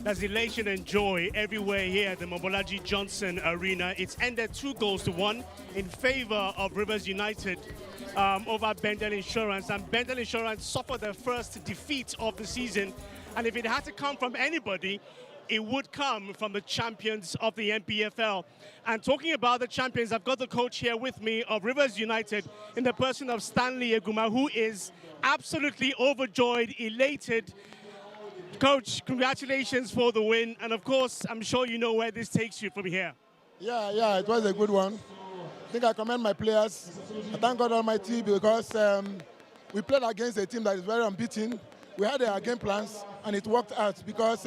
There's elation and joy everywhere here at the Mobolaji Johnson Arena. It's ended 2-1 in favor of Rivers United over Bendel Insurance. And Bendel Insurance suffered their first defeat of the season. And if it had to come from anybody, it would come from the champions of the NPFL. And talking about the champions, I've got the coach here with me of Rivers United in the person of Stanley Eguma, who is absolutely overjoyed, elated. Coach, congratulations for the win. And of course, I'm sure you know where this takes you from here. Yeah, it was a good one. I think I commend my players. I thank God Almighty because we played against a team that is very unbeaten. We had our game plans and it worked out because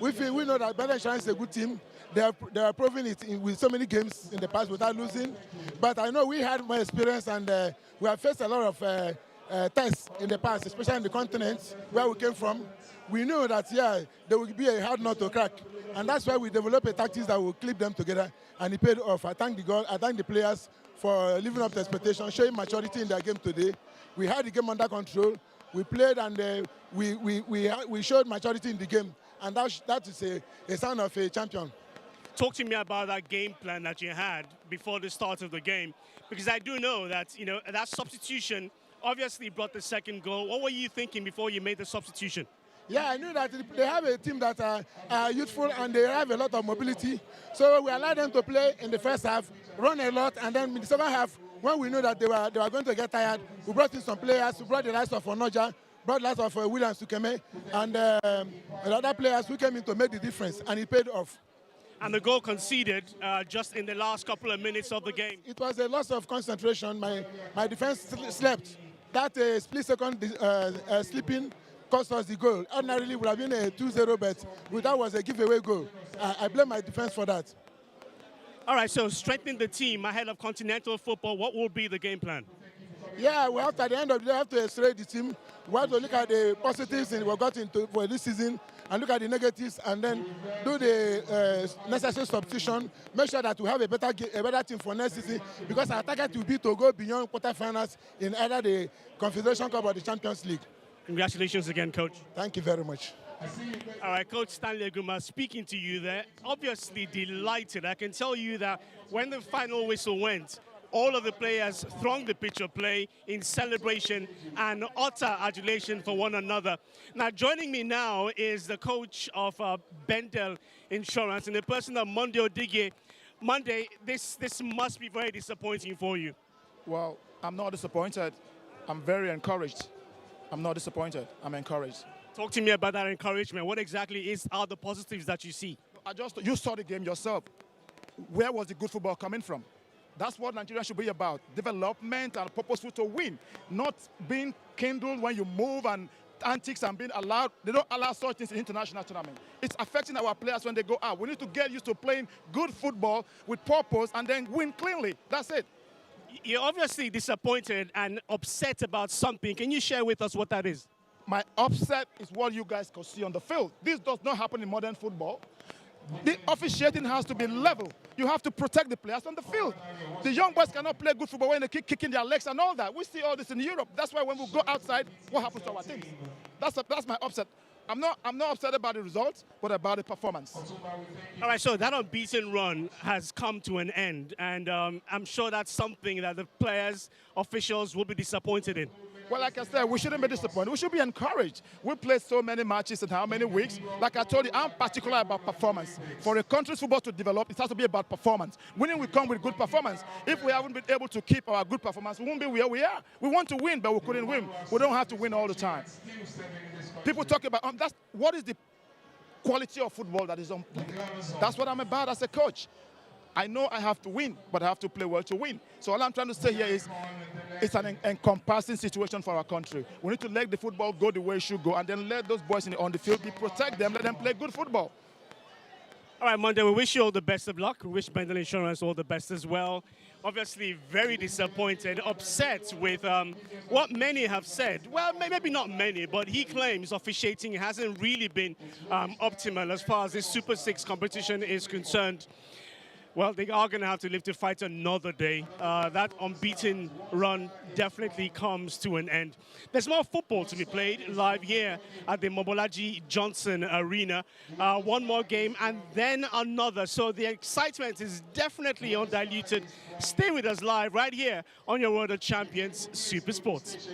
we know that Bendel Insurance is a good team. They are proving it with so many games in the past without losing. But I know we had more experience and we have faced a lot of tests in the past, especially in the continent where we came from. We knew that, there will be a hard nut to crack. And that's why we developed a tactics that will clip them together. And it paid off. I thank the players for living up to expectations, showing maturity in their game today. We had the game under control. We played and we showed maturity in the game. And that is a sign of a champion. Talk to me about that game plan that you had before the start of the game. Because I do know that, that substitution obviously brought the second goal. What were you thinking before you made the substitution? Yeah, I knew that they have a team that are youthful and they have a lot of mobility. So we allowed them to play in the first half, run a lot, and then in the second half, when we knew that they were going to get tired, we brought in some players. We brought the likes of Onoja, brought the likes of Williams Sukeme, and the other players who came in to make the difference, and it paid off. And the goal conceded just in the last couple of minutes of the game. It was a loss of concentration. My defense slept. That split second sleeping cost us the goal. Ordinarily, it would have been a 2-0 bet, but that was a giveaway goal. I blame my defense for that. All right, so strengthening the team ahead of continental football, what will be the game plan? Yeah, we have to, at the end of the day, have to extract the team. We have to look at the positives we got into for this season and look at the negatives and then do the necessary substitution. Make sure that we have a better team for next season because our target will be to go beyond quarterfinals in either the Confederation Cup or the Champions League. Congratulations again, Coach. Thank you very much. All right, Coach Stanley Eguma, speaking to you there, obviously delighted. I can tell you that when the final whistle went, all of the players thronged the pitch of play in celebration and utter adulation for one another. Now, joining me now is the coach of Bendel Insurance in the person of Monday Odige. Monday, this must be very disappointing for you. Well, I'm not disappointed. I'm very encouraged. I'm not disappointed. I'm encouraged. Talk to me about that encouragement. What exactly are the positives that you see? You saw the game yourself. Where was the good football coming from? That's what Nigeria should be about. Development and purposeful to win. Not being kindled when you move and antics and being allowed. They don't allow such things in international tournament. It's affecting our players when they go out. We need to get used to playing good football with purpose and then win cleanly. That's it. You're obviously disappointed and upset about something. Can you share with us what that is? My upset is what you guys can see on the field. This does not happen in modern football. The officiating has to be level. You have to protect the players on the field. The young boys cannot play good football when they keep kicking their legs and all that. We see all this in Europe. That's why when we go outside, what happens to our teams? That's my upset. I'm not upset about the results, but about the performance. All right, so that unbeaten run has come to an end, and I'm sure that's something that the players, officials will be disappointed in. Well, like I said, we shouldn't be disappointed. We should be encouraged. We played so many matches in how many weeks? Like I told you, I'm particular about performance. For a country's football to develop, it has to be about performance. Winning will come with good performance. If we haven't been able to keep our good performance, we won't be where we are. We want to win, but we couldn't win. We don't have to win all the time. People talk about, what is the quality of football that is on play? That's what I'm about as a coach. I know I have to win, but I have to play well to win. So all I'm trying to say here is it's an encompassing situation for our country. We need to let the football go the way it should go and then let those boys on the field, protect them, let them play good football. All right, Monday, we wish you all the best of luck. We wish Bendel Insurance all the best as well. Obviously, very disappointed, upset with what many have said. Well, maybe not many, but he claims officiating hasn't really been optimal as far as this Super 6 competition is concerned. Well, they are going to have to live to fight another day. That unbeaten run definitely comes to an end. There's more football to be played live here at the Mobolaji Johnson Arena. One more game and then another. So the excitement is definitely undiluted. Stay with us live right here on your World of Champions Super Sports.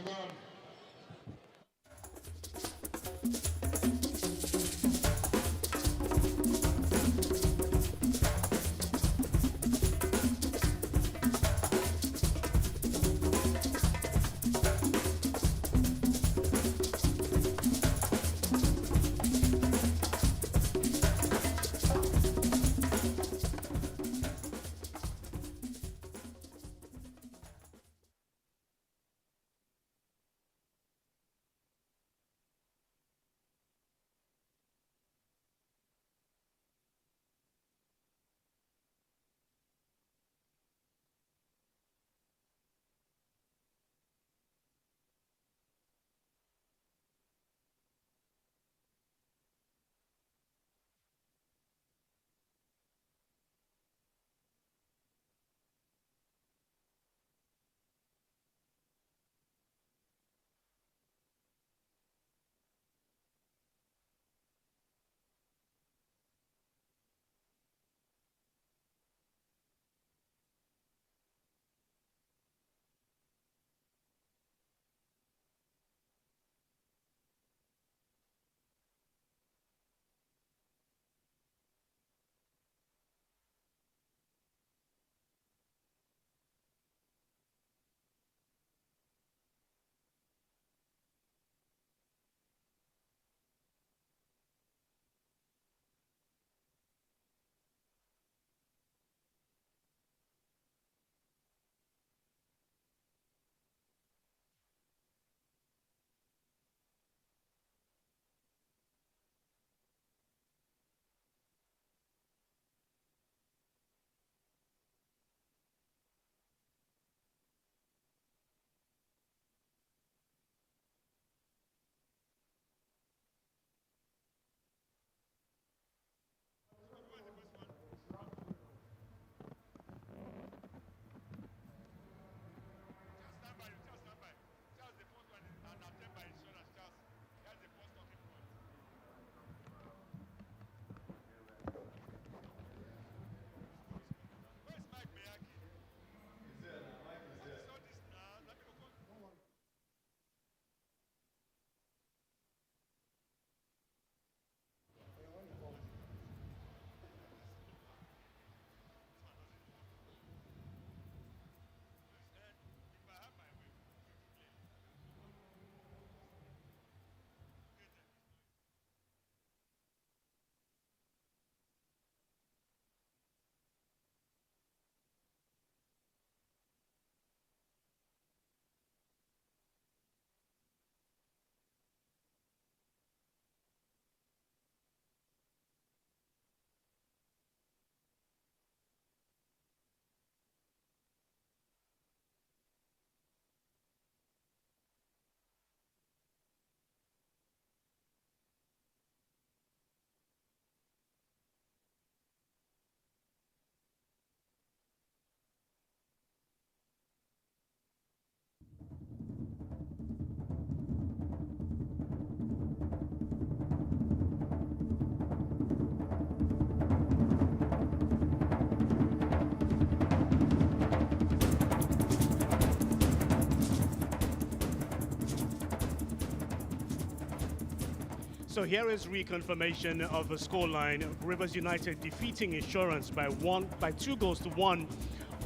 So here is reconfirmation of the scoreline. Rivers United defeating Insurance by 2-1.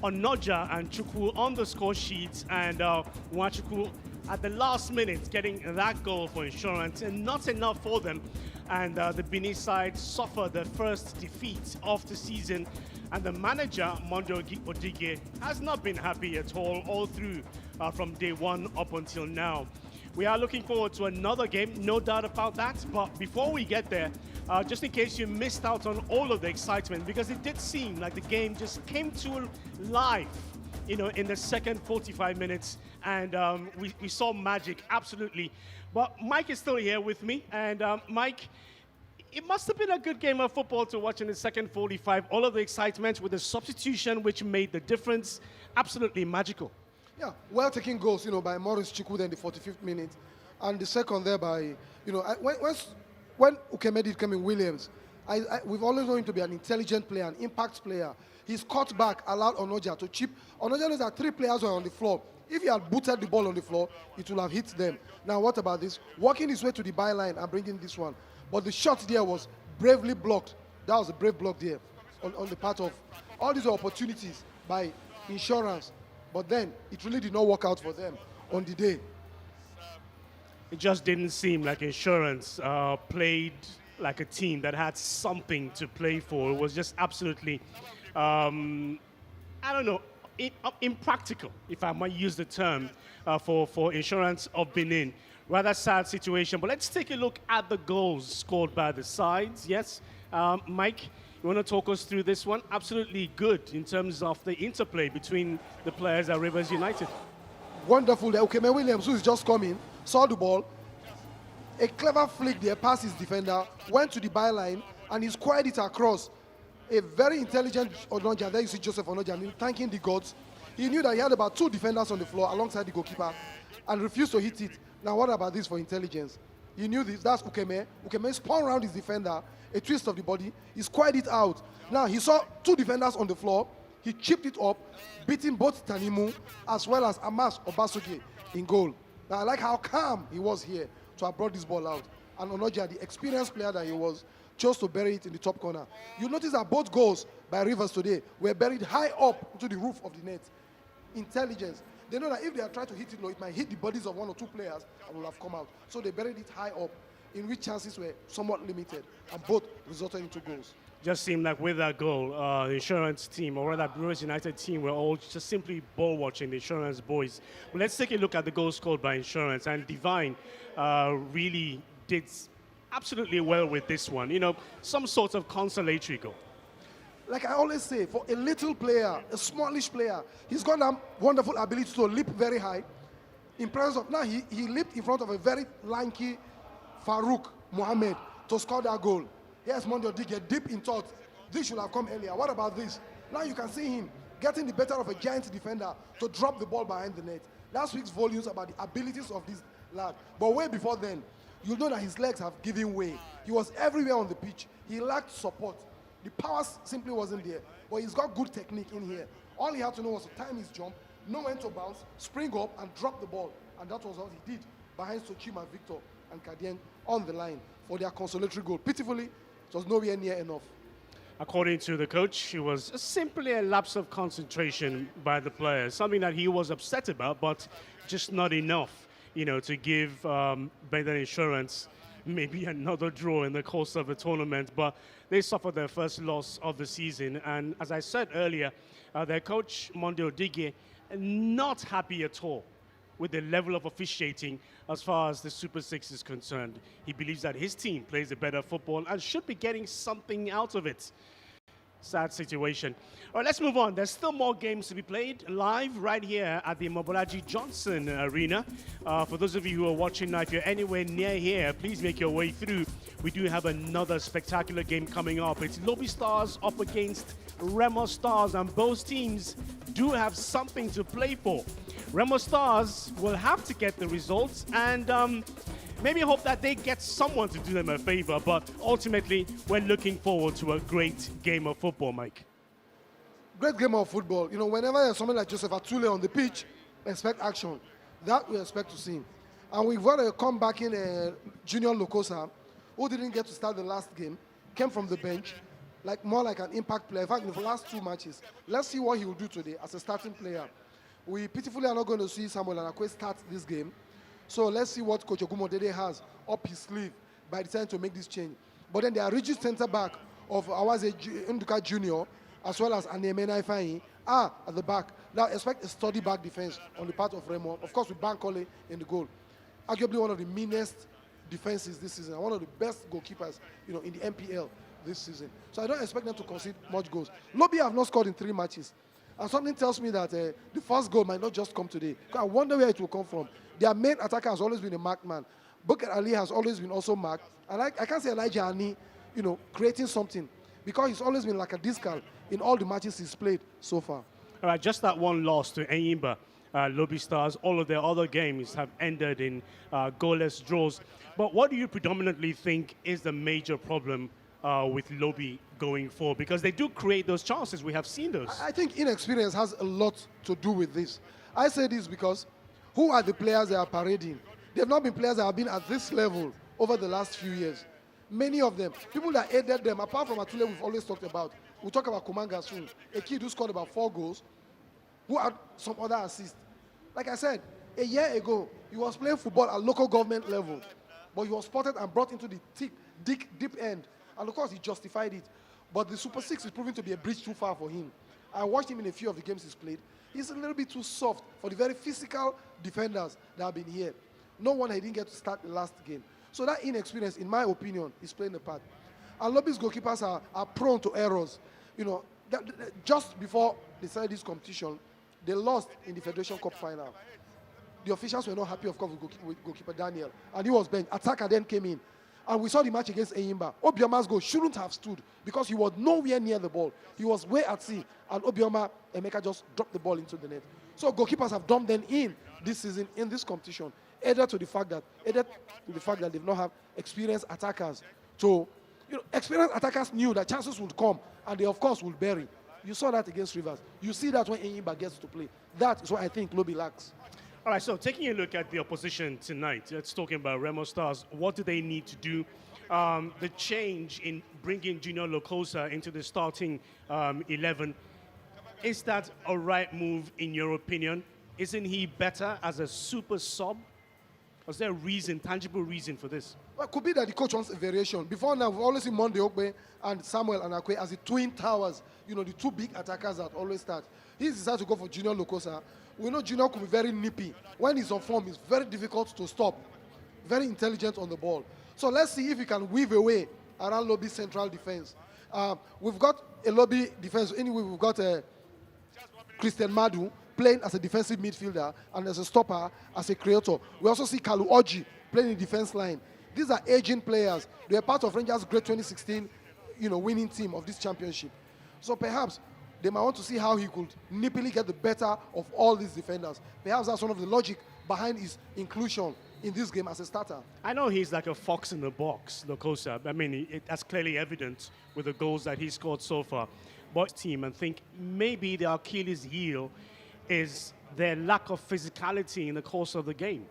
Onoja and Chukwu on the score sheets, and Nwachukwu at the last minute getting that goal for Insurance, and not enough for them. And the Benin side suffered their first defeat of the season, and the manager, Mondo Odige, has not been happy at all through from day one up until now. We are looking forward to another game, no doubt about that. But before we get there, just in case you missed out on all of the excitement, because it did seem like the game just came to life, you know, in the second 45 minutes, and we saw magic, absolutely. But Mike is still here with me, and Mike, it must have been a good game of football to watch in the second 45. All of the excitement with the substitution, which made the difference, absolutely magical. Yeah, well taken goals, by Maurice Chukwu in the 45th minute, and the second there by, when Ukemedi came in Williams, we've always known him to be an intelligent player, an impact player. He's cut back, allowed Onoja to chip. Onoja knows that 3 players were on the floor. If he had booted the ball on the floor, it would have hit them. Now, what about this? Walking his way to the byline and bringing this one. But the shot there was bravely blocked. That was a brave block there on the part of all these opportunities by Insurance. But then it really did not work out for them on the day. It just didn't seem like Insurance played like a team that had something to play for. It was just absolutely, I don't know, impractical, if I might use the term, for Insurance of Benin. Rather sad situation. But let's take a look at the goals scored by the sides. Yes, Mike, you want to talk us through this one? Absolutely good in terms of the interplay between the players at Rivers United. Wonderful there. Ukeme Williams, who is just coming, saw the ball. A clever flick there, past his defender, went to the byline, and he squared it across. A very intelligent Onoja. There you see Joseph Onoja thanking the gods. He knew that he had about 2 defenders on the floor alongside the goalkeeper and refused to hit it. Now, what about this for intelligence? He knew this. That's Ukeme. Ukeme spun around his defender, a twist of the body. He squared it out. Now, he saw 2 defenders on the floor. He chipped it up, beating both Tanimu as well as Amas Obasoge in goal. Now, I like how calm he was here to have brought this ball out. And Onoja, the experienced player that he was, chose to bury it in the top corner. You notice that both goals by Rivers today were buried high up into the roof of the net. Intelligence. They know that if they are trying to hit it low, it might hit the bodies of 1 or 2 players and will have come out. So they buried it high up, in which chances were somewhat limited, and both resulted into goals. Just seemed like with that goal, the Insurance team, or rather Brewers United team, were all just simply ball watching the Insurance boys. But let's take a look at the goals scored by Insurance, and Divine really did absolutely well with this one. Some sort of consolatory goal. Like I always say, for a little player, a smallish player, he's got a wonderful ability to leap very high. In presence of, now he leaped in front of a very lanky Farouk Mohammed to score that goal. Yes, Mondio did get deep in thought. This should have come earlier. What about this? Now you can see him getting the better of a giant defender to drop the ball behind the net. That speaks volumes about the abilities of this lad. But way before then, you know that his legs have given way. He was everywhere on the pitch. He lacked support. The power simply wasn't there. But he's got good technique in here. All he had to know was to time his jump, know when to bounce, spring up, and drop the ball. And that was what he did behind Sochima, Victor, and Kadien on the line for their consolatory goal. Pitifully, it was nowhere near enough. According to the coach, it was simply a lapse of concentration by the players, something that he was upset about, but just not enough, to give Bender Insurance maybe another draw in the course of the tournament. But they suffered their first loss of the season. And as I said earlier, their coach, Mondio Dige, not happy at all with the level of officiating as far as the Super Six is concerned. He believes that his team plays a better football and should be getting something out of it. Sad situation. All right, let's move on. There's still more games to be played live right here at the Mobolaji Johnson Arena. For those of you who are watching now, if you're anywhere near here, please make your way through. We do have another spectacular game coming up. It's Lobi Stars up against Remo Stars, and both teams do have something to play for. Remo Stars will have to get the results and maybe hope that they get someone to do them a favor, but ultimately, we're looking forward to a great game of football, Mike. Great game of football. Whenever there's someone like Joseph Atule on the pitch, expect action. That we expect to see. And we've got a comeback in Junior Lokosa, who didn't get to start the last game, came from the bench, more like an impact player. In fact, in the last 2 matches, let's see what he will do today as a starting player. We pitifully are not going to see Samuel Anakwe start this game. So let's see what Coach Ogumodede has up his sleeve by the time to make this change. But then the rigid centre back of Awaze Nduka Jr. as well as Anemena Ifeanyi are at the back. Now expect a sturdy back defense on the part of Remo. Of course, with Bankole in the goal. Arguably one of the meanest defenses this season, and one of the best goalkeepers, in the NPL this season. So I don't expect them to concede much goals. Lobi have not scored in 3 matches. And something tells me that the first goal might not just come today. I wonder where it will come from. Their main attacker has always been a marked man. Bukar Ali has always been also marked. And I can't say Elijah Ani creating something, because he's always been like a discal in all the matches he's played so far. All right, just that one loss to Enyimba, Lobi Stars. All of their other games have ended in goalless draws. But what do you predominantly think is the major problem with Lobi going forward? Because they do create those chances. We have seen those. I think inexperience has a lot to do with this. I say this because who are the players they are parading? They've not been players that have been at this level over the last few years. Many of them, people that aided them, apart from Atule, we've always talked about. We'll talk about Kumanga soon, a kid who scored about 4 goals, who had some other assists. Like I said, a year ago, he was playing football at local government level, but he was spotted and brought into the deep end. And of course, he justified it. But the Super 6 is proving to be a bridge too far for him. I watched him in a few of the games he's played. He's a little bit too soft for the very physical defenders that have been here. No wonder he didn't get to start the last game. So that inexperience, in my opinion, is playing a part. And Lobi's goalkeepers are prone to errors. Just before they started this competition, they lost in the Federation Cup final. The officials were not happy, of course, with goalkeeper Daniel, and he was benched. Attacker then came in. And we saw the match against Enyimba. Obiama's goal shouldn't have stood because he was nowhere near the ball. He was way at sea, and Emeka just dropped the ball into the net. So goalkeepers have dumped them in this season, in this competition, either to the fact that they've not have experienced attackers. So, experienced attackers knew that chances would come, and they, of course, will bury. You saw that against Rivers. You see that when Enyimba gets to play. That is what I think Lobi lacks. All right, so taking a look at the opposition tonight, let's talk about Remo Stars. What do they need to do? The change in bringing Junior Lokosa into the starting 11, is that a right move in your opinion? Isn't he better as a super sub? Was there a reason, tangible reason for this? Well, it could be that the coach wants a variation. Before now, we've always seen Monday Okbe and Samuel Anakwe as the twin towers, the two big attackers that always start. He's decided to go for Junior Lokosa. We know Junior could be very nippy. When he's on form, it's very difficult to stop. Very intelligent on the ball. So let's see if he can weave away around Lobi's central defense. We've got a Lobi defense. Anyway, we've got Christian Madu playing as a defensive midfielder and as a stopper, as a creator. We also see Kalu Oji playing in the defense line. These are aging players. They are part of Rangers' great 2016, winning team of this championship. So perhaps they might want to see how he could nippily get the better of all these defenders. Perhaps that's one of the logic behind his inclusion in this game as a starter. I know he's like a fox in the box, Lokosa. I mean, that's clearly evident with the goals that he scored so far. But team, and think maybe the Achilles heel is their lack of physicality in the course of the game.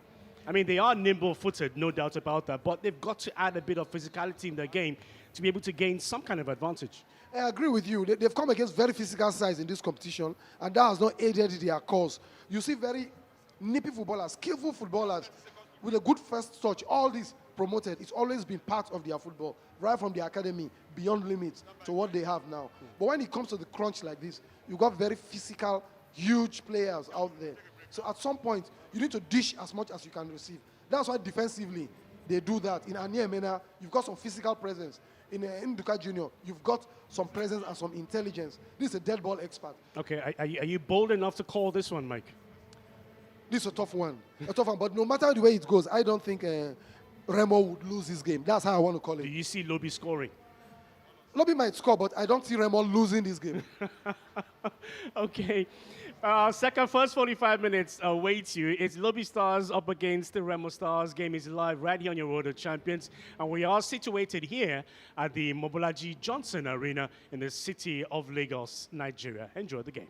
I mean, they are nimble-footed, no doubt about that, but they've got to add a bit of physicality in their game to be able to gain some kind of advantage. I agree with you. They've come against very physical sides in this competition, and that has not aided their cause. You see very nippy footballers, skillful footballers, with a good first touch. All this promoted. It's always been part of their football, right from the academy, beyond limits to what they have now. But when it comes to the crunch like this, you've got very physical, huge players out there. So at some point, you need to dish as much as you can receive. That's why defensively, they do that. In Ania Mena, you've got some physical presence. In Nduka Junior, you've got some presence and some intelligence. This is a dead ball expert. Okay, are you bold enough to call this one, Mike? This is a tough one. But no matter the way it goes, I don't think Remo would lose this game. That's how I want to call it. Do you see Lobi scoring? Lobi might score, but I don't see Remo losing this game. Okay. First 45 minutes awaits you. It's Lobi Stars up against the Remo Stars. Game is live right here on your Road to Champions. And we are situated here at the Mobolaji Johnson Arena in the city of Lagos, Nigeria. Enjoy the game.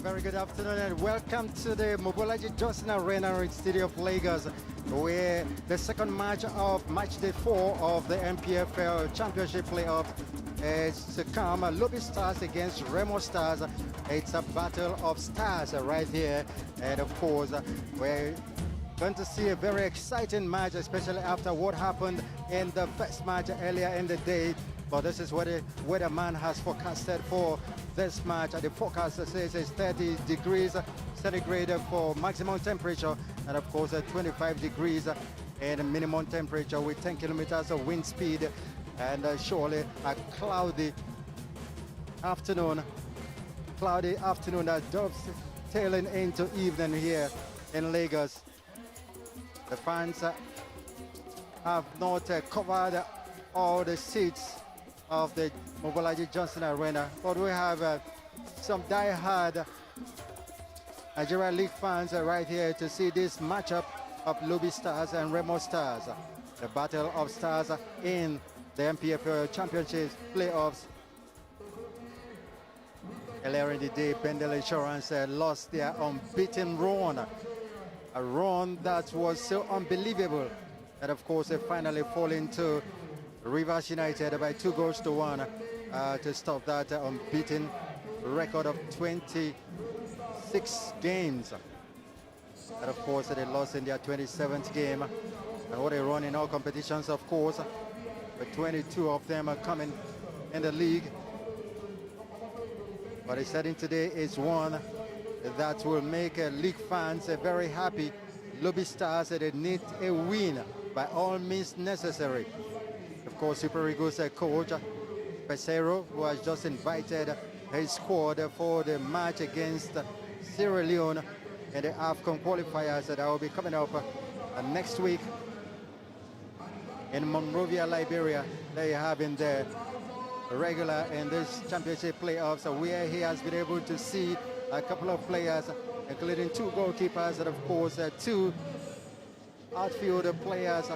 A very good afternoon and welcome to the Mobolaji Johnson Arena in the city of Lagos, where the second match of Matchday 4 of the NPFL Championship playoff is to come. Lobi Stars against Remo Stars. It's a battle of stars right here, and of course we're going to see a very exciting match, especially after what happened in the first match earlier in the day. But this is what the weatherman has forecasted for this match. The forecast says it's 30 degrees centigrade for maximum temperature, and of course 25 degrees and minimum temperature with 10 kilometers of wind speed, and surely a cloudy afternoon that doves tailing into evening here in Lagos. The fans have not covered all the seats of the Mobolaji Johnson Arena, but we have some die-hard Nigeria League fans right here to see this matchup of Lobi Stars and Remo Stars, the battle of stars in the NPFL Championship playoffs. Earlier in the day, Bendel Insurance lost their unbeaten run, a run that was so unbelievable that of course they finally fall into Rivers United by 2-1 to stop that unbeaten record of 26 games. And of course they lost in their 27th game. And what a run in all competitions, of course, with 22 of them are coming in the league. But the setting today is one that will make league fans very happy. Lobi Stars, they need a win by all means necessary. Of course, Super Eagles coach Pesero, who has just invited his squad for the match against Sierra Leone in the AFCON qualifiers that will be coming up next week in Monrovia, Liberia. They have in there regular in this championship playoffs, where he has been able to see a couple of players, including 2 goalkeepers and of course 2 outfield players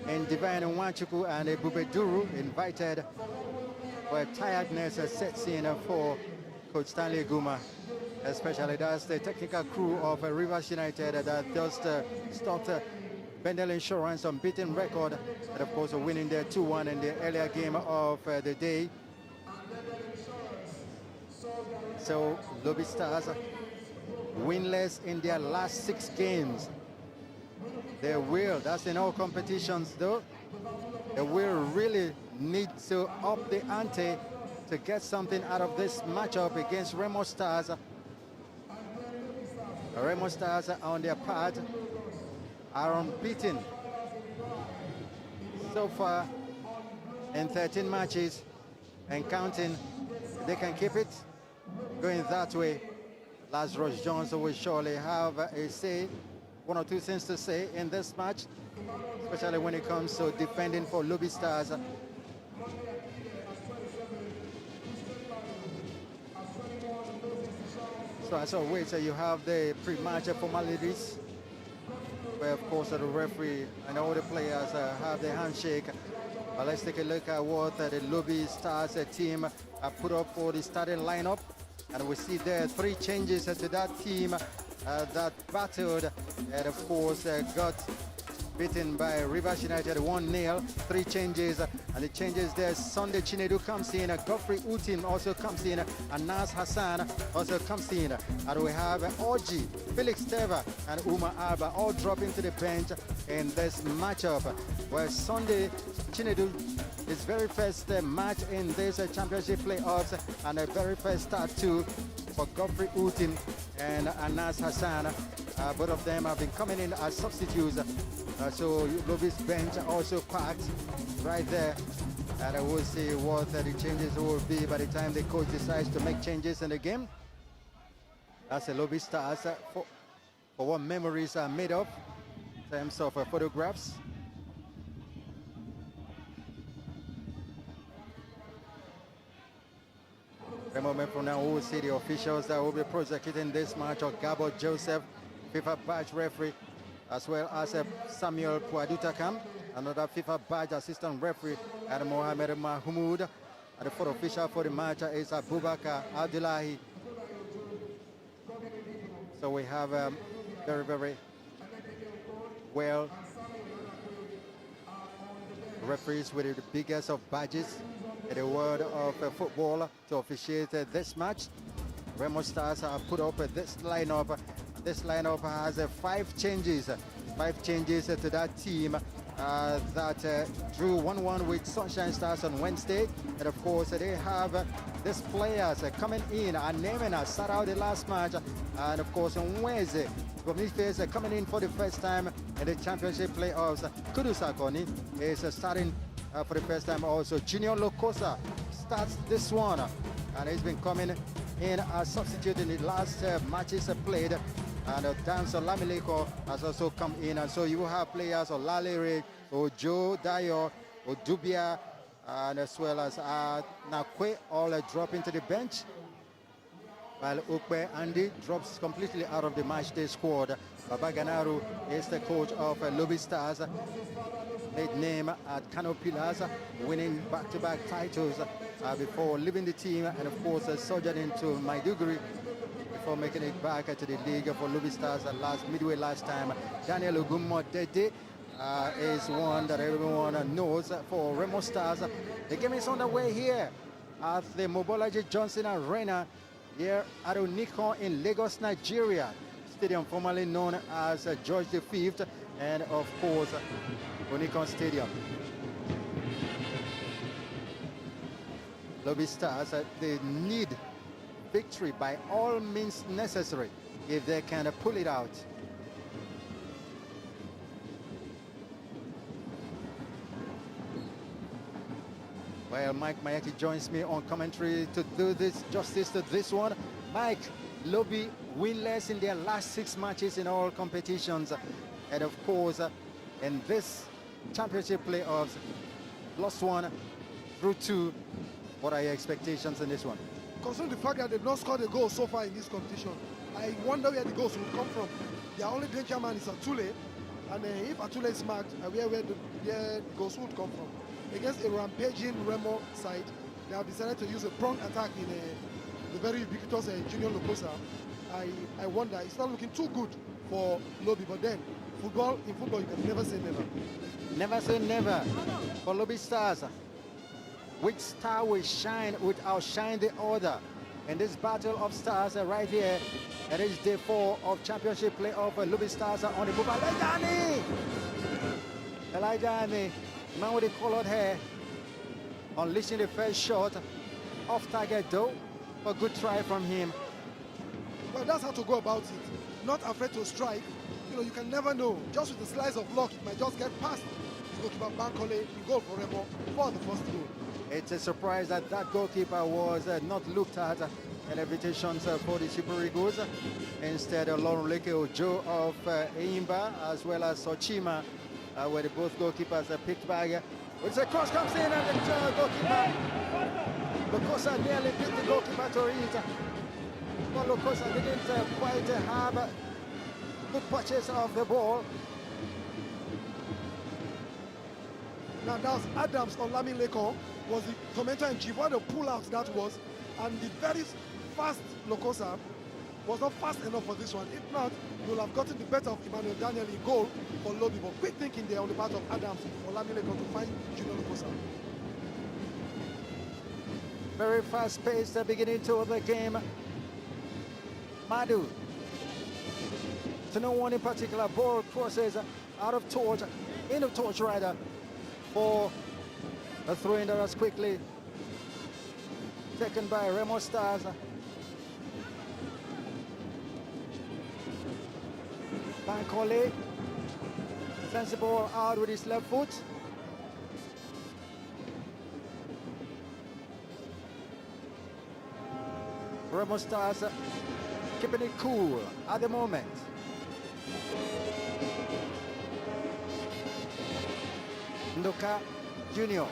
in Divine Nwanchukwu and Bubeduru, invited where tiredness sets in for Coach Stanley Guma, especially that's the technical crew of Rivers United that just stopped Bendel Insurance unbeaten record, and of course winning their 2-1 in the earlier game of the day. So Lobi Stars winless in their last 6 games. They will, that's in all competitions though, they will really need to up the ante to get something out of this matchup against Remo Stars. Remo Stars on their part are unbeaten so far in 13 matches and counting. They can keep it going that way. Lazarus Jones will surely have a say, 1 or 2 things to say in this match, especially when it comes to defending for Lobi Stars. So as always, you have the pre-match formalities, where of course the referee and all the players have their handshake. But let's take a look at what the Lobi Stars team put up for the starting lineup. And we see there 3 changes to that team that battled and of course got beaten by Rivers United 1-0. 3 changes, and the changes there: Sunday Chinedu comes in, Godfrey Utim also comes in, and Nas Hassan also comes in. And we have Oji, Felix Teva, and Uma Alba all drop into the bench in this matchup, where Sunday Chinedu, his very first match in this championship playoffs, and the very first start too for Godfrey Utim and Anas Hassan. Both of them have been coming in as substitutes. So Lobi's bench also packed right there. And we'll see what the changes will be by the time the coach decides to make changes in the game. That's the Lobi Stars for what memories are made of in terms of photographs. Remember from now, we'll see the officials that will be prosecuting this match of Gabo Joseph, FIFA badge referee, as well as Samuel Puadutakam, another FIFA badge assistant referee, and Mohamed Mahmoud. And the fourth official for the match is Abubakar Abdullahi. So we have very, very well referees with the biggest of badges in the world of football to officiate this match. Remo Stars have put up this lineup. This lineup has 5 changes. 5 changes to that team that drew 1-1 with Sunshine Stars on Wednesday. And of course, they have these players coming in. Anemena sat out the last match. And of course, on Wednesday, Boniface coming in for the first time in the championship playoffs. Kudu Sakoni is starting for the first time also. Junior Lokosa starts this one. And he's been coming in as substitute in the last matches played. And Danso Lamileko has also come in. And so you have players Olalere, Ojo, Dayo, Odubia, and as well as Nakwe all drop into the bench. While Ukwe Andy drops completely out of the matchday squad. Babaganaru is the coach of Lobi Stars. Made name at Kano Pillars, winning back-to-back titles before leaving the team, and of course sojourning to Maiduguri before making it back to the league for Lobi Stars midway last time. Daniel Ogumo Dede is one that everyone knows for Remo Stars. The game is underway here at the Mobolaji Johnson Arena here at Onikon in Lagos, Nigeria. Stadium formerly known as George V, and of course Onikon Stadium. Lobi Stars, they need victory by all means necessary if they can pull it out. Well, Mike Mayaki joins me on commentary to do this justice to this one. Mike, Lobi winless in their last 6 matches in all competitions, and of course in this championship playoffs, +1 through 2. What are your expectations in this one? Considering the fact that they've not scored a goal so far in this competition, I wonder where the goals will come from. Their only danger man is Atule, and if Atule is marked, where the goals would come from. Against a rampaging Remo side, they have decided to use a prong attack in the very ubiquitous Junior Lokosa. I wonder, it's not looking too good for Lobi, but then in football you can never say never. Never say never for Lobi Stars. Which star will outshine the other in this battle of stars right here? It is day 4 of championship playoff. Lobi Stars on the move. Elijah, man with the colored hair, unleashing the first shot, off target though, a good try from him. Well, that's how to go about it. Not afraid to strike. You know, you can never know. Just with the slice of luck, it might just get past the goalkeeper Bankole, the goal for Remo for the first goal. It's a surprise that that goalkeeper was not looked at in invitations for the Super Eagles. Instead, Lauren Leke Ojo of Enyimba as well as Sochima where the both goalkeepers picked back. It's a cross comes in and the goalkeeper Lokosa nearly beat the goalkeeper to it. But Lokosa didn't quite have good purchase of the ball. Now that was Adams on Lamileko was the commentator in chief. What a pull out that was, and the very fast Lokosa was not fast enough for this one. If not, you'll have gotten the better of Emmanuel Daniel in goal for Lobi. But quick thinking there on the part of Adams for Lamileko to find Junior Lokosa. Very fast paced beginning to the game. Madu to no one in particular. Ball crosses out of touch, into touch rather, for a throw-in that was quickly taken by Remo Stars. Bankole sends the ball out with his left foot. Remo Stars keeping it cool at the moment. Ndoka Junior,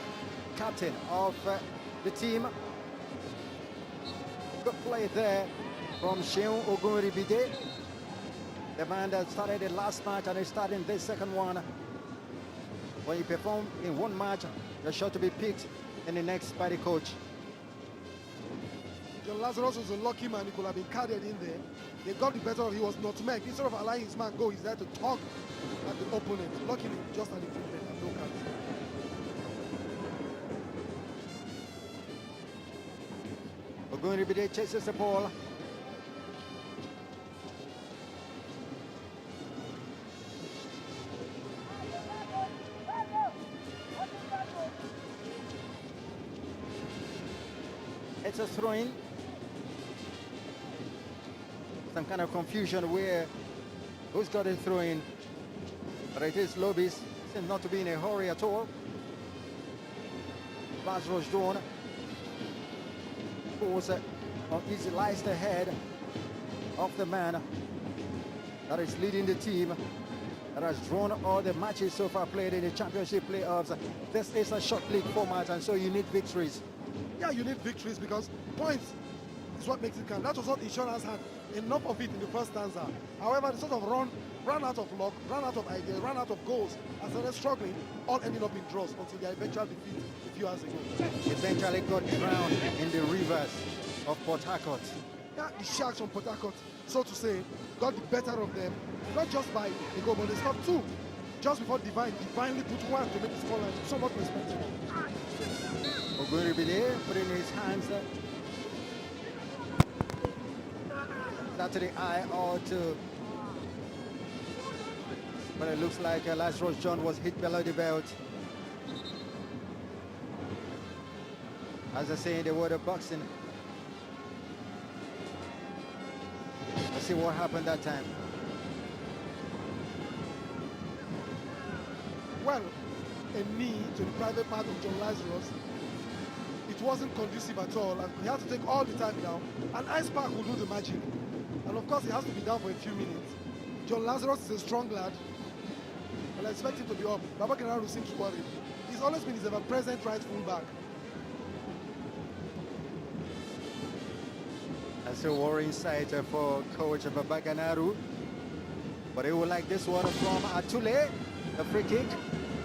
captain of the team. Good play there from Sheun Ogunribide. The man that started the last match and is starting this second one. When you perform in one match, you're sure to be picked in the next by the coach. John Lazarus was a lucky man. He could have been carried in there. They got the better of him. He was nutmegged. Instead of allowing his man go, he's there to tug at the opponent. Luckily, just an infringement and no cards. Ogunribide chases the ball. It's a throw-in. Some kind of confusion where who's got a throw-in. But it is Lobi. Seems not to be in a hurry at all. Fri Jun goes on easy lies the head of the man that is leading the team that has drawn all the matches so far played in the championship playoffs. This is a short league format, and so you need victories. Yeah, you need victories because points is what makes it count. That was what Insurance had, enough of it in the first stanza. However, they sort of ran out of luck, ran out of ideas, ran out of goals, and started struggling, all ending up in draws until their eventual defeat a few hours ago. Eventually got drowned in the rivers of Port Harcourt. Yeah, the Sharks from Port Harcourt, so to say, got the better of them, not just by a goal, but they scored two. Just before divinely put one to make the scoreline somewhat respectable. Ogunribide putting his hands not to the eye or to, but it looks like Fri Jun was hit below the belt. As I say in the word of boxing, let's see what happened that time. Well, a knee to the private part of John Lazarus. It wasn't conducive at all, and he had to take all the time down. An ice pack will do the magic. And of course, he has to be down for a few minutes. John Lazarus is a strong lad, and I expect him to be up. Baba Kenaru seems worried. He's always been his ever-present right fullback. That's a worrying sight for coach Babaganaru. But he would like this one from Atule. The free kick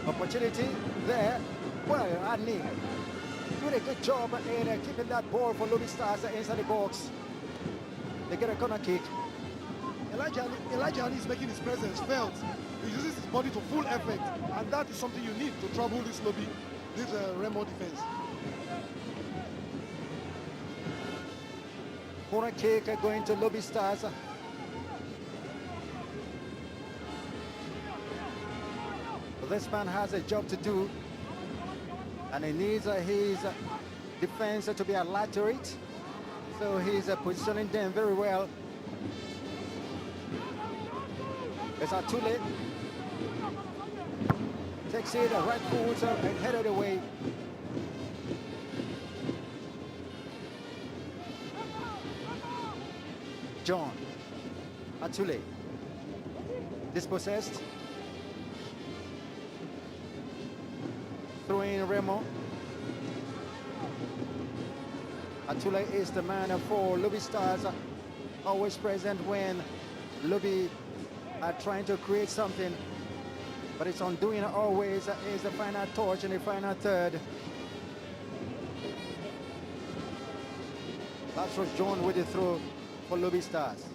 opportunity there. Well, Adni did a good job in keeping that ball for Lobi Stars inside the box. They get a corner kick. Elijah Ali is making his presence felt. He uses his body to full effect, and that is something you need to trouble this Lobi, this Remo defense. Corner kick going to Lobi Stars. This man has a job to do, and he needs his defense to be alert to it. So he's positioning them very well. It's Atule. Takes it, right foot, and headed away. John Atule. Dispossessed. Throwing Remo. Atule is the man for Lobi Stars, always present when Lobi are trying to create something, but it's undoing always is the final touch in the final third. That's Fri Jun with the throw for Lobi Stars.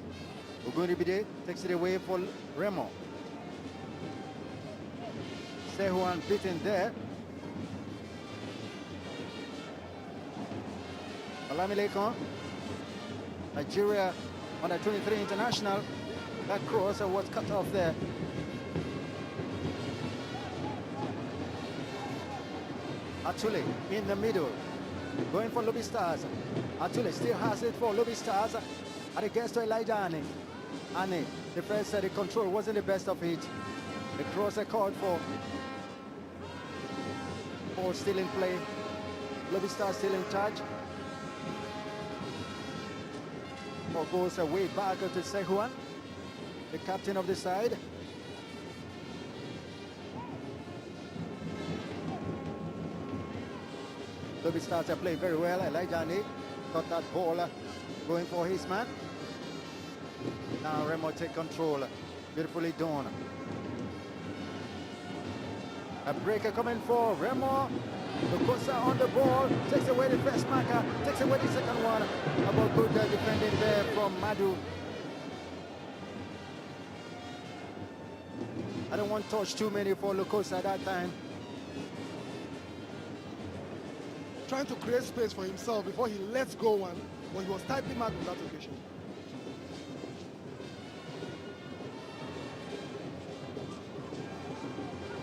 Ogunribide takes it away for Remo. Sehuan beaten there. Olamilekon, Nigeria under 23 international. That cross was cut off there. Atule in the middle, going for Lobi Stars. Atule still has it for Lobi Stars. And it gets to Elijah Ane. Ane, the first the control wasn't the best of it. The cross called for. Ball still in play. Lobi Stars still in charge. Ball goes way back to Sehuan, the captain of the side. Lobi Stars play very well. Elijah Ane got that ball going for his man. Now Remo take control. Beautifully done. A breaker coming for Remo. Lukosa on the ball, takes away the first marker, takes away the second one. About good defending there from Madu. I don't want to touch too many for Lukosa at that time. Trying to create space for himself before he lets go one, but he was tightly marked on that occasion.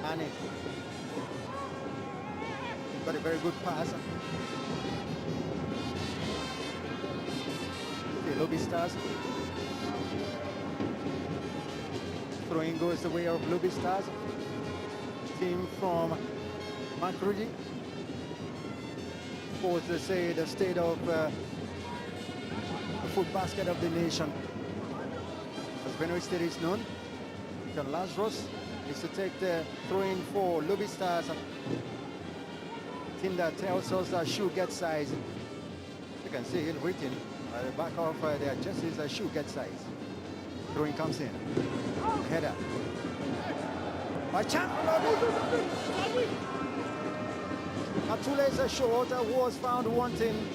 Annie got a very good pass. The Lobi Stars. Throwing goes the way of Lobi Stars. Team from Makurdi. For to say the state of the foot basket of the nation. As Benue State is known, John Lazarus is to take the throw-in for Lobi Stars. Team that tells us that shoe get size. You can see it written at the back of their jerseys, that shoe get size. Throwing comes in. Header. By chance, Atule's short was found wanting.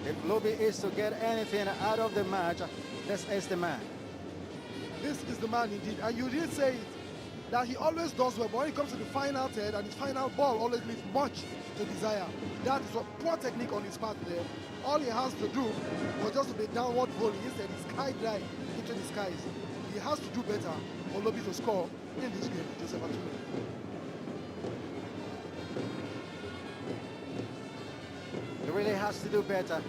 If Lobi is to get anything out of the match, this is the man. This is the man indeed, and you did say it, that he always does well, but when it comes to the final third and his final ball always leaves much to desire. That is what poor technique on his part there. All he has to do was just to be downward volley. Instead, he sky dive into the skies. He has to do better for Lobi to score in this game, Joseph Atule. He really has to do better.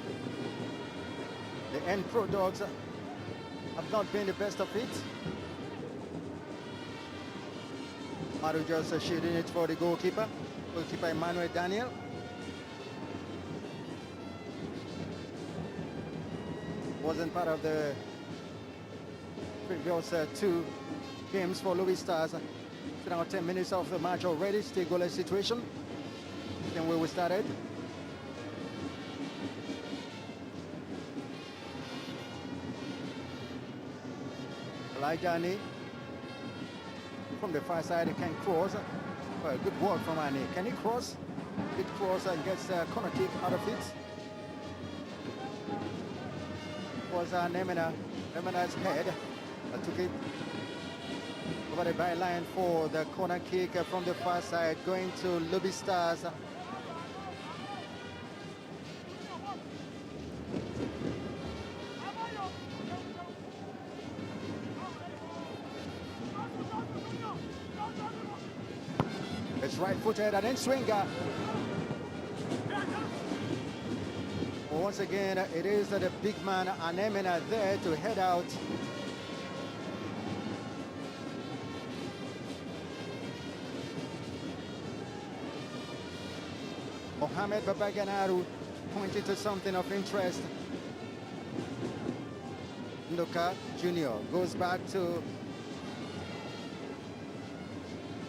The end products have not been the best of it. Maru just shooting it for the goalkeeper. Goalkeeper Emmanuel Daniel. Wasn't part of the previous two games for Lobi Stars. It's now 10 minutes of the match already. Still goalless situation. Then where we started. Elijah from the far side, he can cross. Well, good work from Ani. Can he cross? Good cross and gets a corner kick out of it. Was Nemena's head. Took it over the byline for the corner kick from the far side, going to Lobi Stars. It's right-footed and then swinger. Once again, it is the big man Anemena there to head out. Mohamed Babaganaru pointed to something of interest. Ndoka Jr. goes back to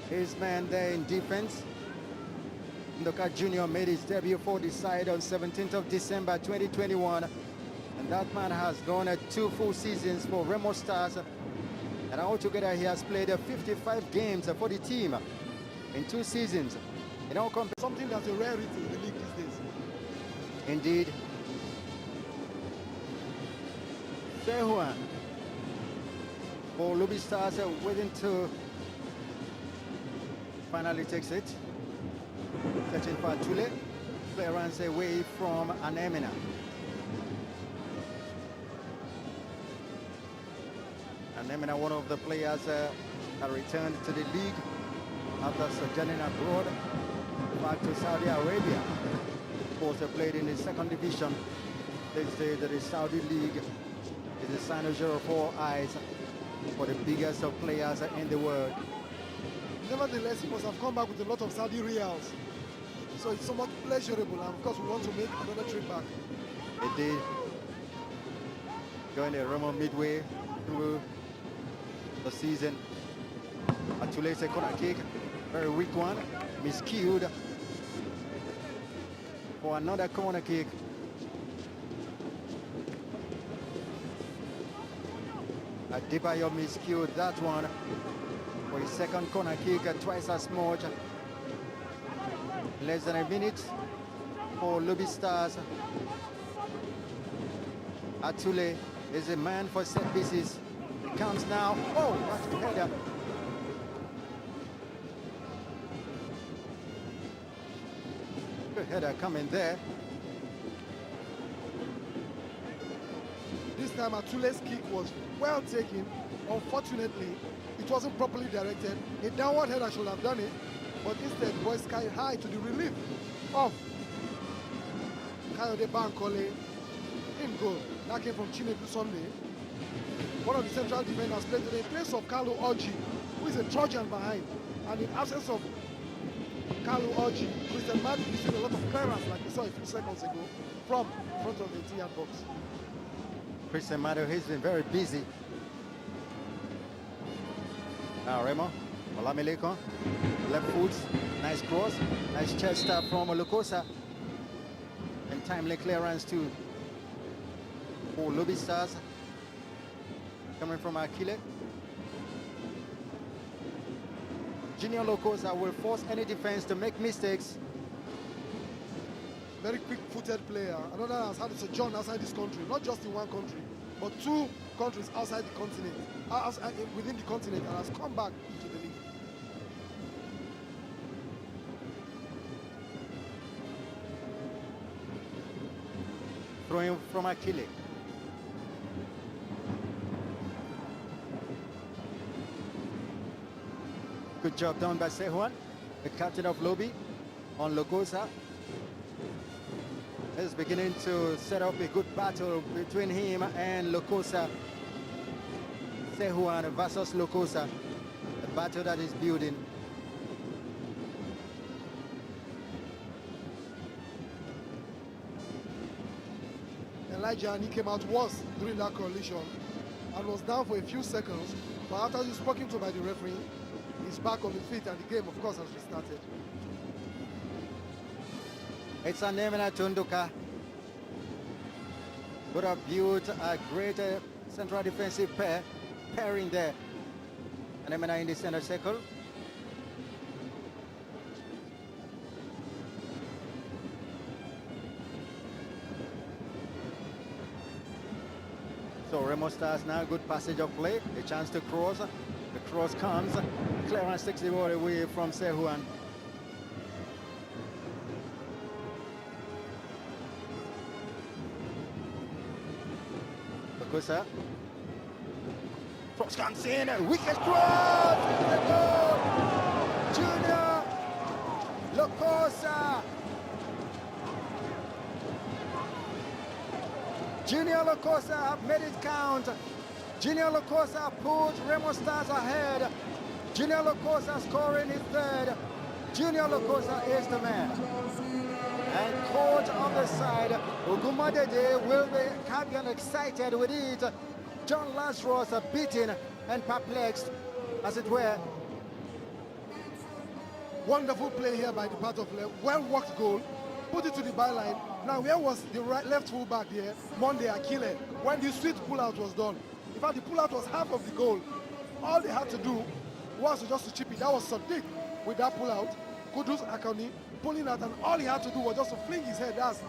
his man there in defense. Ndoka Jr. made his debut for the side on 17th of December 2021. And that man has gone 2 full seasons for Remo Stars. And altogether he has played 55 games for the team in 2 seasons. You know, something that's a rarity in the league these days. Indeed. Sehuan for Lobi Stars waiting to finally takes it. Searching for Tule. Clearance away from Anemena. Anemena, one of the players that returned to the league after sojourning abroad, back to Saudi Arabia. Of course, they played in the 2nd division. They say that the Saudi League is the sign of 04 eyes for the biggest of players in the world. Nevertheless, he must have come back with a lot of Saudi reals. So it's somewhat pleasurable, and of course we want to make another trip back. It did. Going the Remo midway through the season. Atule a corner kick, very weak one, miscued for another corner kick. Adebayo miscued that one for his second corner kick, twice as much. Less than a minute for Lobi Stars. Atule is a man for set pieces. It comes now. Oh, what a header. Good header coming there. This time Atule's kick was well taken. Unfortunately, it wasn't properly directed. A downward header should have done it, but instead it was sky high to the relief of Kayode Bankole in goal. That came from Chinedu Sunday. One of the central defenders played today in place of Carlo Oggi, who is a Trojan behind. And in absence of Carlo Oggi, Christian Madden is doing a lot of clearance like we saw a few seconds ago from front of the 18-yard box. Christian Madden, he's been very busy. Now Remo, Olameleko, left foot, nice cross, nice chest from Lukosa. And timely clearance too for Lobi Stars. Coming from Akile. Junior Lukosa will force any defense to make mistakes. Very quick-footed player. Another has had a sojourn outside this country, not just in one country, but two countries outside the continent, within the continent, and has come back to the league. Throwing from Akile. Good job done by Sehuan, the captain of Lobi, on Lukosa. Is beginning to set up a good battle between him and Lukosa. Sehuan versus Lukosa, a battle that is building. Elijah and he came out worse during that collision and was down for a few seconds, but after he's spoken to by the referee, he's back on his feet and the game, of course, has restarted. It's a Nemena Tunduka. Would have built a great central defensive pairing there. Nemena in the center circle. So Remo Stars now, good passage of play, a chance to cross. The cross comes, clearance takes the ball away from Sehuan. Lukosa. Cross comes in, wicked cross! The goal! Junior Lukosa! Junior Lukosa have made it count. Junior Lukosa puts Remo Stars ahead. Junior Lukosa scoring his third. Junior Lukosa is the man. And coach on the side, Ugumadede will be happy and excited with it. John Lazarus beaten and perplexed, as it were. Wonderful play here by the part of left. Well-worked goal. Put it to the byline. Now, where was the left fullback there? Monday Akile. When the sweet pull-out was done. In fact, the pull-out was half of the goal. All they had to do was just to chip it. That was Sadiq with that pull-out. Kudus Akani pulling out, and all he had to do was just to fling his head. That's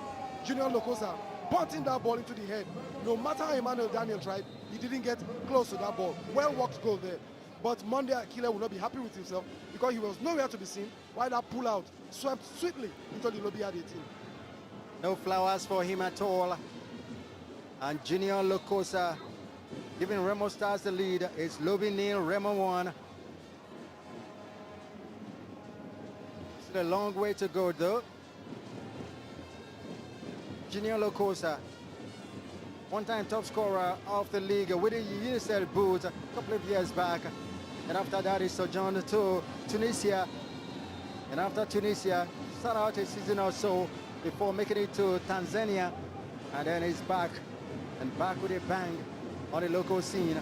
Junior Lukosa punting that ball into the head. No matter how Emmanuel Daniel tried, he didn't get close to that ball. Well-worked goal there. But Monday Akile will not be happy with himself because he was nowhere to be seen while that pull-out swept sweetly into the Lobi 18. No flowers for him at all. And Junior Lukosa giving Remo Stars the lead. It's Lobi 0, Remo 1. It's a long way to go though. Junior Lukosa, one-time top scorer of the league with the UNICEF boot a couple of years back. And after that he sojourned to Tunisia. And after Tunisia, started out a season or so before making it to Tanzania. And then he's back, and back with a bang on the local scene.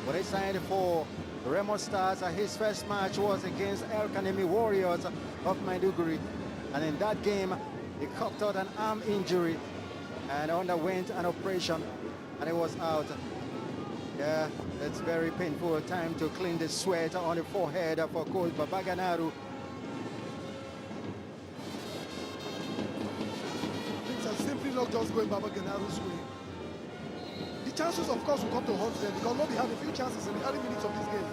What he signed for Remo Stars, his first match was against El Kanemi Warriors of Maiduguri. And in that game, he copped out an arm injury and underwent an operation. and it was out. Yeah, it's very painful. Time to clean the sweat on the forehead for Coach Babaganaru. Things are simply not just going Babaganaru's way. The chances, of course, will come to haunt them because Lobi had a few chances in the early minutes of this game.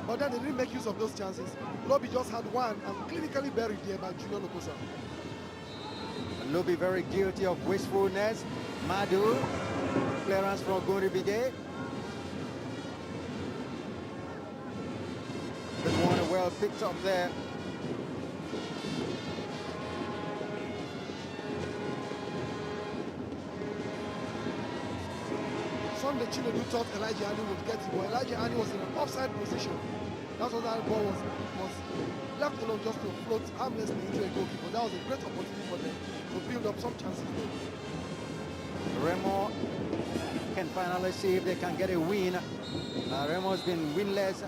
But then they didn't make use of those chances. Lobi just had one and clinically buried there by Junior Lokosa. Lobi very guilty of wastefulness. Madu, clearance from Gunribide. Good one, well picked up there. Sunday Chinedu thought Elijah Ani would get it, but Elijah Ani was in an offside position. That's what that ball was left alone just to float harmlessly into a goalkeeper. That was a great opportunity for them to build up some chances there. Remo can finally see if they can get a win. Remo's been winless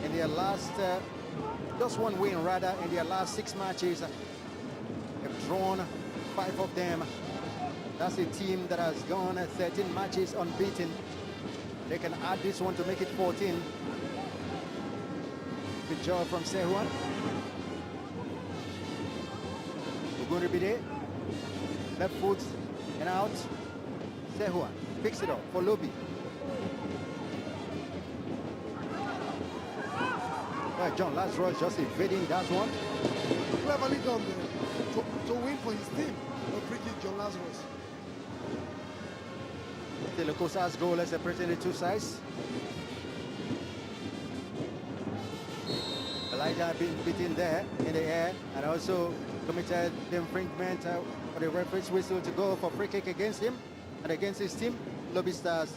in their last, just one win rather, in their last 6 matches. They've drawn 5 of them. That's a team that has gone 13 matches unbeaten. They can add this one to make it 14. Good job from Sehuan. Ugunribide, left foot and out. Sehuan picks it up for Lobi. Well, John Lazarus just evading that one. Cleverly done there to win for his team. A free kick, John Lazarus. Lokosa's goal is separating the two sides. Elijah being beaten there in the air and also committed the infringement for the referee's whistle to go for free kick against him and against his team, Lobi Stars.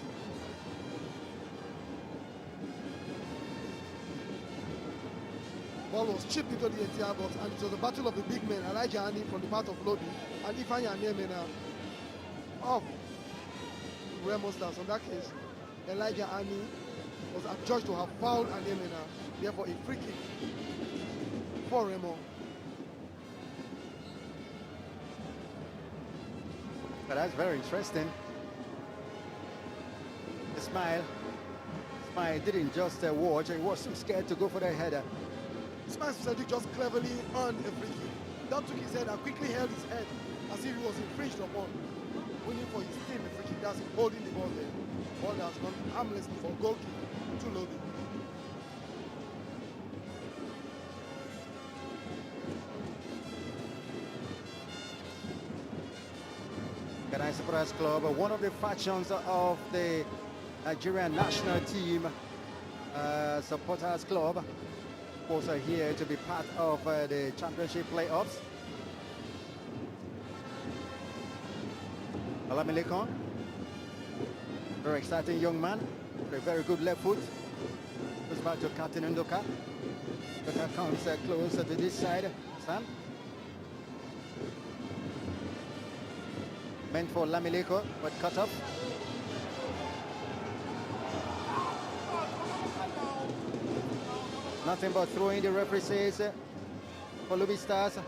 Ball was chipped into the entire box, and it was a battle of the big men, Elijah Ani from the part of Lobi and Ifeanyi Anemena of Remo Stars. In that case, Elijah Ani was adjudged to have fouled Anemena, therefore a free kick for Remo. But that's very interesting. Smile didn't just watch, he was too scared to go for the header. Ismail Sadiq just cleverly earned a free kick. Down took his head and quickly held his head as if he was infringed upon. Winning for his team a free kick, that's him holding the ball there. Ball that has gone harmlessly for goal kick to Lobi. Ghana Supporters Club, one of the factions of the Nigerian national team supporters club, also here to be part of the championship playoffs. Alamilekon, very exciting young man, with a very good left foot. Goes back to Captain Ndoka. Ndoka comes closer to this side. Sam. Meant for Lamileko, but cut off. Nothing but throwing, the referee says, for Lobi Stars.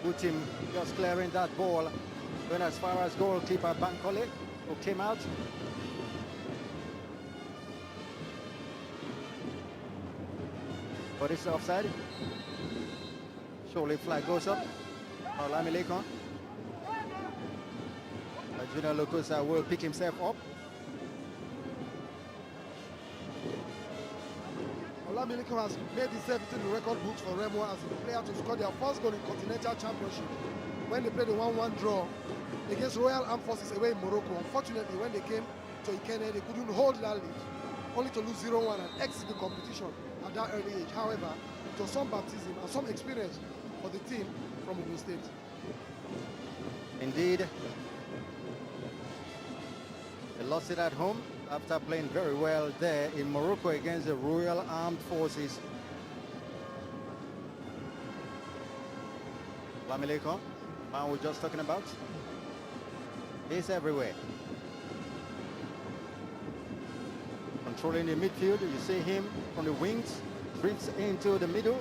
Good team just clearing that ball. Going as far as goalkeeper Bankole, who came out. But it's offside. Surely flag goes up. Olamilekon. Junior Lokosa will pick himself up. Olamilekon has made himself into the record books for Remo as a player to score their first goal in Continental Championship when they played a 1-1 draw against Royal Armed Forces away in Morocco. Unfortunately, when they came to Ikene, they couldn't hold that lead, only to lose 0-1 and exit the competition at that early age. However, it was some baptism and some experience for the team from Ogun State. Indeed. They lost it at home after playing very well there in Morocco against the Royal Armed Forces. Lamileko, man we're just talking about. He's everywhere. controlling the midfield. You see him from the wings, drifts into the middle,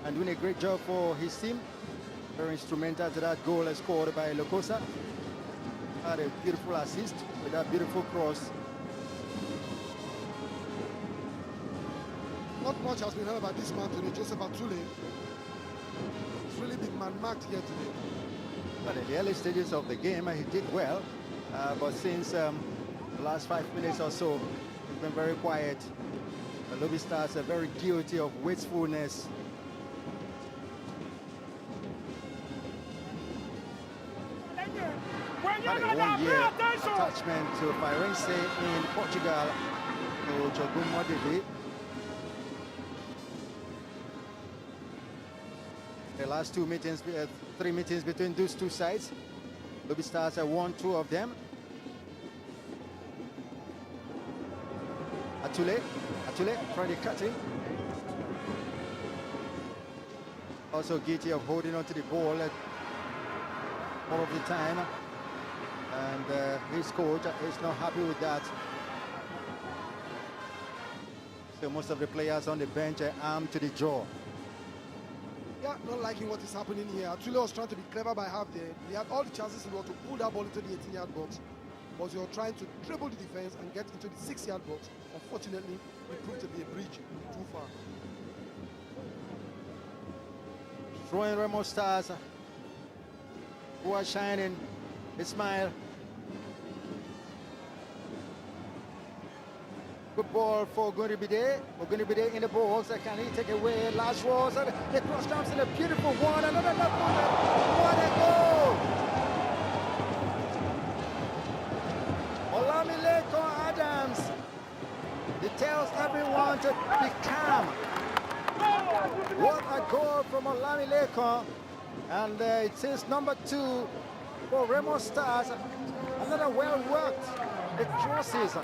and doing a great job for his team. Very instrumental to that goal scored by Lokosa. Had a beautiful assist with that beautiful cross. Not much has been heard about this man today, Joseph Atule. He's really been man-marked here today. But in the early stages of the game, he did well. But since the last 5 minutes or so, he's been very quiet. The Lobi Stars are very guilty of wastefulness. Had a 1 year attachment to Firenze in Portugal, to Jogun Modeli. The last 3 meetings between those two sides. Lobi Stars have won 2 of them. Atule trying to cut in. Also guilty of holding onto the ball all of the time. And his coach is not happy with that. So most of the players on the bench are armed to the jaw. Yeah, not liking what is happening here. Atule was trying to be clever by half there. He had all the chances in order to pull that ball into the 18-yard box. But he was trying to dribble the defense and get into the 6-yard box. Unfortunately, it proved to be a bridge too far. Throwing Remo Stars, who are shining. Ismail. Good ball for Ogunibide. Ogunibide in the box. Can he take away? Last was the cross comes in a beautiful one. Another one. What a goal! Olamileko Adams. He tells everyone to be calm. What a goal from Olamileko. And it is number 2 for Remo Stars. Another well-worked. The crosses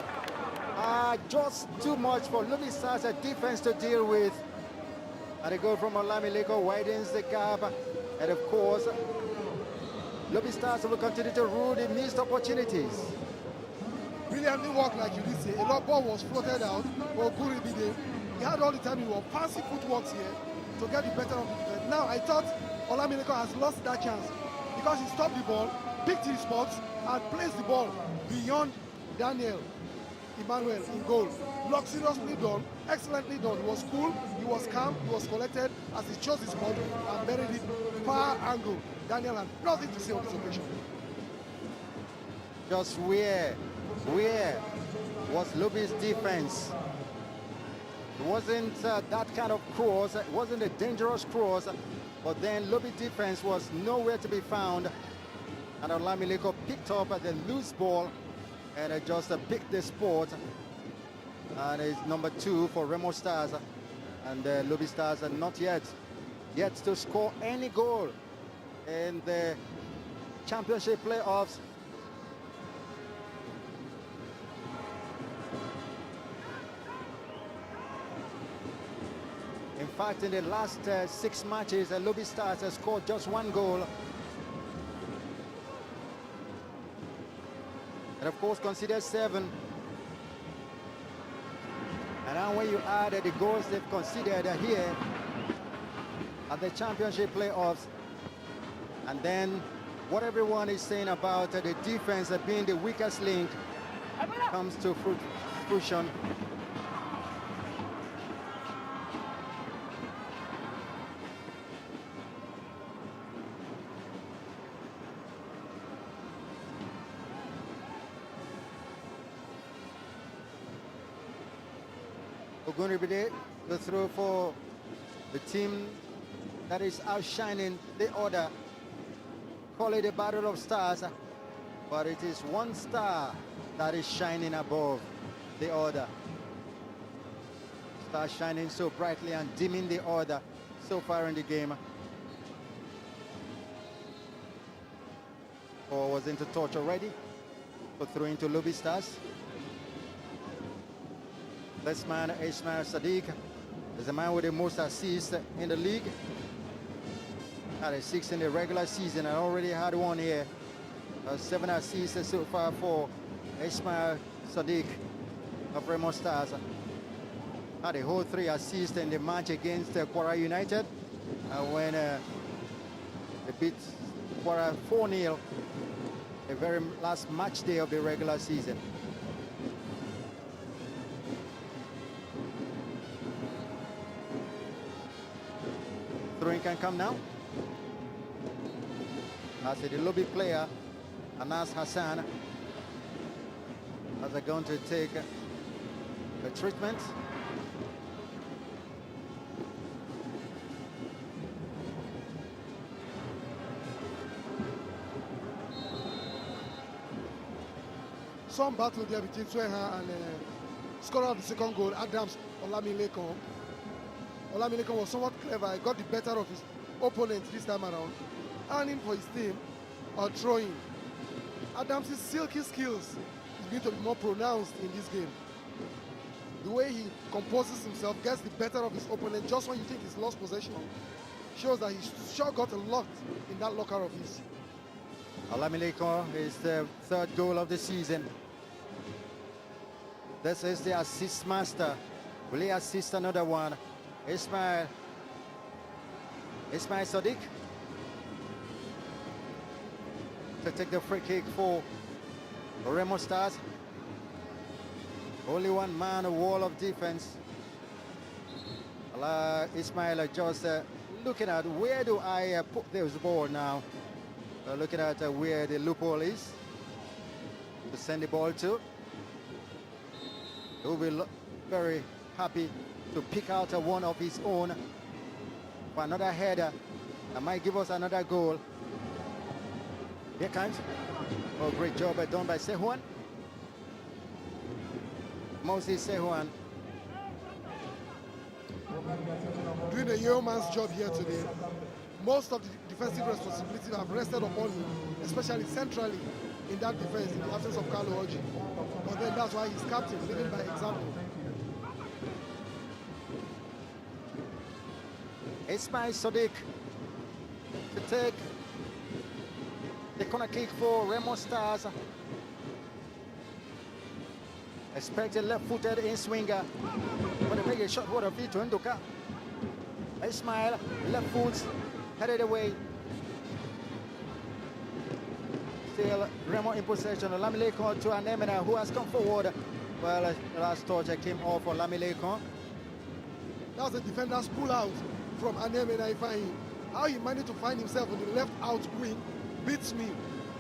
are just too much for Lobi Stars defense to deal with. And a goal from Olamileko widens the gap. And of course, Lobi Stars will continue to rule the missed opportunities. Brilliantly worked, like you did say. A lot ball was floated out for Ogunibide. He had all the time. He was fancy footworks here to get the better of the defense. Now I thought Olamileko has lost that chance because he stopped the ball, picked his spots, and placed the ball beyond Daniel Emmanuel in goal. Luxuriously done, excellently done. He was cool, he was calm, he was collected as he chose his spot and buried it far angle. Daniel had nothing to say on this occasion. Just where was Lobi's defense? It wasn't that kind of cross, it wasn't a dangerous cross, but then Lobi defense was nowhere to be found. And Olamileko picked up the loose ball and just picked the spot. And it's number 2 for Remo Stars. And Lobi Stars are not yet to score any goal in the championship playoffs. In fact, in the last 6 matches, Lobi Stars has scored just 1 goal. And of course, consider 7. And now when you add the goals they've considered here at the championship playoffs, and then what everyone is saying about the defense being the weakest link comes to fruition. Ogunibide, the throw for the team that is outshining the order. Call it a battle of stars, but it is one star that is shining above the order. Star shining so brightly and dimming the order so far in the game. Or was into touch already for throwing to Lobi Stars. This man, Ismail Sadiq, is the man with the most assists in the league. Had a 6 in the regular season and already had 1 here. 7 assists so far for Ismail Sadiq. of Remo Stars. Had a whole 3 assists in the match against Quara United when they beat Quara 4-0 the very last match day of the regular season. Throwing can come now. As the Lobi player, Anas Hassan, as they're going to take the treatment. Some battle there between Sweha and scorer of the second goal, Adams Olamilekon. Olamilekon was somewhat clever. He got the better of his opponent this time around, earning for his team or throwing. Adams' silky skills is going to be more pronounced in this game. The way he composes himself, gets the better of his opponent just when you think he's lost possession, shows that he's sure got a lot in that locker of his. Olamilekon is the 3rd goal of the season. This is the assist master. Will he assist another one? Ismail Sadiq to take the free kick for Remo Stars. Only one man, a wall of defense. Ismail just looking at where do I put this ball now. Looking at where the loophole is to send the ball to. He will be very happy to pick out one of his own for another header that might give us another goal. Here comes. Oh, great job done by Sehuan. Moses Sehuan. Doing a yeoman's job here today. Most of the defensive responsibilities have rested upon him, especially centrally in that defense in the absence of Carlo Oji. But then that's why he's captain, living by example. Ismail Sadiq to take the corner kick for Remo Stars. Expected left-footed in-swinger. But they make a shot, what a beat to Ndoka. Ismail, left foot, headed away. Still Remo in possession. Olamilekon to Anemina, who has come forward. Well, the last touch came off for Olamilekon. That was a defender's pull out from Anemina Ifeanyi. How he managed to find himself on the left out wing beats me.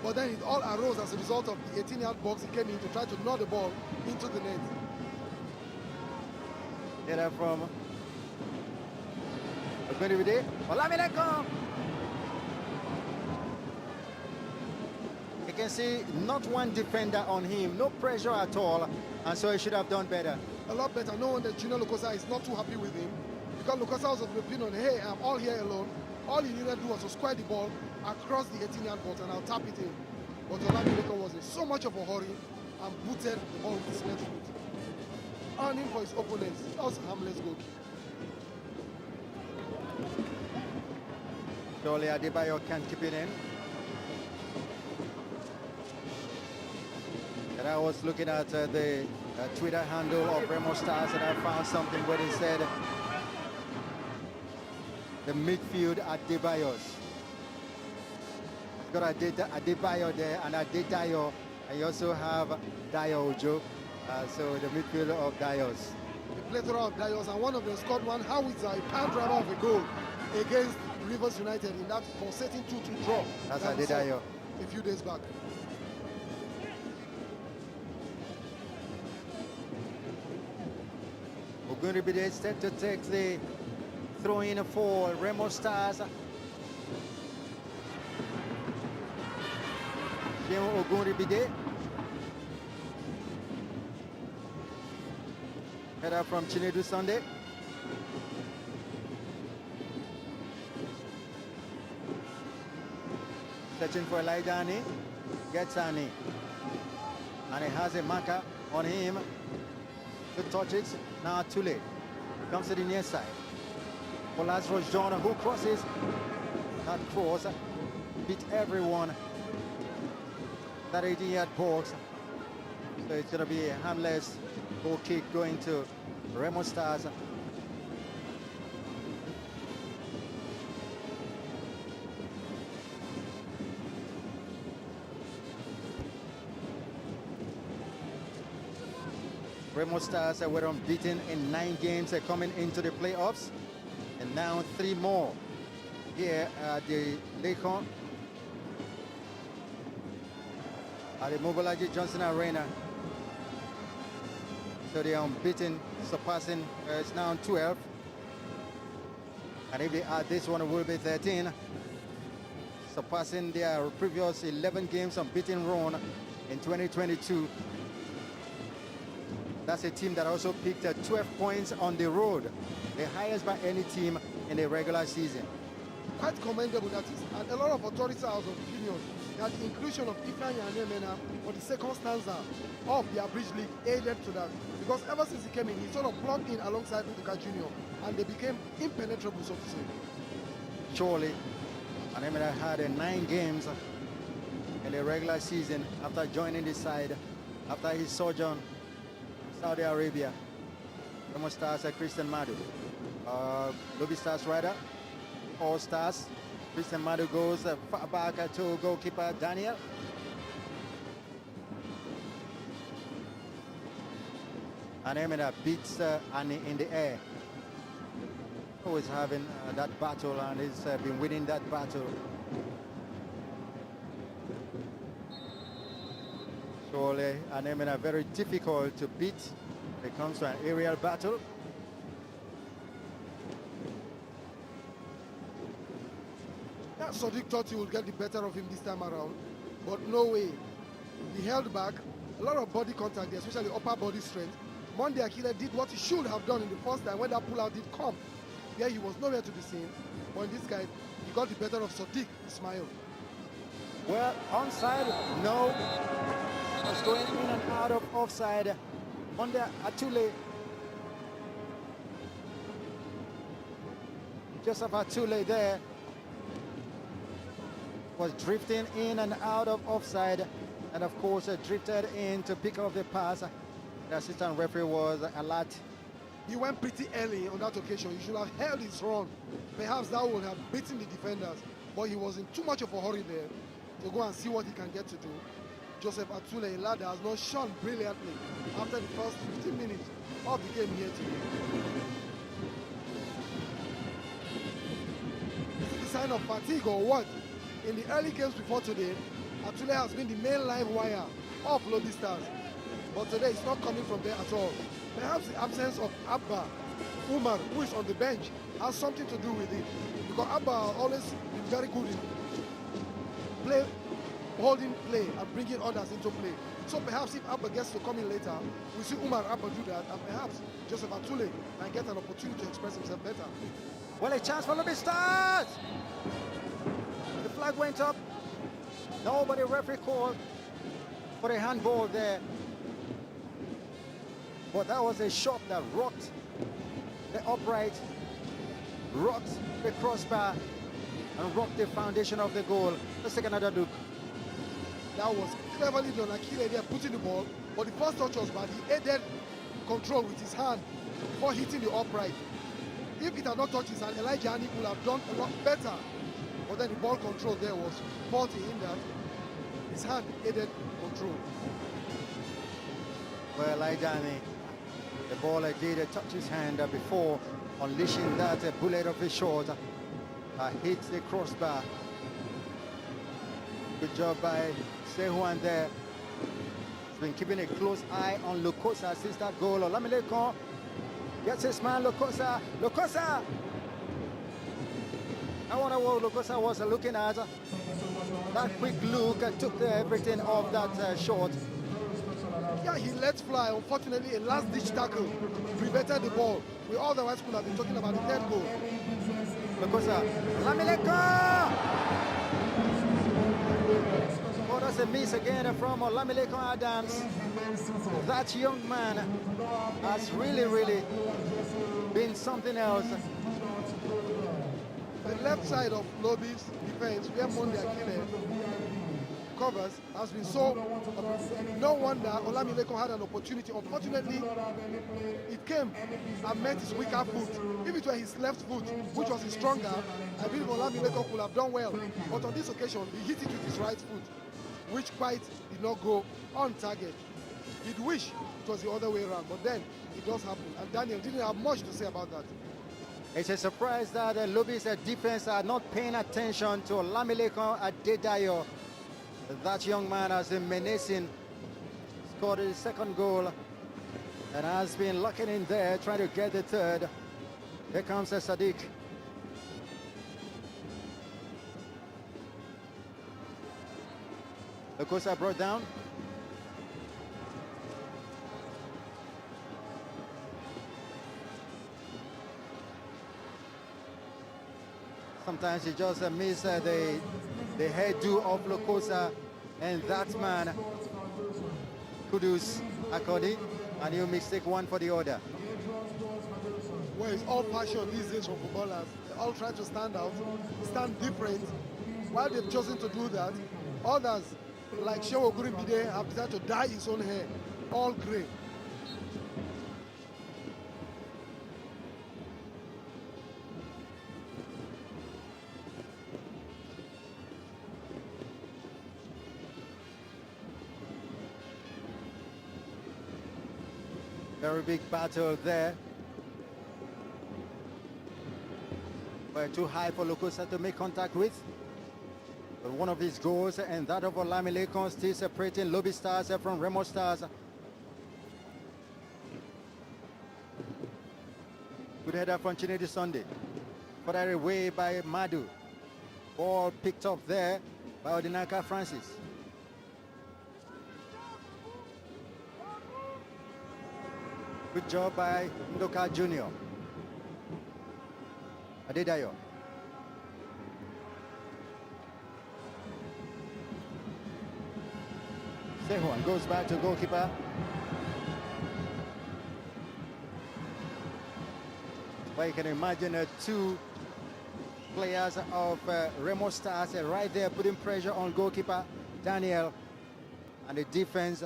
But then it all arose as a result of the 18-yard box he came in to try to knock the ball into the net. Header from Ogunribide. Olamilekon. You can see not one defender on him, no pressure at all, and so he should have done better. A lot better. No wonder Junior Lukosa is not too happy with him, because Lukosa was of the opinion, hey, I'm all here alone. All he needed to do was to square the ball across the 18-yard box and I'll tap it in. But Olamilekon was in so much of a hurry and booted the ball with his left foot, earning for his opponents. That was a harmless goal kick. Surely Adebayo can't keep it in. And I was looking at the Twitter handle of Remo Stars and I found something where they said the midfield Adebayos. Got Adebayo there and Adetayo, and you also have Dayo Ojo. So the midfield of Dayos. A plethora of Dayos, and one of them scored one howitzer, a pound driver of a goal against Rivers United in that pulsating 2-2 draw. That's Adebayo. A few days back. Ogunribide is set to take the throw-in for Remo Stars. Ogunribide. Header from Chinedu Sunday. Searching for Laidani. Gets Ani. And he has a marker on him to touch it. Now too late. Comes to the near side. For Lazarus John, who crosses. That cross beat everyone. That 18-yard box. So it's going to be a harmless Goal kick going to Remo Stars. Remo Stars were unbeaten in 9 games coming into the playoffs, and now 3 more here at the Lakon, at the Mobolaji Johnson Arena. So they are unbeaten, surpassing, it's now 12. And if they add this one, it will be 13, surpassing their previous 11 games unbeaten run in 2022. That's a team that also picked 12 points on the road, the highest by any team in the regular season. Quite commendable, that is. And a lot of authorities are of opinion that the inclusion of Ifeanyi Anemena for the second stanza of the Abridged League aided to that. Because ever since he came in, he sort of plugged in alongside Uduka Jr. and they became impenetrable, so to say. Surely, Anemena had 9 games in the regular season after joining the side, after his sojourn in Saudi Arabia. Remo Stars Christian Madu. Lobi Stars rider, All Stars. Christian Madu goes far back to goalkeeper Daniel. Anemena beats Annie in the air. Always having that battle, and he's been winning that battle. Surely Anemena very difficult to beat when it comes to an aerial battle. Yeah, Sadiq thought he would get the better of him this time around, but no way. He held back, a lot of body contact there, especially upper body strength. Monday Akile did what he should have done in the first time when that pull-out did come. Yeah, he was nowhere to be seen, but in this guy, he got the better of Sadiq Ismail. Well, onside, no. Was going in and out of offside. Monday Atule. Joseph Atule there was drifting in and out of offside, and of course drifted in to pick up the pass. The assistant referee was alert. He went pretty early on that occasion. He should have held his run. Perhaps that would have beaten the defenders, but he was in too much of a hurry there to go and see what he can get to do. Joseph Atule, a lad that has not shone brilliantly after the first 15 minutes of the game here today. Is it a sign of fatigue or what? In the early games before today, Atule has been the main live wire of Lobi Stars. But today it's not coming from there at all. Perhaps the absence of Abba Umar, who is on the bench, has something to do with it. Because Abba always been very good in holding play and bringing others into play. So perhaps if Abba gets to come in later, we see Umar Abba do that, and perhaps Joseph Atule can get an opportunity to express himself better. Well, a chance for Lobi Stars. The flag went up. Nobody referee called for a handball there. But that was a shot that rocked the upright, rocked the crossbar, and rocked the foundation of the goal. Let's take another look. That was cleverly done. Akile there putting the ball, but the first touch was bad. He aided control with his hand before hitting the upright. If it had not touched his hand, Elijah Ani would have done a lot better. But then the ball control there was faulty in that his hand aided control. Well, Elijah Ani, the ball did touch his hand before unleashing that bullet of his shot. Hit the crossbar. Good job by Sehuan there. He's been keeping a close eye on Lokosa since that goal. Olamilekon gets his man, Lokosa. Lokosa! I wonder what Lokosa was looking at. That quick look took everything off that shot. Yeah, he let fly. Unfortunately, a last-ditch tackle prevented the ball. We otherwise could have been talking about the third goal. Lokosa. Olamilekon! Oh, that's a miss again from Olamilekon Adams. That young man has really been something else. The left side of Lobi's defense, where Monday Akile covers has been so. No wonder Olamilekan had an opportunity. Unfortunately, it came and met his weaker foot. If it were his left foot, which was his stronger, I believe Olamilekan could have done well. But on this occasion, he hit it with his right foot, which quite did not go on target. He'd wish it was the other way around, but then it does happen. And Daniel didn't have much to say about that. It's a surprise that Lobi's defense are not paying attention to Olamilekan Adedayo. That young man has been menacing, scored his second goal, and has been locking in there, trying to get the third. Here comes Sadiq. Lokosa brought down. Sometimes you just miss the hairdo of Lokosa, and that man, Kudus Akodi, and you mistake one for the other. Well, it's all passion these days for footballers. They all try to stand out, stand different. While they've chosen to do that, others, like Shewo Gurimbide, have decided to dye his own hair, all grey. Very big battle there. But too high for Lokosa to make contact with. But one of his goals and that of Olamilekan still separating Lobi Stars from Remo Stars. Good header from Chinedi Sunday. Put that away by Madu. Ball picked up there by Odinaka Francis. Good job by Ndoka Jr. Adedayo. Sehwan goes back to goalkeeper. Well, you can imagine two players of Remo Stars right there putting pressure on goalkeeper Daniel, and the defense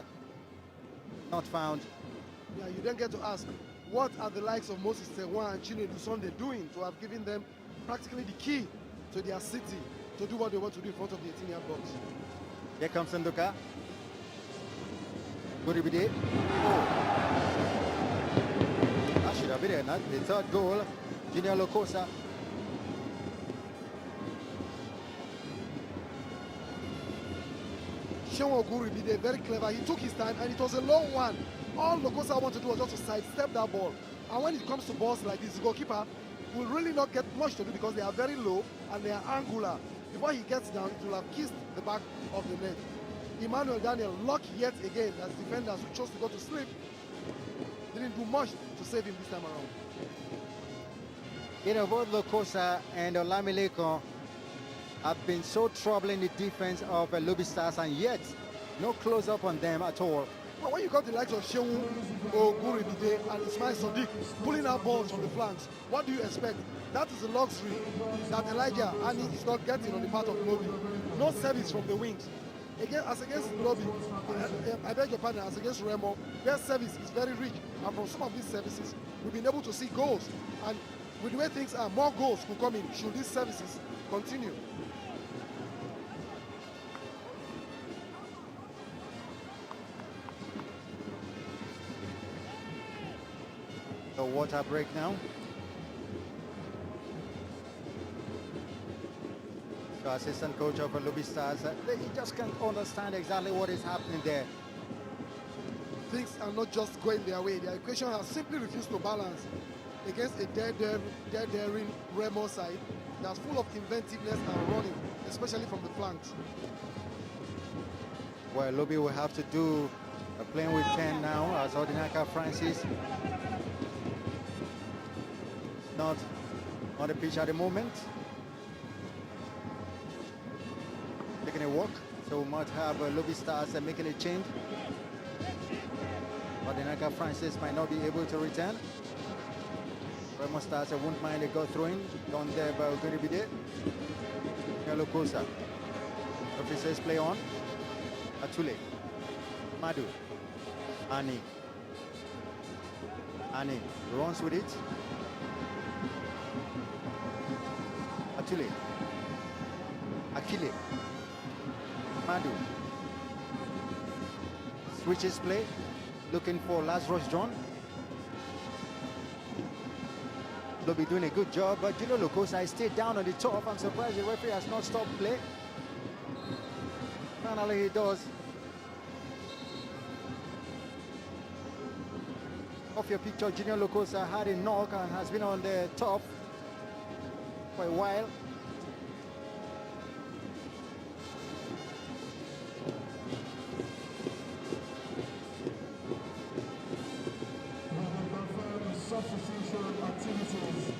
not found. Yeah, you don't get to ask, what are the likes of Moses Sehwan and Chinedu Sunday doing to have given them practically the key to their city to do what they want to do in front of the 18-yard box? Here comes Ndoka. Guribide. Oh. That should have been it, not the third goal. Junior Lokosa. Shewo Guribide, very clever. He took his time and it was a long one. All Lokosa wanted to do was just to sidestep that ball. And when it comes to balls like this, the goalkeeper will really not get much to do because they are very low and they are angular. Before he gets down, it will have kissed the back of the net. Emmanuel Daniel, lucky yet again as defenders who chose to go to sleep, didn't do much to save him this time around. You know, both Lokosa and Olamilekan have been so troubling the defense of Lobi Stars, and yet no close-up on them at all. Well, when you got the likes of Shewu Guribide and Ismail Sadiq pulling out balls from the flanks, what do you expect? That is a luxury that Elijah Ani is not getting on the part of Lobi. No service from the wings. Again, as against Lobi, I beg your pardon, as against Remo, their service is very rich. And from some of these services, we've been able to see goals. And with the way things are, more goals could come in should these services continue. The water break now. So assistant coach of Lobi Stars, he just can't understand exactly what is happening there. Things are not just going their way. The equation has simply refused to balance against a daring Remo side that's full of inventiveness and running, especially from the flanks. Well, Lobi will have to do playing with 10 now as Odinaka Francis not on the pitch at the moment. Taking a walk, so we might have Lobi Stars making a change. Odinaka Francis might not be able to return. Remo Stars won't mind a go throwing down there by Oguribide. Lokosa. Officers play on. Atule. Madu. Ani. Ani runs with it. Atule. Akile. Madu. Switches play. Looking for Lazarus John. Lobi doing a good job, but Julio Lucosa stayed down on the top. I'm surprised the referee has not stopped play. Finally he does. Off your picture, Junior Lucosa had a knock and has been on the top for a while. Substitution activities.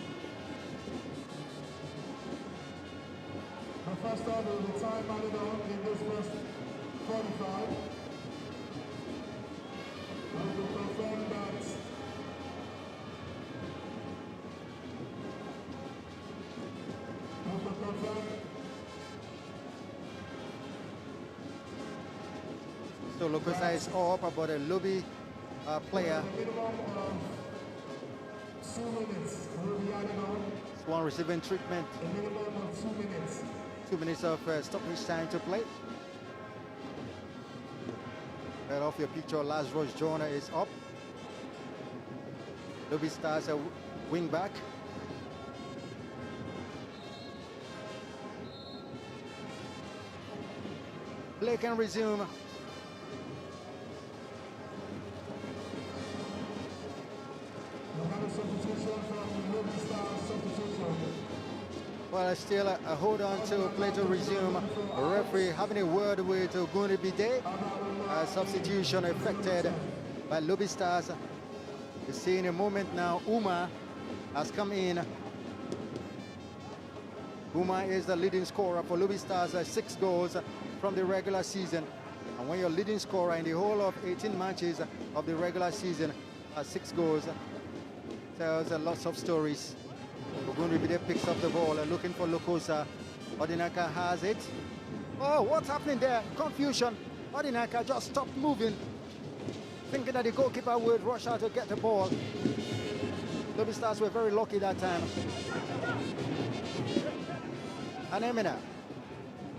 The first time will be time added on in this first 45. And we confirm that So Lucosa is up, but a Lobi player. 2 minutes will be added on. One receiving treatment. A minimum of 2 minutes. 2 minutes of stoppage time to play. Right off your picture, Lazarus Jonah is up. Lobi Stars a wing back. Play can resume. Well, still a hold on to play to resume. A referee having a word with Gunibide. Substitution affected by Lobi Stars. You see in a moment now, Uma has come in. Uma is the leading scorer for Lobi Stars, 6 goals from the regular season. And when you're leading scorer in the whole of 18 matches of the regular season, 6 goals, tells lots of stories. Ogunribide picks up the ball, looking for Lucosa. Odinaka has it. Oh, what's happening there? Confusion. Odinaka just stopped moving, thinking that the goalkeeper would rush out to get the ball. Lobi Stars were very lucky that time. And Emina.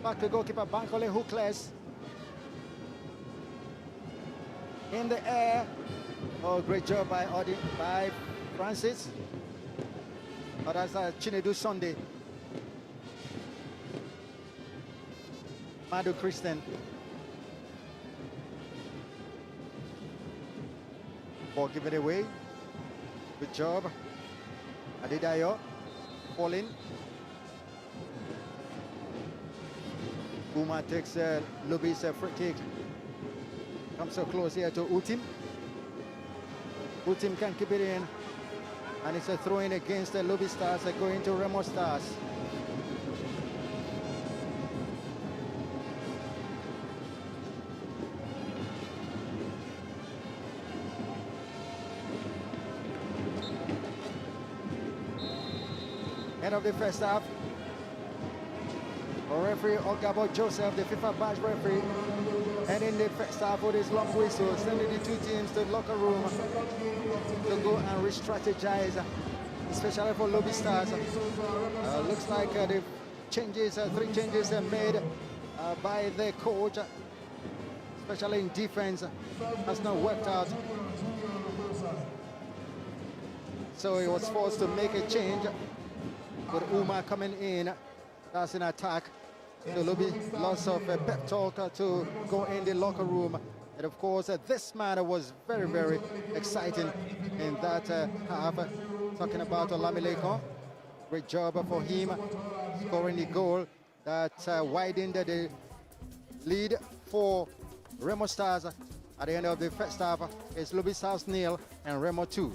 Back to goalkeeper Bankole hookless. In the air. Oh, great job by Francis. But that's Chinedu Sunday. Madu Christian. Ball given away. Good job. Adedayo. Falling. Uma takes Lobi's free kick. Comes so close here to Utim. Utim can keep it in. And it's a throw-in against the Lobi Stars going to Remo Stars. End of the first half. Referee Ogabo Joseph, the FIFA badge referee, and in the first half with his long whistle, sending the two teams to the locker room to go and re-strategize, especially for Lobi Stars. Looks like the changes, 3 changes are made by the coach, especially in defense, has not worked out. So he was forced to make a change with Uma coming in. That's an attack. So Lobi, lots of pep talk to go in the locker room. And of course, this matter was very, very exciting in that half. Talking about Olamileko. Great job for him, scoring the goal that widened the lead for Remo Stars. At the end of the first half, it's Lobi Stars 0 and Remo 2.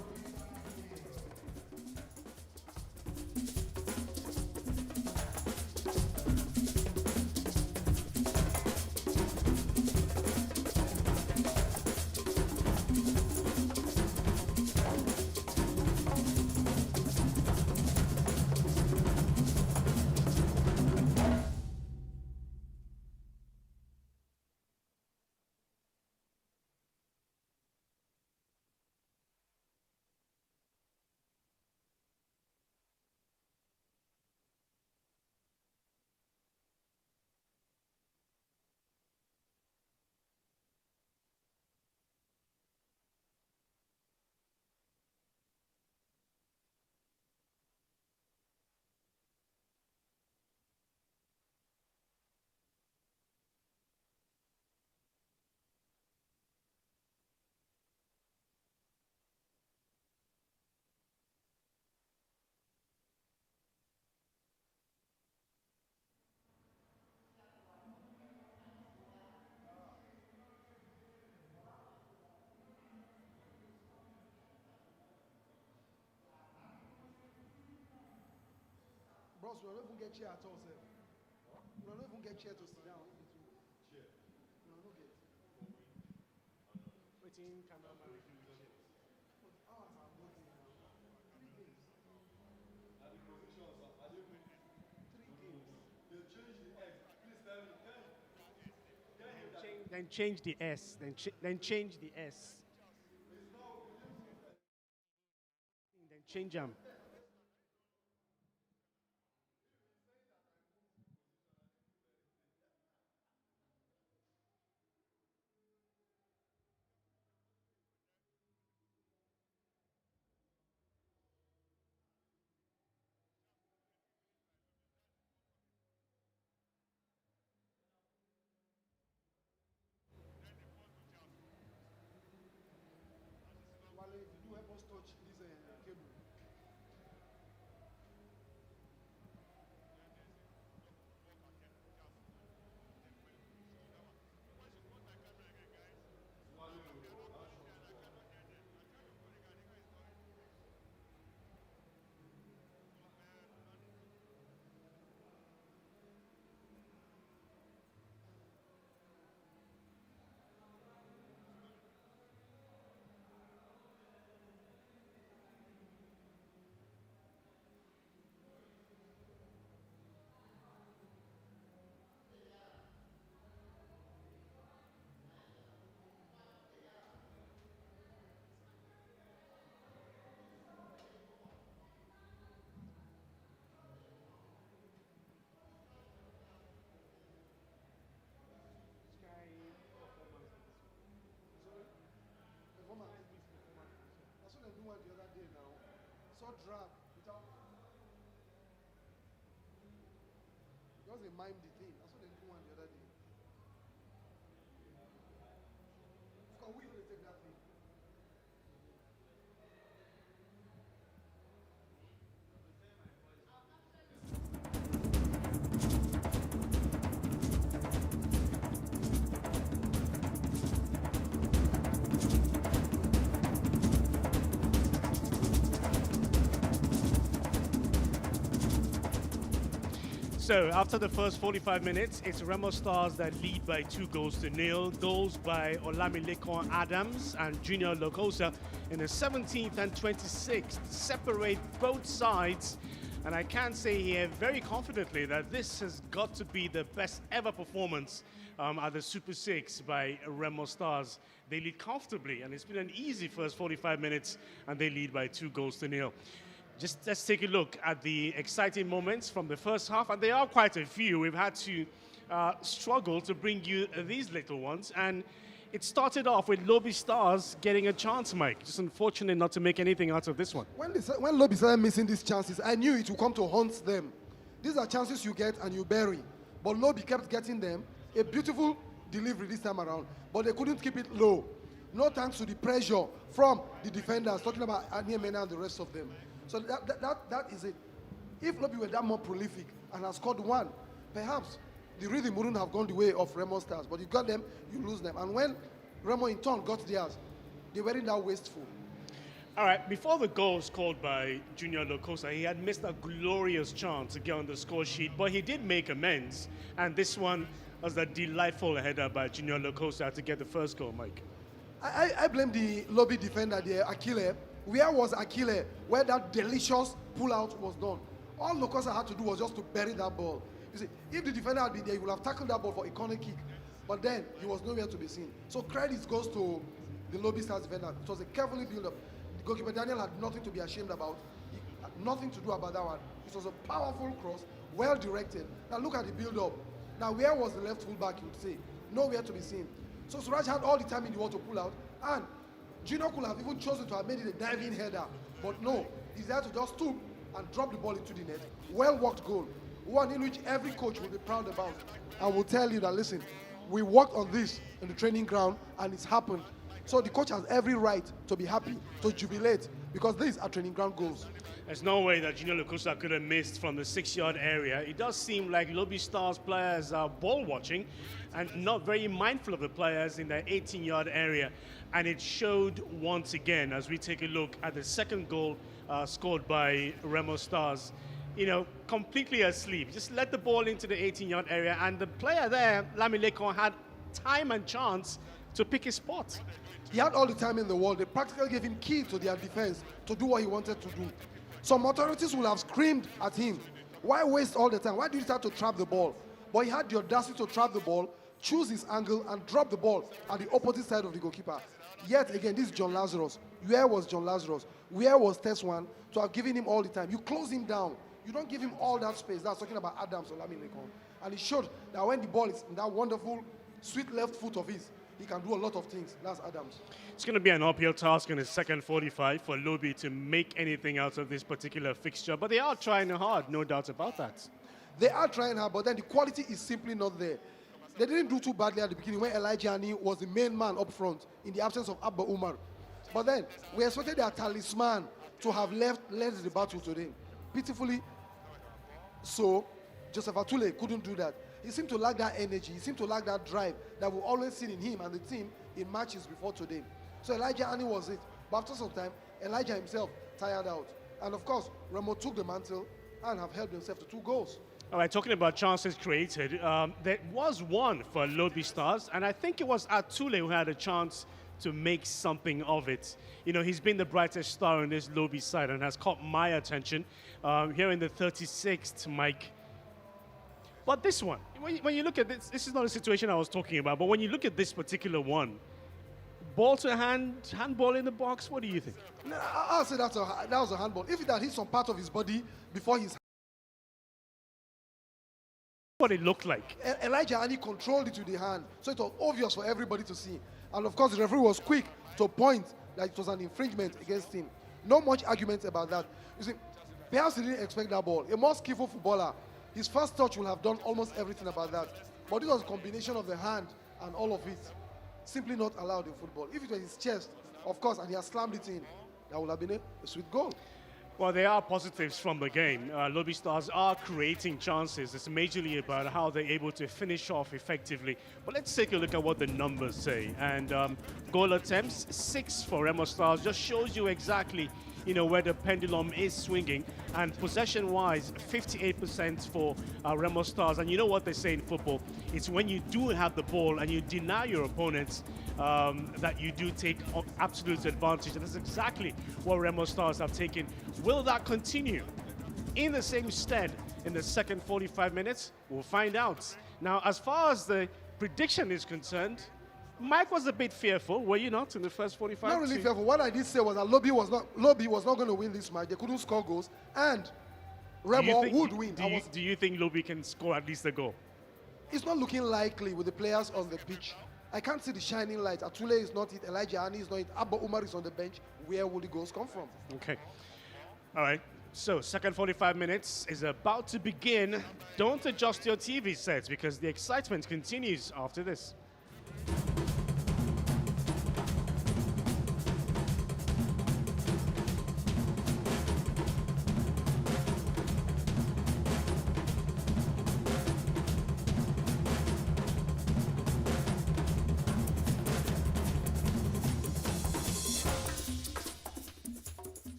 Bros, we don't even get chair at all, sir. We don't even get chair to sit down. Chair. We don't get. Waiting cameraman. Hours are working now. 3 games. And the positions are you 3 games. they change the X. Please tell me. Then change the S. Then change the S. Then change them. Wale, if you do help us touch this cable. That's what they do one the other day now. So drab without just a mime the thing. That's what they do one the other day. Can we really take that thing? So after the first 45 minutes, it's Remo Stars that lead by 2-0. Goals by Olamilekon Adams and Junior Lokosa in the 17th and 26th separate both sides. And I can say here very confidently that this has got to be the best ever performance at the Super 6 by Remo Stars. They lead comfortably, and it's been an easy first 45 minutes, and they lead by 2-0. Just let's take a look at the exciting moments from the first half, and there are quite a few. We've had to struggle to bring you these little ones, and it started off with Lobi Stars getting a chance, Mike. Just unfortunate not to make anything out of this one. When Lobi started missing these chances, I knew it would come to haunt them. These are chances you get and you bury. But Lobi kept getting them. A beautiful delivery this time around, but they couldn't keep it low. No thanks to the pressure from the defenders, talking about Enyimba and the rest of them. So that is it. If Lobi were that more prolific and has scored one, perhaps the rhythm wouldn't have gone the way of Remo Stars. But you got them, you lose them. And when Remo in turn got theirs, they weren't that wasteful. All right, before the goal scored by Junior Lokosa, he had missed a glorious chance to get on the score sheet, but he did make amends. And this one was a delightful header by Junior Lokosa to get the first goal, Mike. I blame the Lobi defender there, Akile. Where was Akile where that delicious pull-out was done? All Lokosa had to do was just to bury that ball. You see, if the defender had been there, he would have tackled that ball for a corner kick. But then, he was nowhere to be seen. So credit goes to the Lobi Stars defender. It was a carefully built-up. The goalkeeper Daniel had nothing to be ashamed about. He had nothing to do about that one. It was a powerful cross, well-directed. Now look at the build-up. Now where was the left full-back, you would say? Nowhere to be seen. So Suraj had all the time in the world to pull out, and Gino could have even chosen to have made it a diving header, but no, he's there to just stoop and drop the ball into the net. Well-worked goal, one in which every coach will be proud about. I will tell you that, listen, we worked on this in the training ground, and it's happened. So the coach has every right to be happy, to jubilate, because these are training ground goals. There's no way that Junior Lokosa could have missed from the 6-yard area. It does seem like Lobi Stars players are ball watching and not very mindful of the players in the 18-yard area. And it showed once again as we take a look at the second goal scored by Remo Stars. completely asleep. Just let the ball into the 18-yard area, and the player there, Lamileko, had time and chance to pick his spot. He had all the time in the world. They practically gave him key to their defense to do what he wanted to do. Some authorities will have screamed at him. Why waste all the time? Why do you start to trap the ball? But he had the audacity to trap the ball, choose his angle, and drop the ball at the opposite side of the goalkeeper. Yet again, this is John Lazarus. Where was John Lazarus? Where was Teswan to have given him all the time? You close him down. You don't give him all that space. That's talking about Adams or Lamileko. And he showed that when the ball is in that wonderful, sweet left foot of his, he can do a lot of things. That's Adams. It's going to be an uphill task in the second 45 for Lobi to make anything out of this particular fixture, but they are trying hard, no doubt about that. They are trying hard, but then the quality is simply not there. They didn't do too badly at the beginning when Elijah Ani was the main man up front in the absence of Abba Umar. But then we expected their talisman to have led the battle today. Pitifully so, Joseph Atule couldn't do that. He seemed to lack that energy. He seemed to lack that drive that we've always seen in him and the team in matches before today. So Elijah Ani was it. But after some time, Elijah himself tired out. And of course, Remo took the mantle and have helped himself to 2 goals. All right, talking about chances created, there was one for Lobi Stars, and I think it was Atule who had a chance to make something of it. He's been the brightest star on this Lobi side and has caught my attention here in the 36th, Mike. But this one, when you look at this is not a situation I was talking about, but when you look at this particular one, ball to handball in the box, what do you think? I'll say that was a handball. If it had hit some part of his body before his what it looked like. Elijah Ani controlled it with the hand, so it was obvious for everybody to see. And of course, the referee was quick to point that it was an infringement against him. Not much argument about that. You see, perhaps he didn't expect that ball. A more skillful footballer, his first touch will have done almost everything about that. But it was a combination of the hand and all of it. Simply not allowed in football. If it was his chest, of course, and he has slammed it in, that would have been a sweet goal. Well, there are positives from the game. Lobi Stars are creating chances. It's majorly about how they're able to finish off effectively. But let's take a look at what the numbers say. And goal attempts, 6 for Remo Stars, just shows you exactly where the pendulum is swinging. And possession-wise, 58% for Remo Stars. And you know what they say in football? It's when you do have the ball and you deny your opponents that you do take absolute advantage. And that's exactly what Remo Stars have taken. Will that continue in the same stead in the second 45 minutes? We'll find out. Now, as far as the prediction is concerned, Mike was a bit fearful, were you not, in the first 45? Not really fearful. What I did say was that Lobi was not going to win this match. They couldn't score goals, and Remo would win. Do you think Lobi can score at least a goal? It's not looking likely with the players on the pitch. I can't see the shining light. Atule is not it. Elijah Ani is not it. Abba Umar is on the bench. Where will the goals come from? Okay. All right. So, second 45 minutes is about to begin. Don't adjust your TV sets because the excitement continues after this.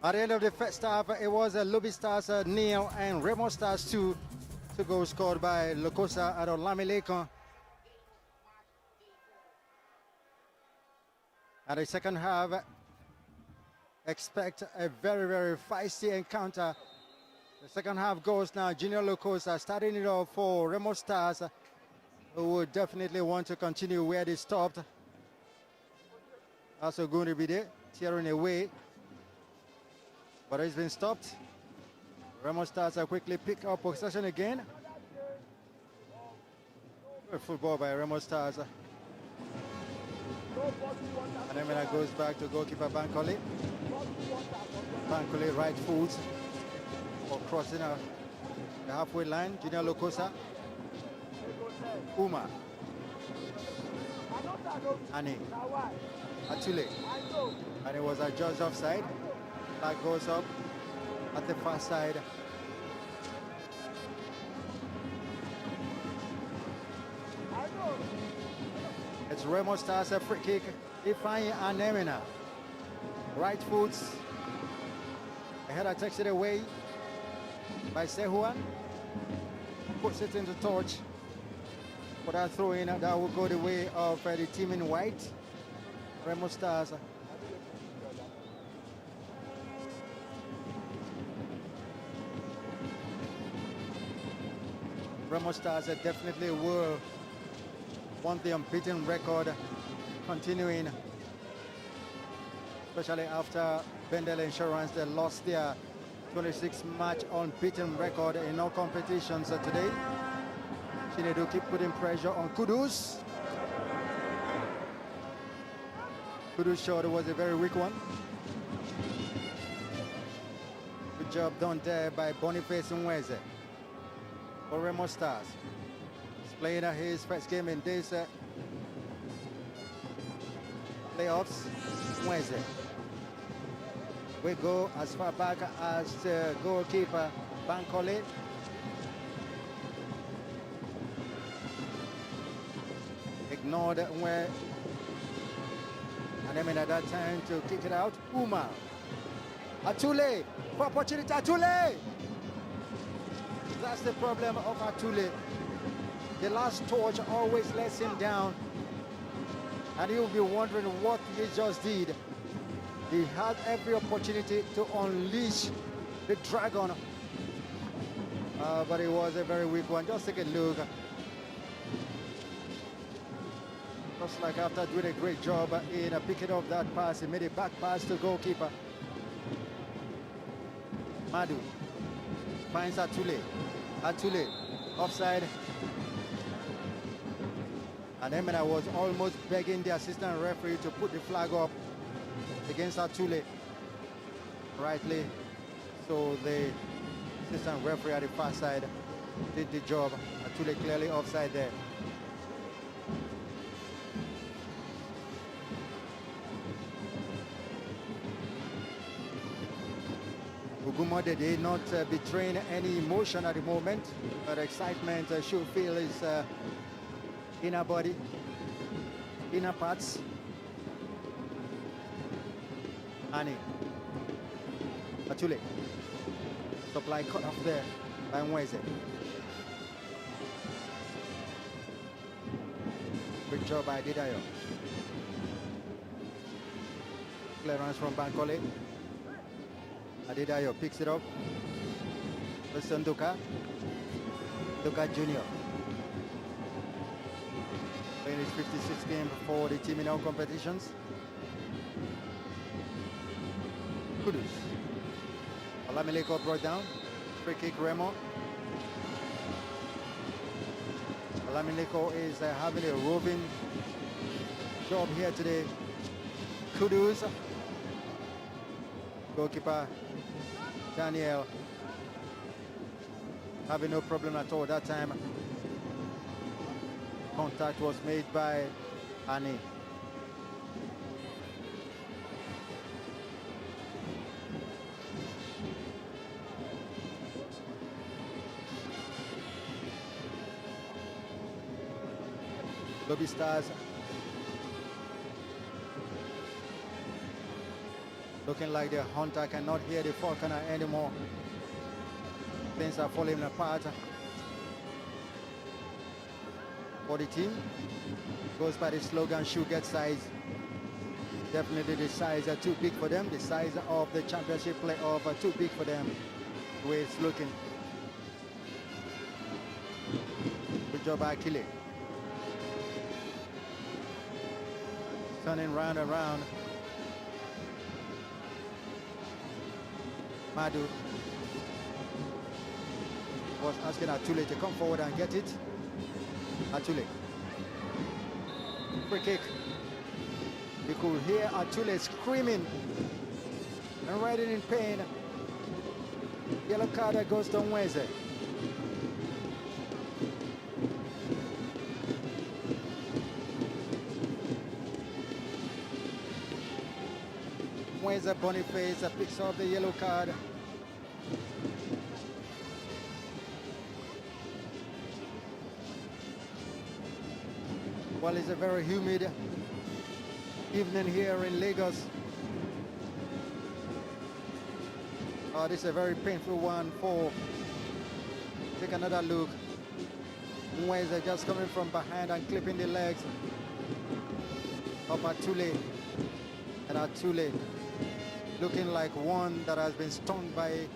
At the end of the first half, it was Lobi Stars nil and Remo Stars 2. 2 goals scored by Lokosa and Olamileko. At the second half, expect a very, very feisty encounter. The second half goes now. Junior Lokosa starting it off for Remo Stars, who would definitely want to continue where they stopped. Also going to be there, tearing away. But it's been stopped. Remo Stars quickly pick up possession again. Good football by Remo Stars. And then when it goes back to goalkeeper Bankole. Bankole right foot for crossing the halfway line. Junior Lokosa. Uma. Ani. Atule. And it was a judge offside. Flag goes up at the far side. It's Remo Stars a free kick. Ifeanyi Anemina. Right foot. A header takes it away by Sehuan. Puts it into touch. For that throw in, that will go the way of the team in white. Remo Stars. Remo Stars definitely will want the unbeaten record continuing, especially after Bendel Insurance. They lost their 26-match unbeaten record in all competitions today. Chinedu keep putting pressure on Kudus. Kudus shot was a very weak one. Good job done there by Boniface Nweze for Remo Stars. He's playing his first game in this playoffs. Nweze. We go as far back as the goalkeeper Bankole. Ignored where, and then at that time to kick it out. Uma. Atule for opportunity. Atule. That's the problem of Atule. The last touch always lets him down, and you'll be wondering what he just did. He had every opportunity to unleash the dragon, but it was a very weak one. Just take a look. Just like after doing a great job in picking up that pass, he made a back pass to goalkeeper. Madu finds Atule. Atule offside. And Emina was almost begging the assistant referee to put the flag up against Atule. Rightly, so the assistant referee at the far side did the job. Atule clearly offside there. Ugumode did not betraying any emotion at the moment, but excitement should feel his inner body, inner parts. Ani. Atule. Supply cut off there by Nweze. Good job by Didayo. Clearance from Bankole. Adedayo picks it up. Listen, Duka Jr. Playing his 56th game for the team in all competitions. Kudus. Olamileko brought down. Free kick, Remo. Olamileko is having a roving job here today. Kudus. Goalkeeper Daniel having no problem at all that time. Contact was made by Ani. Lobi Stars Looking like the hunter cannot hear the falconer anymore. Things are falling apart for the team. Goes by the slogan, shoe get size. Definitely the size are too big for them. The size of the championship playoff are too big for them. The way it's looking. Good job by Akile. Turning round and round. Madu was asking Atule to come forward and get it. Atule. Free kick. You could hear Atule screaming and writhing in pain. Yellow card goes to Mweze. Mweze Boniface picks up the yellow card. Well, it's a very humid evening here in Lagos. This is a very painful one for. Take another look. Mweze just coming from behind and clipping the legs of Atule. And Atule looking like one that has been stung by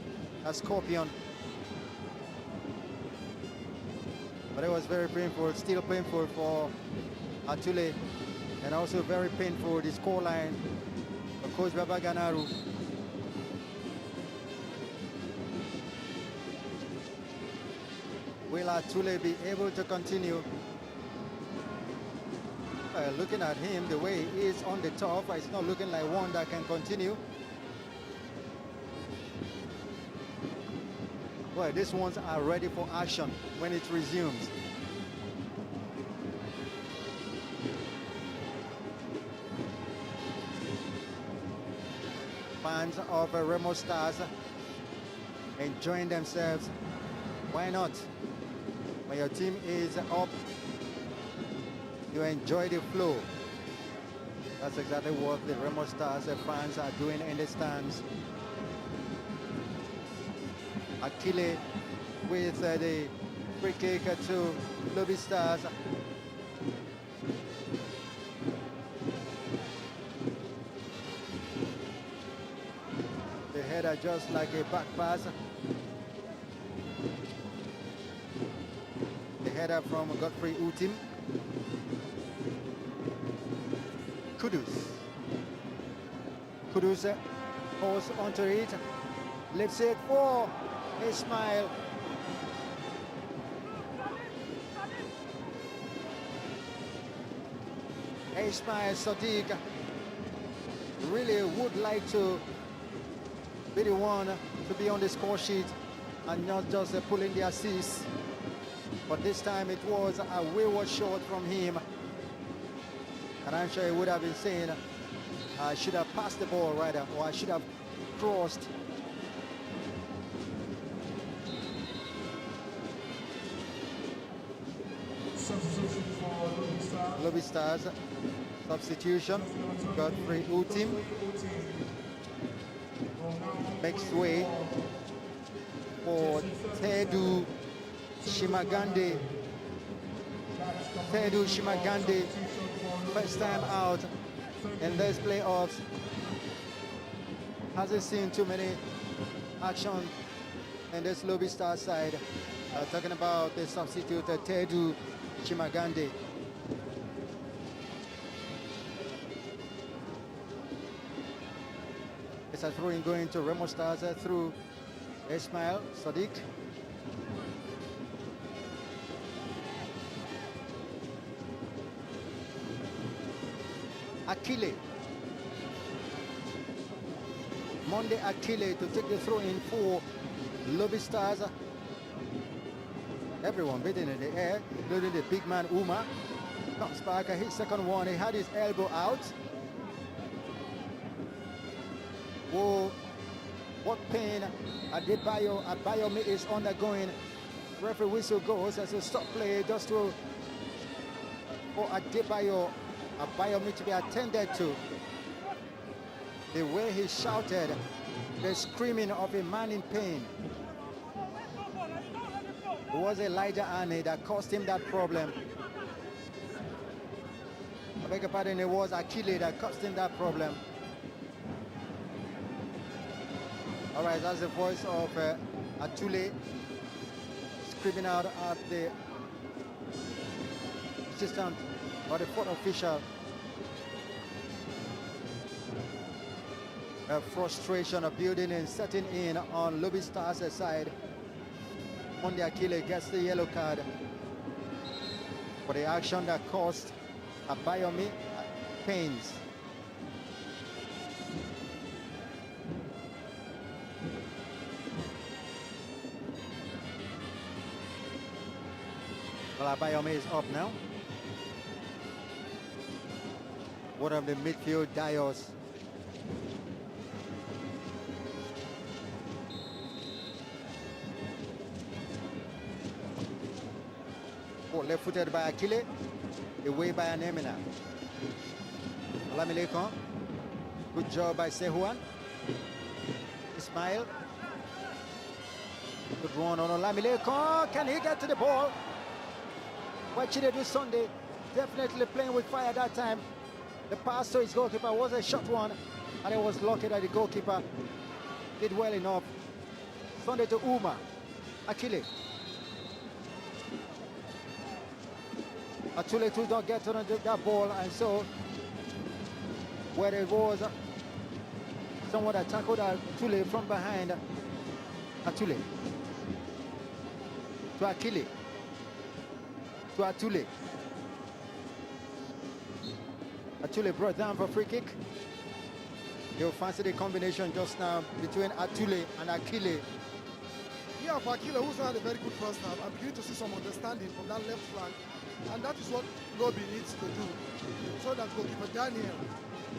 a scorpion. But it was very painful, still painful for Atule, and also very painful the scoreline of Coach Baba Ganaru. Will Atule be able to continue? Looking at him, the way he is on the top, it's not looking like one that can continue. Well, these ones are ready for action when it resumes. Fans of Remo Stars enjoying themselves. Why not? When your team is up, you enjoy the flow. That's exactly what the Remo Stars fans are doing in the stands. Akile with the free kick to Lobi Stars. The header just like a back pass. The header from Godfrey Utim. Kudus holds onto it, lifts it for Ismail. Ismail Sadiq really would like to be the one to be on the score sheet and not just pulling the assist. But this time it was a wayward shot from him. And I'm sure he would have been saying, I should have passed the ball rather, or I should have crossed. Substitution for Lobi Stars. Lobi Stars, substitution. Godfrey Utim makes way for Tedu Shimagande. Tedu Shimagande, first time out in this playoffs. Hasn't seen too many action in this Lobi Star side. Talking about the substitute Tedu Shimagande. It's a throw-in going to Remo Stars through Ismail Sadiq. Akile. Monday Akile to take the throw-in for Lobi Stars. Everyone beating in the air, including the big man Uma. Comes back, his second one, he had his elbow out. Whoa, what pain Abayomi is undergoing. Referee whistle goes as a stop play just for Abayomi to be attended to. The way he shouted, the screaming of a man in pain. It was Elijah Ane that caused him that problem. I beg your pardon, it was Achille that caused him that problem. All right, that's the voice of Atule screaming out at the assistant or the fourth official. A frustration of building and setting in on Lobi Stars' side. Monday Achille gets the yellow card for the action that caused Abayomi pains. Well, Abayomi is up now. One of the midfield dios. Left-footed by Achille, away by Enyimba. Olamilekon, good job by Sehuan. Ismail, good run on Olamilekon. Can he get to the ball? What should they do Sunday? Definitely playing with fire that time. The pass to his goalkeeper was a short one, and it was lucky that the goalkeeper did well enough. Sunday to Uma, Achille. Atule too don't get to that ball, and so where it was someone that tackled Atule from behind. Atule to Achille to Atule. Atule brought down for free kick. You'll fancy the combination just now between Atule and Achille. Yeah, for Achille, who's had a very good first half, I'm beginning to see some understanding from that left flank. And that is what Lobi needs to do, so that goalkeeper Daniel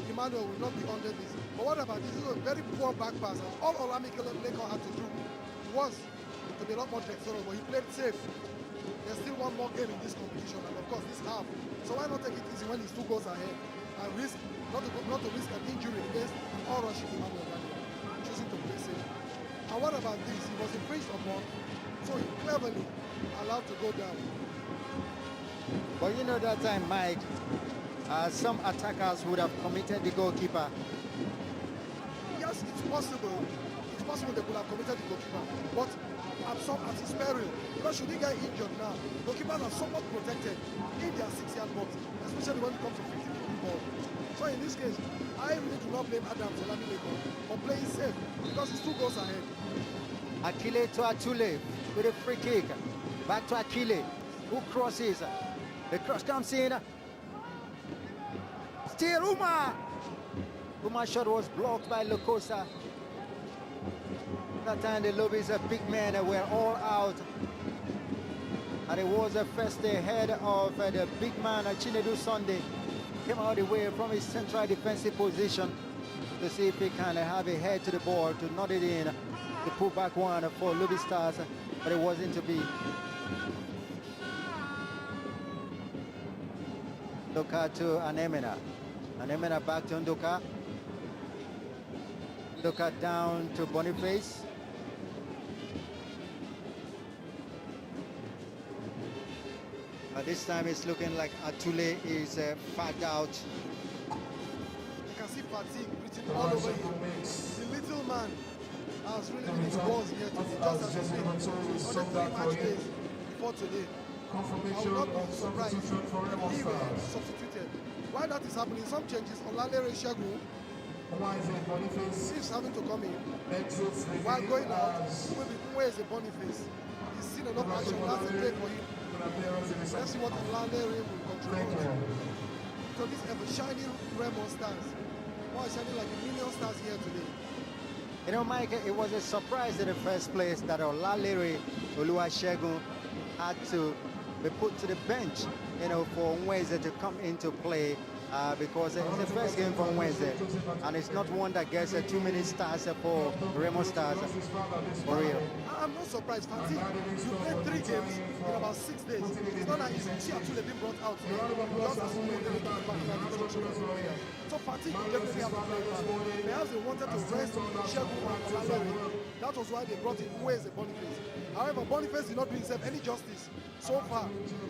Emmanuel will not be under this. But what about this? This is a very poor back pass, and all Olamilekon had to do was to be a lot more dexterous, but he played safe. There's still one more game in this competition, and of course this half. So why not take it easy when he's 2 goals ahead and risk not to risk an injury against or rushing Emmanuel Daniel, choosing to play safe. And what about this? He was infringed upon, so he cleverly allowed to go down. Well, you know that time, Mike, some attackers would have committed the goalkeeper. Yes, it's possible. It's possible they could have committed the goalkeeper, but at his peril. Because should he get injured now, goalkeepers are somewhat protected in their 6-yard box, especially when it comes to 50-50 ball. So in this case, I really do not blame Adams Olamilekon for playing safe because he's 2 goals ahead. Achille to Atule with a free kick. Back to Achille, who crosses. The cross comes in. Still Uma. Uma's shot was blocked by Lokosa. That time the Lobis, big men were all out. And it was the first head of the big man, Chinedu Sunday. Came out the way from his central defensive position to see if he can have a head to the ball to nod it in. The pull back one for Lobi Stars, but it wasn't to be. Ndoka to Enyimba. Enyimba back to Ndoka. Ndoka down to Boniface. But this time it's looking like Atule is fagged out. You can see fatigue written all over him. The little man has really been his balls here today, just as he's been on the 3 match days before today. I will not be surprised if he was substituted. While that is happening, some changes, Olalere Shegun is having to come in. While going out, where is the Boniface? He's seen enough action, that's a break for him. Let's see what Olalere will contribute. So this ever shining Remo stars. Why shining like a million stars here today? You know, Mike, it was a surprise in the first place that Olalere Oluwasegun had to be put to the bench, you know, for Nweze to come into play. because it's the first game from Wednesday, and it's not one that gets too many stars for Remo stars. For real. I'm not surprised, Fatih. You played 3 games in about 6 days. It's not that easy. See, Atule been brought out today just as we know they back in that instruction as well. So Fatih definitely have to play back. Perhaps they wanted to rest Shegun and Olalere. That was why they brought in Uweze Boniface. However, Boniface did not do himself any justice so far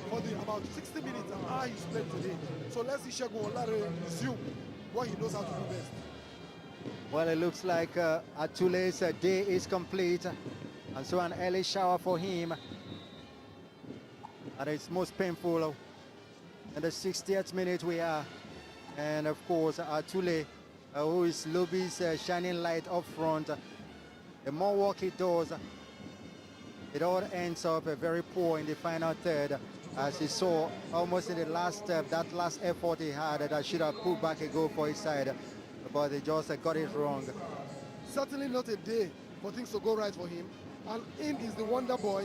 for the about 60 minutes and how he's played today. So let's see Shegun Olalere resume what he knows how to do best. Well, it looks like Atule's day is complete, and so an early shower for him. And it's most painful in the 60th minute we are. And of course, Atule, who is Lobi's shining light up front, the more work he does, it all ends up very poor in the final third, as he saw almost in the last that last effort he had that should have pulled back a goal for his side, but they just got it wrong. Certainly not a day for things to go right for him. And in is the wonder boy,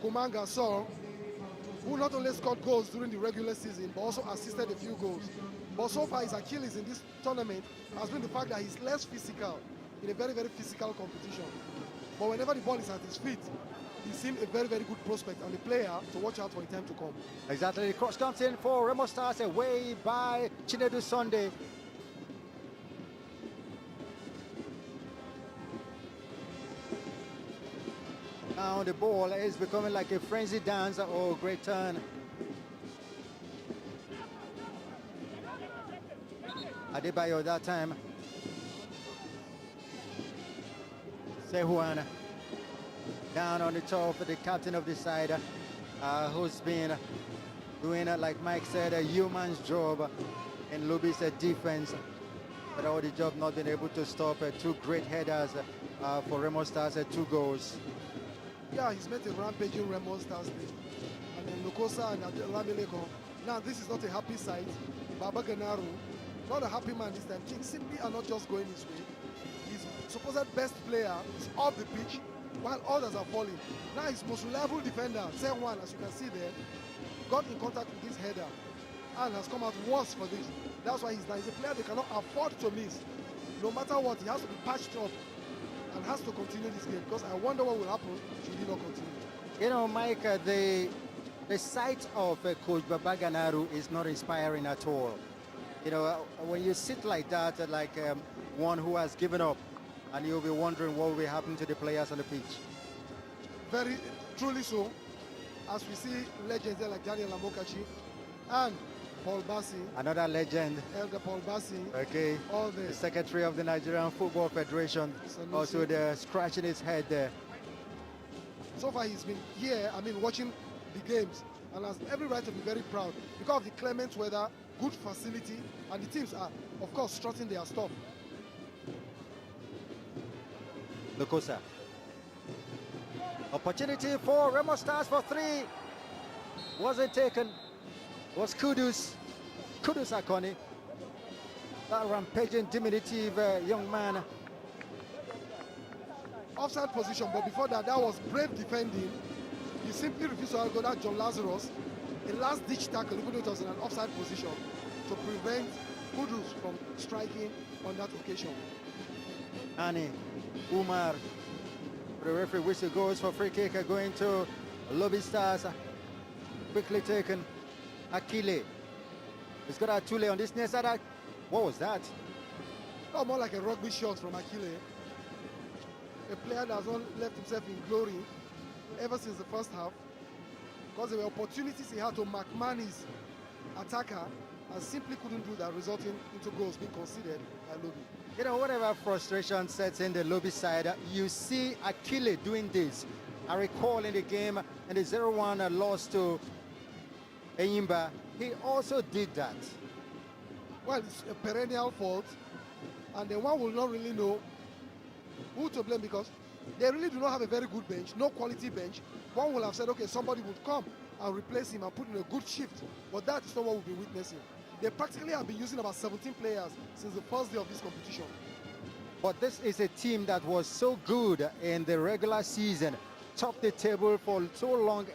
Kumanga Sol, who not only scored goals during the regular season, but also assisted a few goals. But so far his Achilles in this tournament has been the fact that he's less physical in a very, very physical competition. But whenever the ball is at his feet, he seemed a very, very good prospect and a player to watch out for in time to come. Exactly, the cross comes in for Remo Stars, away by Chinedu Sunday. Now the ball is becoming like a frenzied dance. Oh, great turn. Adebayo that time. Sehuan down on the top for the captain of the side, who's been doing, like Mike said, a human's job in Lobi's defense. But all the job not being able to stop 2 great headers for Remo Stars, 2 goals. Yeah, he's met a rampaging Remo Stars team. And then Lukosa and Lameleko. Now, this is not a happy sight. Baba Ganaru, not a happy man this time. Things simply are not just going his way. His supposed best player is off the pitch, while others are falling. Now, his most reliable defender, Sehuan, as you can see there, got in contact with this header and has come out worse for this. That's why he's a player they cannot afford to miss. No matter what, he has to be patched up and has to continue this game, because I wonder what will happen should he not continue. You know, Mike, the sight of Coach Babaganaru is not inspiring at all. You know, when you sit like that, like one who has given up, and you'll be wondering what will be happening to the players on the pitch. Very truly so, as we see legends there like Daniel Amokachi and Paul Bassi. Another legend. Elder Paul Bassi. Okay. All the secretary of the Nigerian Football Federation. Sanusi. Also there, scratching his head there. So far he's been here, watching the games, and has every right to be very proud because of the clement weather, good facility, and the teams are, of course, strutting their stuff. Lukosa. Opportunity for Remo Stars for 3. Wasn't taken. Was Kudus Akoni, that rampaging, diminutive young man. Offside position, but before that, that was brave defending. He simply refused to go that John Lazarus, a last-ditch tackle, even though it was in an offside position, to prevent Kudus from striking on that occasion. Ani Umar, the referee whistle goes for free kick, going to Lobi Stars. Quickly taken. Akile. He's got Atule on this near side. What was that? Oh, more like a rugby shot from Akile. A player that has not left himself in glory ever since the first half, because there were opportunities he had to McMahon his attacker and simply couldn't do that, resulting into goals being conceded by Lobi. You know, whatever frustration sets in the Lobi side, you see Akile doing this. I recall in the game in the 0-1 loss to Enyimba, he also did that. Well, it's a perennial fault, and then one will not really know who to blame, because they really do not have a very good bench, no quality bench. One will have said, okay, somebody would come and replace him and put in a good shift, but that is not what we'll be witnessing. They practically have been using about 17 players since the first day of this competition. But this is a team that was so good in the regular season, topped the table for so long,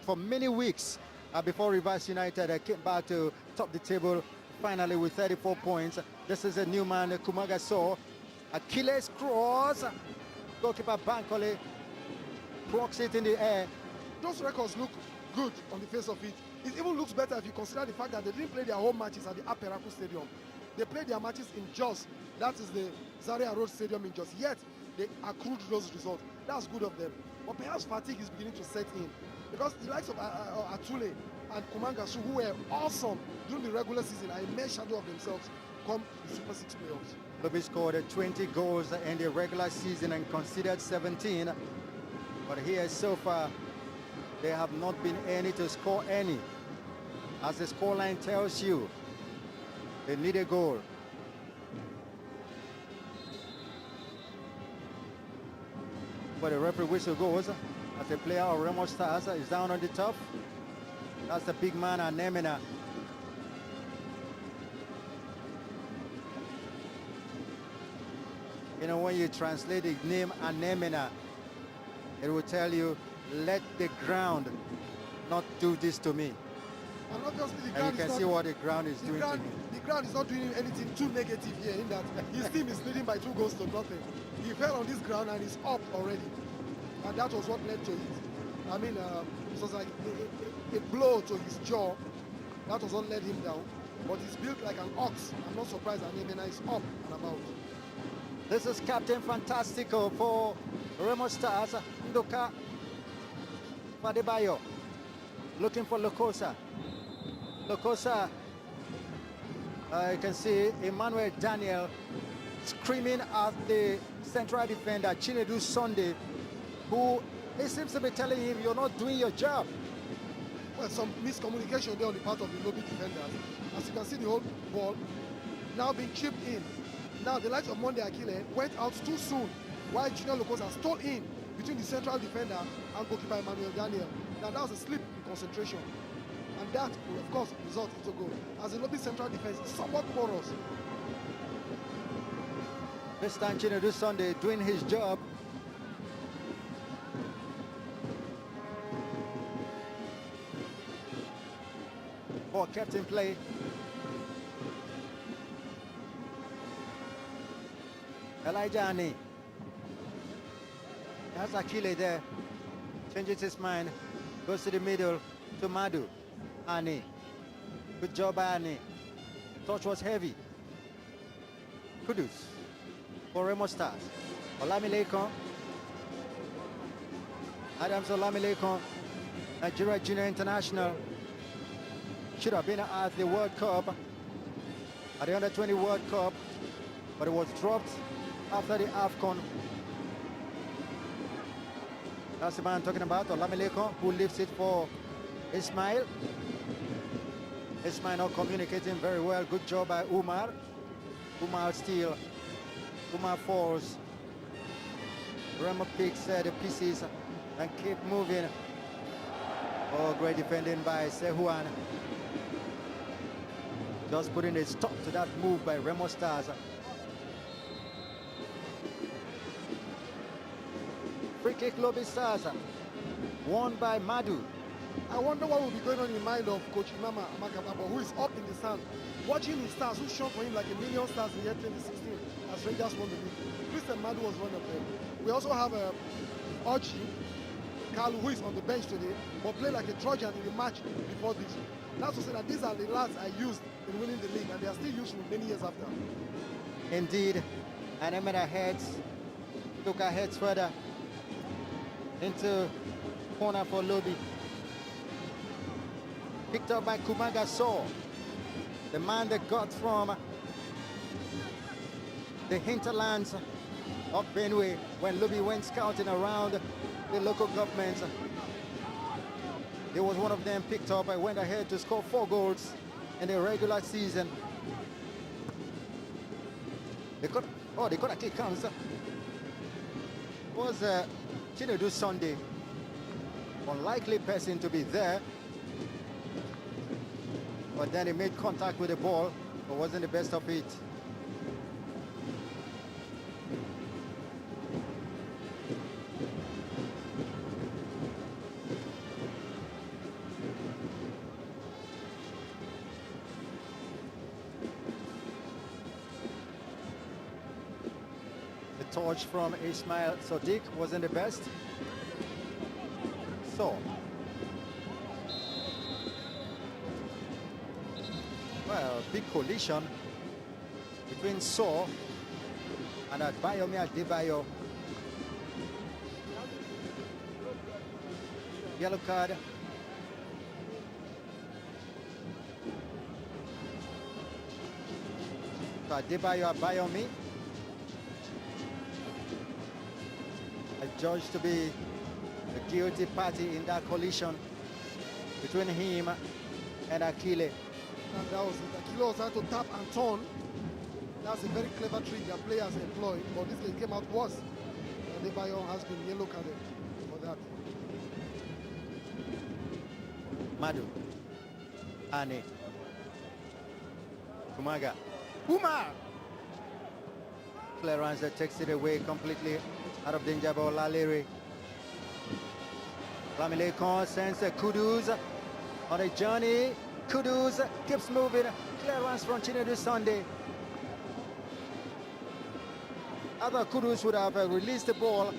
for many weeks, before Rivers United came back to top the table finally with 34 points. This is a new man, Kumagaso. Achilles cross. Goalkeeper Bankole blocks it in the air. Those records look good on the face of it. It even looks better if you consider the fact that they didn't play their home matches at the Aperaku Stadium. They played their matches in Jos. That is the Zaria Road Stadium in Jos. Yet, they accrued those results. That's good of them. But perhaps fatigue is beginning to set in. Because the likes of Atule and Kumangasu, who were awesome during the regular season, are a mere shadow of themselves come the Super 6 playoffs. Lobi scored 20 goals in the regular season and conceded 17. But here so far, they have not been any to score any. As the scoreline tells you, they need a goal. But the referee whistle goes as the player of Remo Stars is down on the top. That's the big man, Anemina. You know, when you translate the name Anemina, it will tell you, let the ground not do this to me. And obviously the And ground you can see what the ground is doing to him. The ground is not doing anything too negative here in that his team is leading by 2 goals to nothing. He fell on this ground and is up already. And that was what led to it. I mean, it was like a blow to his jaw. That was what led him down. But he's built like an ox. I'm not surprised that Nemena is up and about. This is Captain Fantastico for Remo Stars. Ndoka Fadebayo looking for Lokosa. Lokosa, you can see Emmanuel Daniel screaming at the central defender, Chinedu Sunday, who he seems to be telling him, you're not doing your job. Well, some miscommunication there on the part of the Lobi defenders. As you can see, the whole ball now being chipped in. Now, the likes of Monday Akile went out too soon, while Junior Lokosa stole in between the central defender and goalkeeper Emmanuel Daniel. Now, that was a slip in concentration. And that will, of course, result into goal. As the Lobi central defense is somewhat porous. This time, Chinedu Sunday doing his job. Ball kept in play. Elijah Ani. That's Akile there. Changes his mind. Goes to the middle to Madu. Ani. Good job by Ani. Touch was heavy. Kudus for Remo Stars. Olamilekon. Adams Olamilekon. Nigeria Junior International. Should have been at the World Cup, at the Under-20 World Cup, but it was dropped after the AFCON. That's the man talking about, Olamilekon, who lifts it for Ismail. Ismail not communicating very well. Good job by Umar. Umar steal. Umar falls. Remo picks the pieces and keep moving. Oh, great defending by Sehuan. Just putting a stop to that move by Remo Stars. Free kick, Lobi Stars. Won by Madu. I wonder what will be going on in the mind of Coach Imama Amakababo, who is up in the stand, watching his stars, who shone for him like a million stars in the year 2016 as Rangers won the league. Christian Madu was one of them. We also have Ochi Kalu, who is on the bench today, but played like a Trojan in the match before this. That's to say that these are the lads I used in winning the league, and they are still useful many years after. Indeed, and Emena took her heads further into corner for Lobi. Picked up by Kumaga Saw, the man that got from the hinterlands of Benue when Lobi went scouting around the local governments. He was one of them picked up. I went ahead to score 4 goals in the regular season. They got a kick comes. Was Chinedu Sunday. Unlikely person to be there. But then he made contact with the ball, but wasn't the best of it. touch from Ismail Sadiq wasn't the best. So, well, big collision between So and Bayomi Adebayo. Yellow card. So Adebayo Bayomi, adjudged to be the guilty party in that collision between him and Akile. And that was it. Akilo was trying to tap and turn. That's a very clever trick that players employ, but this game came out worse. Adebayo has been yellow carded for that. Madu, Ane, Kumaga, Puma! Clearance that takes it away completely out of danger by Olalere. Lamilekon sends Kudus on a journey. Kudus keeps moving. Clearance from Chinedu Sunday. Other Kudus would have released the ball.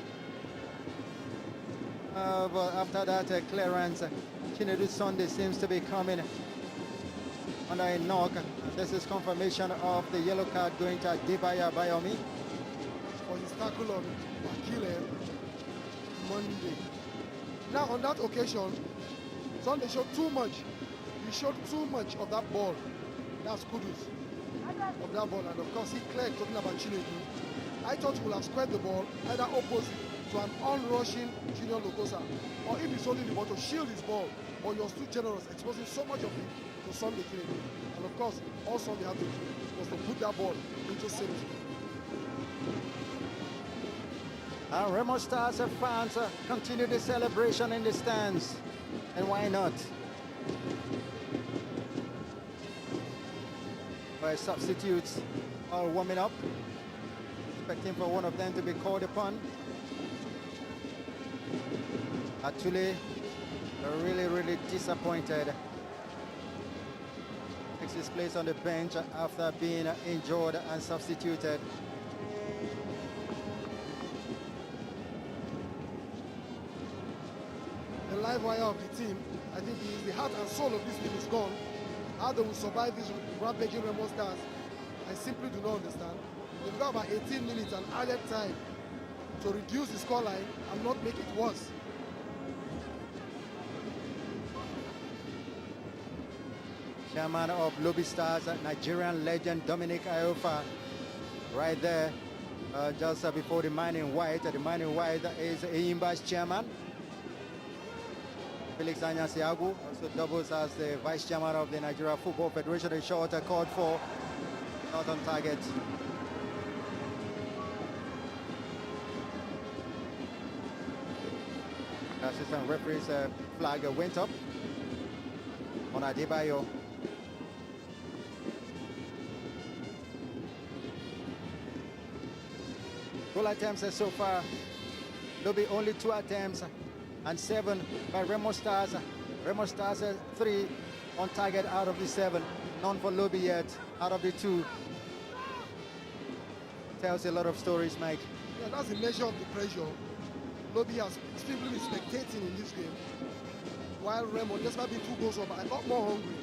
But after that clearance, Chinedu Sunday seems to be coming under a knock. This is confirmation of the yellow card going to Adebayo Bayomi. For his tackle on Akile Monday. Now on that occasion, Sunday showed too much. He showed too much of that ball. That's Kudus of that ball, and of course he cleared, talking about Chinedu. I thought he would have squared the ball either opposite to an on-rushing Junior Lokosa, or if he's holding the ball to shield his ball, but he was too generous, exposing so much of it to Sunday Chinedu. And of course, all Sunday had to do was to put that ball into safety. And Remo Stars fans continue the celebration in the stands. And why not? Where substitutes are warming up, expecting for one of them to be called upon. Actually, really disappointed. Takes his place on the bench after being injured and substituted. The live wire of the team, I think the heart and soul of this team is gone. How they will survive this rampaging Remo Stars, I simply do not understand. They've got about 18 minutes and added time to reduce the scoreline and not make it worse. Chairman of Lobi Stars, Nigerian legend Dominic Iofa, right there, just before the man in white. The man in white is Enyimba's chairman. Felix Anyasiagu also doubles as the vice chairman of the Nigeria Football Federation. A shot called for, not on target. Assistant referee's flag went up on Adebayo. Goal attempts so far, Lobi only 2 attempts and 7 by Remo Stars. Remo Stars 3 on target out of the 7. None for Lobi yet out of the 2. Tells a lot of stories, Mike. Yeah, that's the measure of the pressure. Lobi has simply been spectating in this game, while Remo, despite being 2 goals up, a lot more hungry.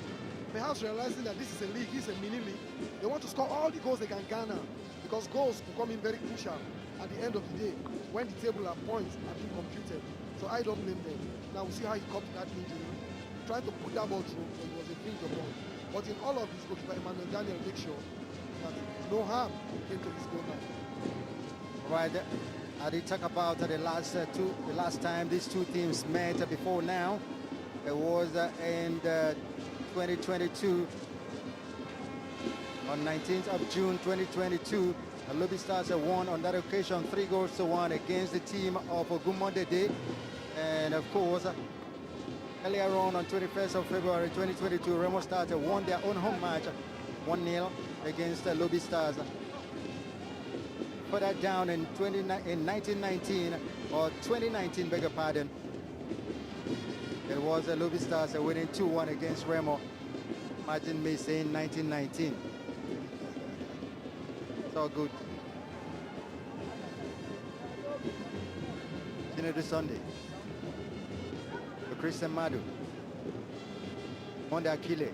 Perhaps realizing that this is a league, this is a mini league. They want to score all the goals they can garner, because goals will come in very crucial at the end of the day when the table and points are being computed. So I don't blame them. Now we'll see how he coped that injury. Tried to put that ball through, but it was a finger ball. But in all of this, goalkeeper Emmanuel Daniel makes sure that no harm came to his goal line. Right. I did talk about the last time these two teams met before now. It was in 2022, on 19th of June 2022. The Lobi Stars won on that occasion 3-1 against the team of Ogumondede. And of course, earlier on 21st of February 2022, Remo Stars won their own home match 1-0 against the Lobi Stars. Further down in 2019, beg your pardon, it was the Lobi Stars winning 2-1 against Remo. Imagine me saying 1919. It's all good. Chinedu Sunday. To Christian Madu. Monde Akile.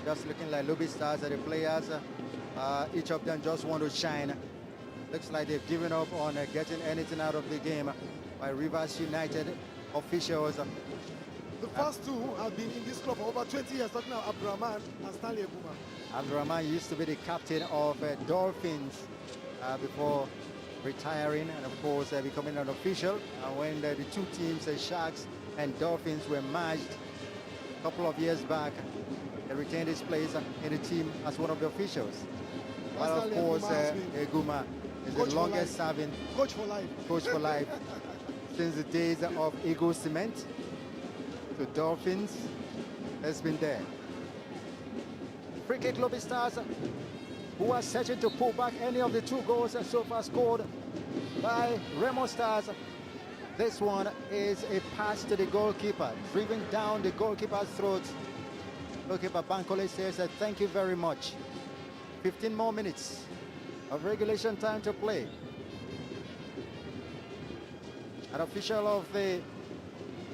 Just looking like Lobi stars are the players. Each of them just want to shine. Looks like they've given up on getting anything out of the game by Rivers United officials. The first two have been in this club for over 20 years, talking about Abdurrahman and Stanley Ebuma. Abdurrahman used to be the captain of Dolphins before retiring and, of course, becoming an official. And when the two teams, Sharks and Dolphins, were merged a couple of years back, he retained his place in the team as one of the officials. While, of course, Eguma is the longest serving coach for life. Coach for life since the days of Eagle Cement. The Dolphins has been there. Free kick Lobi Stars, who are searching to pull back any of the two goals so far scored by Remo Stars. This one is a pass to the goalkeeper, driven down the goalkeeper's throat. Goalkeeper Bankole says thank you very much. 15 more minutes of regulation time to play. An official of the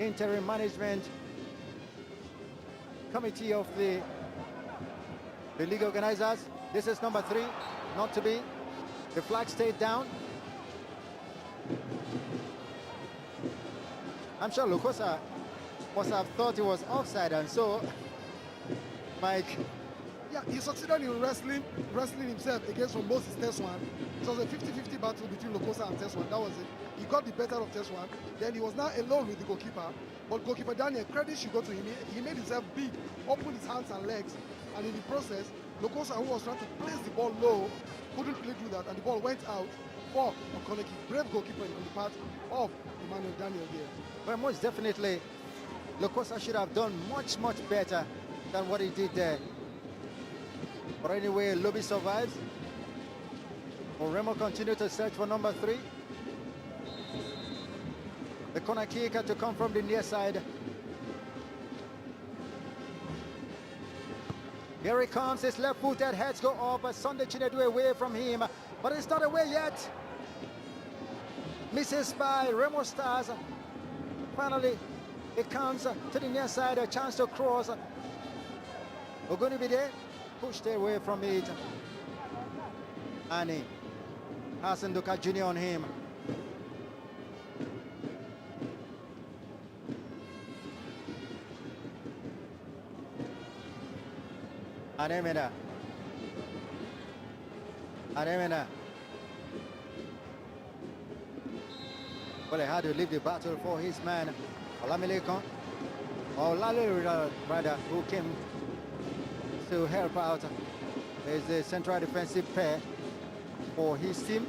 interim management committee of the league organizers. This is number 3, not to be. The flag stayed down. I'm sure Lukosa must have thought it was offside, and so Mike. Yeah, he succeeded in wrestling himself against Moses Teswan. It was a 50-50 battle between Lokosa and Teswan. That was it. He got the better of Teswan. Then he was now alone with the goalkeeper. But goalkeeper Daniel, credit should go to him. He made himself big, opened his hands and legs, and in the process, Lokosa, who was trying to place the ball low, couldn't really do that, and the ball went out for a corner kick. Brave goalkeeper on the part of Emmanuel Daniel there. Well, most definitely, Lokosa should have done much, much better than what he did there. But anyway, Lobi survives. Remo continue to search for number 3. The corner kick had to come from the near side. Here he comes, his left-footed, heads go up, Sunday Chinedu away from him, but it's not away yet. Misses by Remo Stars. Finally, it comes to the near side, a chance to cross. We're going to be there, pushed away from it. Annie Hassan Duka Jr. on him. Anemena. Well, he had to leave the battle for his man, Olamilekon, or Lale rather, who came to help out as the central defensive pair for his team.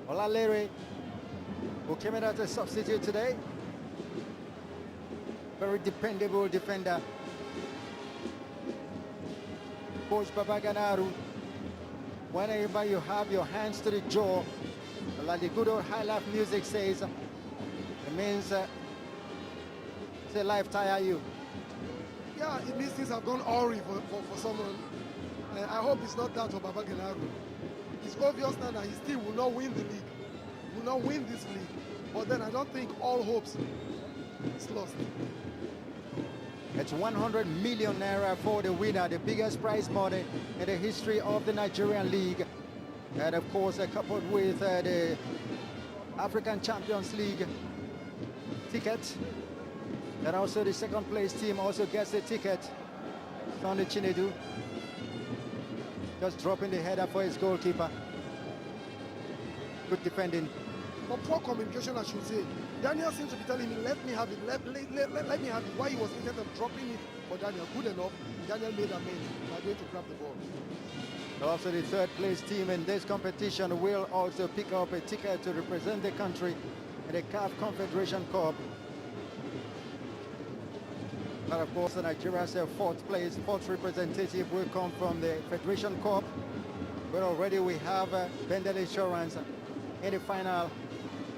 Olalere, who came in as a substitute today. Very dependable defender. Coach Babaganaru, whenever you have your hands to the jaw, like the good old high life music says, it means say life tire you. Yeah, it means things have gone awry for someone. I hope it's not that of Babaganaru. It's obvious now that his team will not win the league, will not win this league. But then I don't think all hopes is lost. It's 100 million naira for the winner, the biggest prize money in the history of the Nigerian League. And of course, coupled with the African Champions League ticket. And also the second place team also gets a ticket. Sonny Chinedu just dropping the header for his goalkeeper. Good defending. But poor communication, I should say. Daniel seems to be telling me, let me have it, let me have it. Why he was instead of dropping it for Daniel. Good enough. Daniel made amends by going to grab the ball. Also, the third place team in this competition will also pick up a ticket to represent the country in the CAF Confederation Cup. And of course, Nigeria's fourth representative will come from the Federation Cup, where already we have Bendel Insurance in the final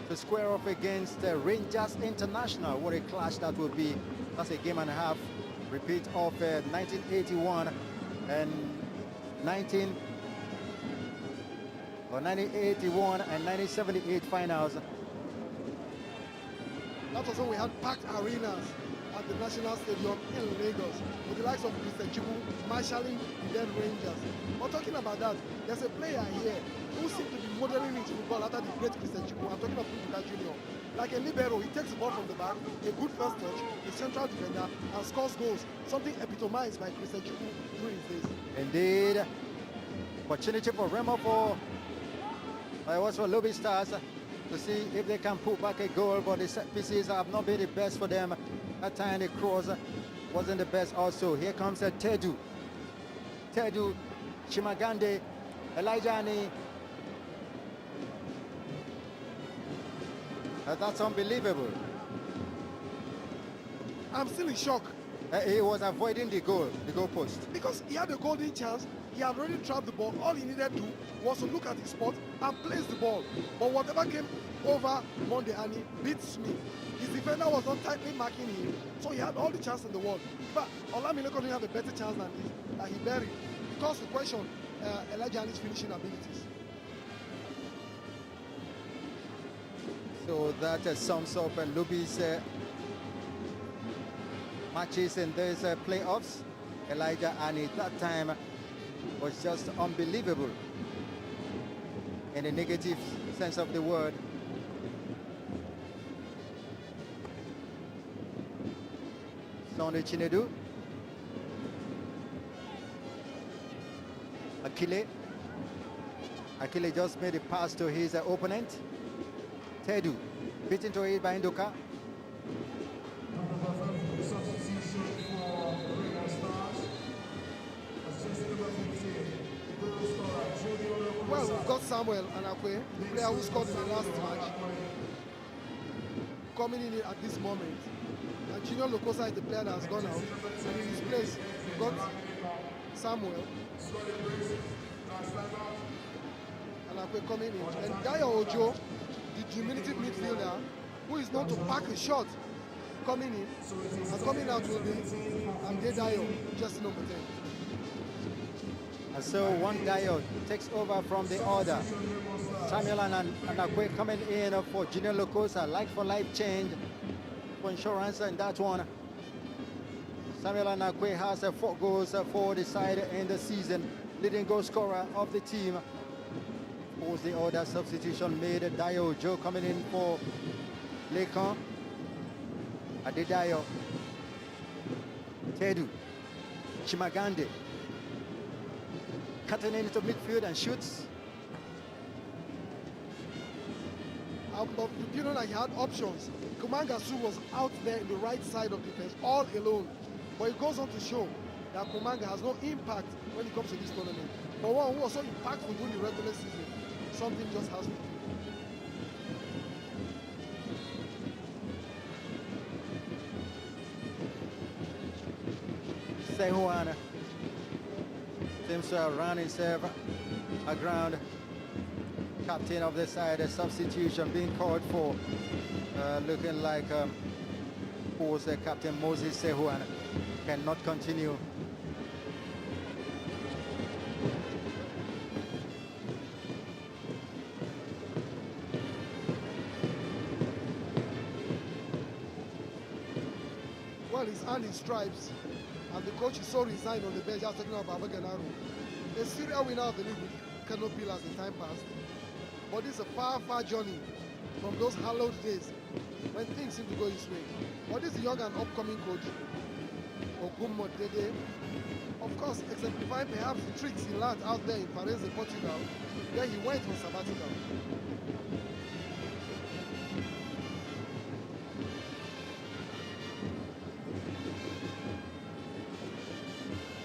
to square off against Rangers International. What a clash that will be. That's a game and a half. Repeat of 1981 and 1981 and 1978 finals. That was when we had packed arenas at the National Stadium in Lagos with the likes of Mr. Chibu marshalling the then Rangers. But talking about that, there's a player here who seems to be modeling his football after the great Mr. Chibu. I'm talking of Puka Jr. Like a libero, he takes the ball from the back, a good first touch, a central defender, and scores goals. Something epitomized by Mr. Chibu during his days. Indeed. Opportunity for Remo for Lobi Stars to see if they can put back a goal, but the set pieces have not been the best for them. That time the cross wasn't the best also. Here comes Tedu, Chimagande, Elijani. That's unbelievable. I'm still in shock. He was avoiding the goal post. Because he had a golden chance, he had already trapped the ball. All he needed to do was to look at his spot and place the ball. But whatever came over Monday, and he beats me. His defender was not tightly marking him, so he had all the chance in the world. But Olamileko didn't have a better chance than he buried. Because we question Elijah's finishing abilities. So that sums up Lobi's matches in those playoffs. Elijah Ani that time was just unbelievable in the negative sense of the word. Sonde Chinedu. Akile just made a pass to his opponent. Tedu, beaten to it by Ndoka. Well, we've got Samuel Anakwe, the player who scored in the last match, coming in at this moment. And Junior Lokosa is the player that has gone out. And in his place, we've got Samuel Anakwe coming in. And Dayo Ojo, the diminutive midfielder, who is known to pack a shot, coming in. And coming out will be Dayo, just number 10. And so one Dayo takes over from the other. Samuel and Anakwe coming in for Junior Lokosa, like-for-life change for insurance, and that one. Samuel Anakwe has 4 goals for the side in the season, leading goal scorer of the team. Of course, the other substitution made. Dayo Joe coming in for Lekan. Adedayo. Tedu. Chimagande. Cutting into midfield and shoots. But you know that he had options. Kumangasu was out there in the right side of defense, all alone. But it goes on to show that Kumanga has no impact when it comes to this tournament. But one who was so impactful during the regular season, something just has to do. Sehuan seems to have run himself aground. Captain of the side, a substitution being called for. Looking like course, Captain Moses Sehuan cannot continue. Well, he's earned his stripes, and the coach is so resigned on the bench. I was talking about Babaganaro. A serial winner of the league with Kano Pillars in time past. But this is a far, far journey from those hallowed days when things seem to go his way. But this is a young and upcoming coach, Ogumo Dede. Of course, exemplifying perhaps the tricks he learned out there in Paris, Portugal, where he went on sabbatical.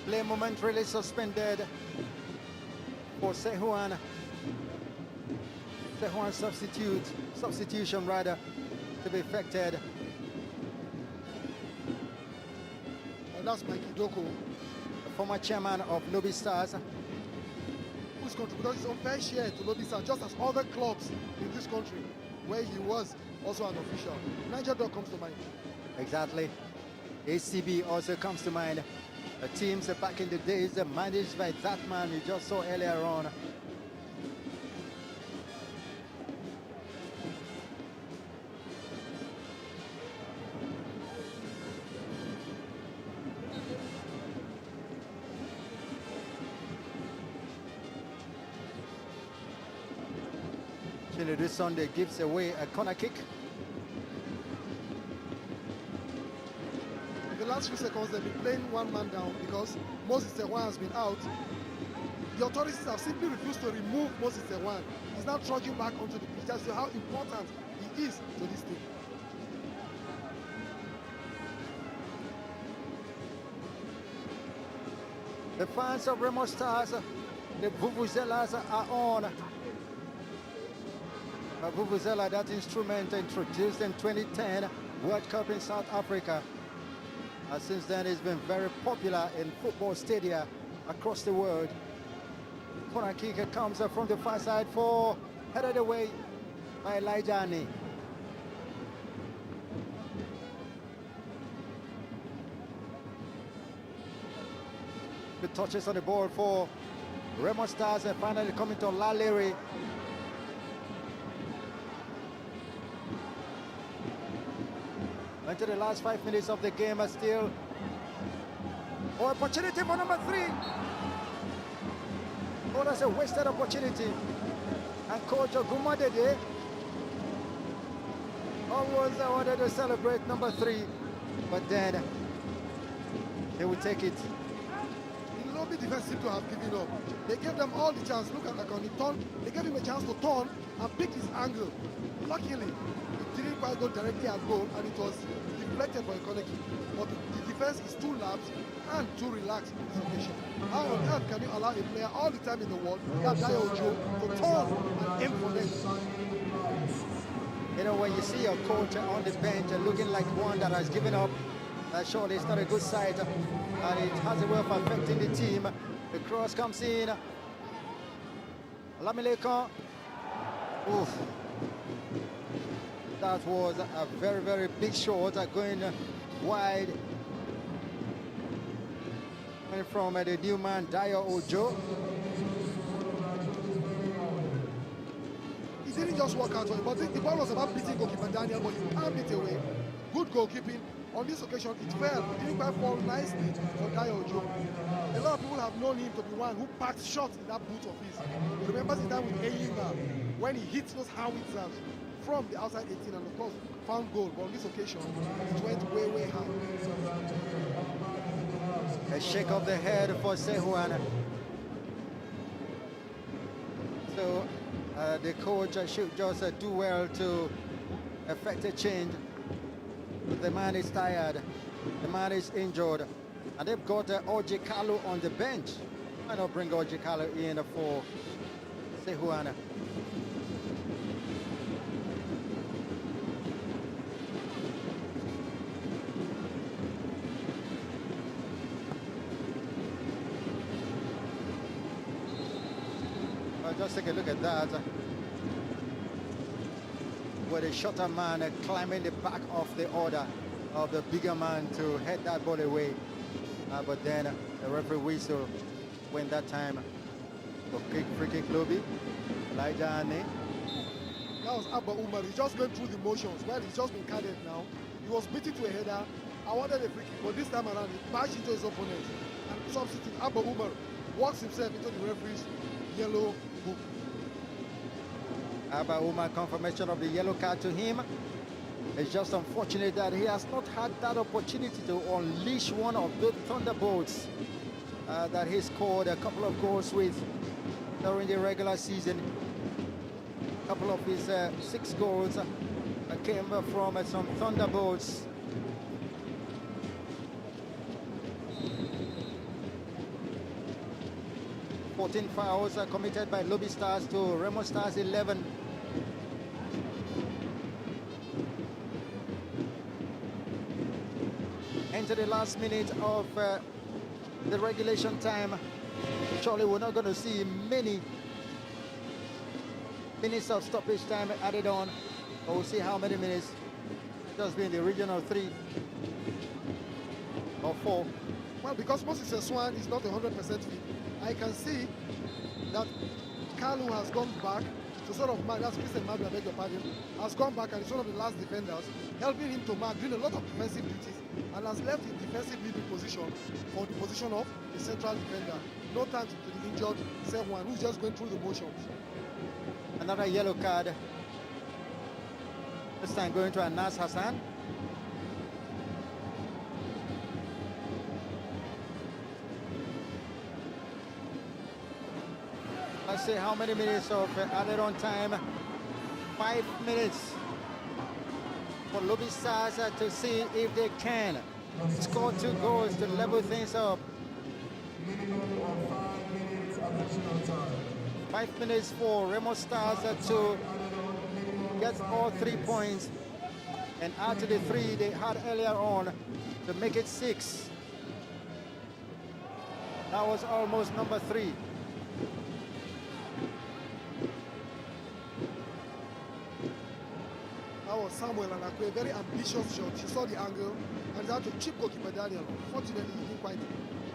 Play momentarily suspended for Sehuan. Sehuan substitution rather, to be effected. And that's Mikey Doko. The former chairman of Lobi Stars, people's contributed his own fair share to Lobi Stars, just as other clubs in this country, where he was also an official. Niger Dog comes to mind. Exactly. ACB also comes to mind. The teams back in the days managed by that man you just saw earlier on. This Sunday gives away a corner kick. In the last few seconds, they've been playing one man down because Moses Tewan has been out. The authorities have simply refused to remove Moses Tewan. He's now trudging back onto the pitch. That's how important he is to this team. The fans of Remo Stars, the Vuvuzelas are on. Vuvuzela, that instrument introduced in 2010 World Cup in South Africa. Since then, it's been very popular in football stadia across the world. Corner kick comes from the far side for headed away by Laijani. Good touches on the ball for Remo Stars, and finally coming to Laleri. Into the last 5 minutes of the game, still. Oh, opportunity for number 3. Oh, that's a wasted opportunity. And Coach Ogumadede always wanted to celebrate number 3, but then they will take it. The Lobi defense seemed to have given up. They gave them all the chance. Look at Akon, turn. They gave him a chance to turn and pick his angle. Luckily, it didn't quite go directly at goal, and it was deflected by a corner kick. But the defense is too lapsed and too relaxed in this occasion. How on earth can you allow a player all the time in the world, like Dio Ojo, to turn and aim for them? You know, when you see your coach on the bench looking like one that has given up, surely it's not a good sight, and it has a way of affecting the team. The cross comes in. Lamileka. Oof. That was a very, very big shot going wide. Coming from the new man, Dio Ojo. He didn't just work out for it, but the ball was about beating goalkeeper Daniel, but he palmed it away. Good goalkeeping. On this occasion, it fell. It didn't quite fall nicely for Dio Ojo. A lot of people have known him to be one who packed shots in that boot of his. He remembers the time with Enyimba when he hits those howitzers from the outside 18 and of course found goal, but on this occasion it went way, way high. A shake of the head for Sehuana. So the coach should just do well to effect a change. But the man is tired, the man is injured, and they've got Oji Kalu on the bench. Why not bring Oji Kalu in for Sehuana? Just take a look at that. Where the shorter man climbing the back of the order of the bigger man to head that ball away. But then the referee whistle when that time. So free kick Lobi. Elijah Ane. That was Abba Umar. He's just going through the motions. Well, he's just been carded now. He was beaten to a header. I wanted a free kick, but this time around he bashed into his opponent. And substitute Abba Umar walks himself into the referee's yellow book. Abba Umar, confirmation of the yellow card to him. It's just unfortunate that he has not had that opportunity to unleash one of those thunderbolts that he scored a couple of goals with during the regular season. A couple of his 6 goals came from some thunderbolts. Fourteen fouls committed by Lobi Stars to Remo Stars 11. Into the last minute of the regulation time. Surely we're not going to see many minutes of stoppage time added on, but we'll see how many minutes. Just be in the region of 3 or 4. Well, because Moses Swan is not 100% fit, I can see that Kalu has gone back to sort of mark, that's Christian Madu, I beg your pardon, has gone back and is one of the last defenders, helping him to mark, doing a lot of defensive duties, and has left his defensive leading position for the position of the central defender. No thanks to the injured Sehwan, who's just going through the motions. Another yellow card. This time going to Anas Hassan. Let's see how many minutes of added on time. 5 minutes for Lobi Stars to see if they can score 2 goals to level things up. Minimum of 5 minutes additional time. 5 minutes for Remo Stars to get all 3 points and add to the 3 they had earlier on to make it 6. That was almost number 3. That was Samuel Anakwe, a very ambitious shot. She saw the angle and had to chip goalkeeper Daniel. Unfortunately, it didn't quite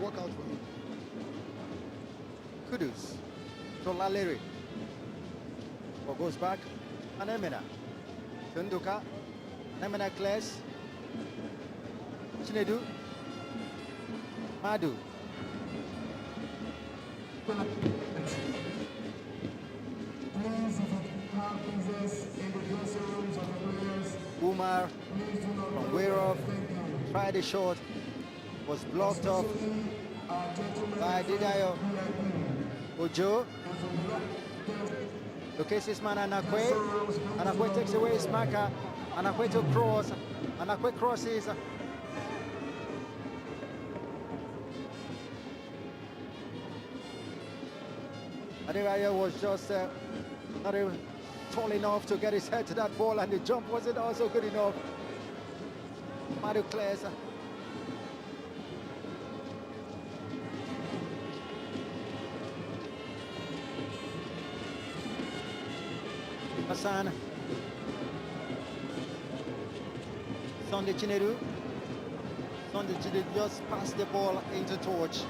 work out for him. Kudus to Laleri. Or goes back. Anemina. Tunduka. Anemina Kles. Chinedu. Madu. Umar from Weirov tried a shot, was blocked off by Didayo Ojo. Locates his man Anakwe. Anakwe takes away his marker. Anakwe to cross. Anakwe crosses. Adebayo was just not even tall enough to get his head to that ball, and the jump wasn't also good enough. Madu Claes. Hassan. Sunday Chinedu. Sunday Chinedu just passed the ball into Torch.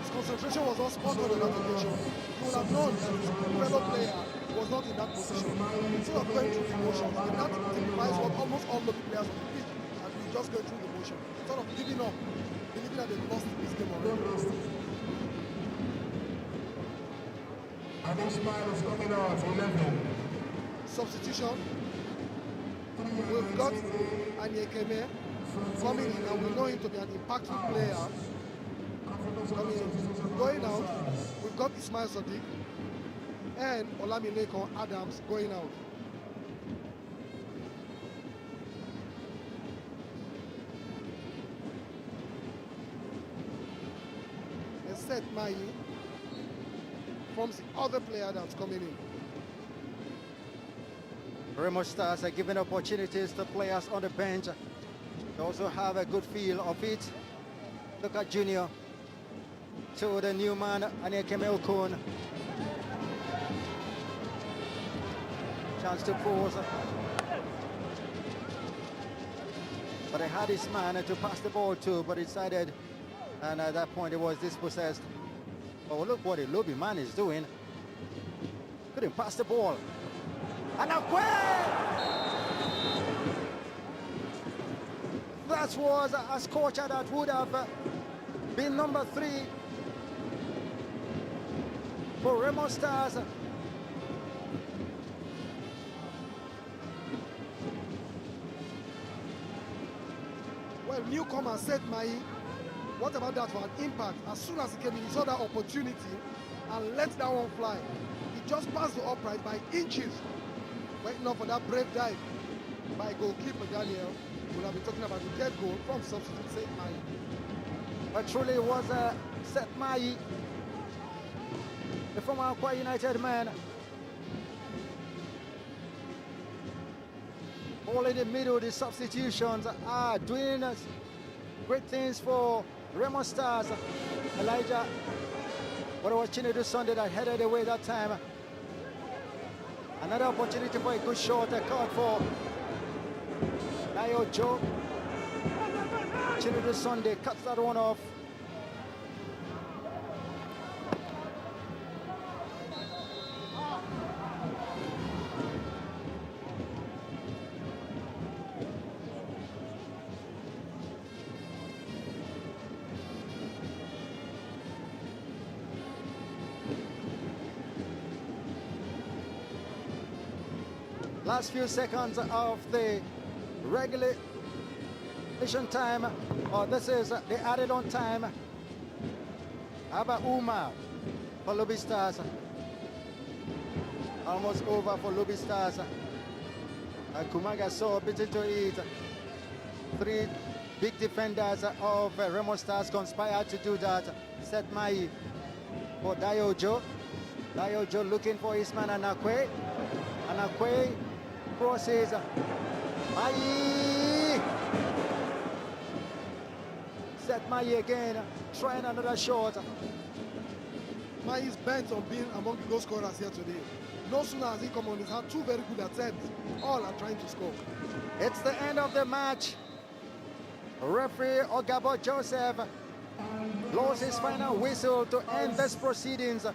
His concentration was not spot on that occasion. You would have known that his fellow player was not in that position. Instead of going through the motions, and that signifies what almost all Lobi players on the pitch and we just going through the motion. Sort of giving up, believing that they lost this game already. And Ismail is coming out, 11. Substitution. We've got Anyekeme coming in, and we know him to be an impactful player. Coming in. Going out, we've got Ismail Sadiq and Olamileko Adams going out. And Seth Mai forms the other player that's coming in. Remo Stars are giving opportunities to players on the bench. They also have a good feel of it. Look at Junior. To the new man, Anyekeme Okun. Chance to pause. But they had his man to pass the ball to, but he decided, and at that point it was dispossessed. Oh, look what the Lobi man is doing. Couldn't pass the ball. And that was a scorcher that would have been number 3 for Remo Stars. Well, newcomer Seth Mai, what about that one? Impact. As soon as he came in, he saw that opportunity and let that one fly. He just passed the upright by inches. Waiting up for that brave dive by goalkeeper Daniel. We'll have been talking about the third goal from substitute Seth Mai. But truly it was Seth Mai, the former Aqua United man. All in the middle, the substitutions are doing great things for Remo Stars. Elijah But it was Chinedu Sunday that headed away that time. Another opportunity for a good shot, a caught for Dayo Joe. Chinedu Sunday cuts that one off. Last few seconds of the regulation time, or this is the added on time. Aba Uma for Lobi Stars. Almost over for Lobi Stars. Kumaga saw bit into it. Three big defenders of Remo Stars conspired to do that. Set Mai for Dayojo. Dayojo looking for his man Anakwe. Anakwe crosses. Mai. Set Mai again, trying another shot. Mai is bent on being among the goal scorers here today. No sooner has he come on, he's had two very good attempts. All are trying to score. It's the end of the match. Referee Ogabo Joseph blows his final whistle to end this proceedings. A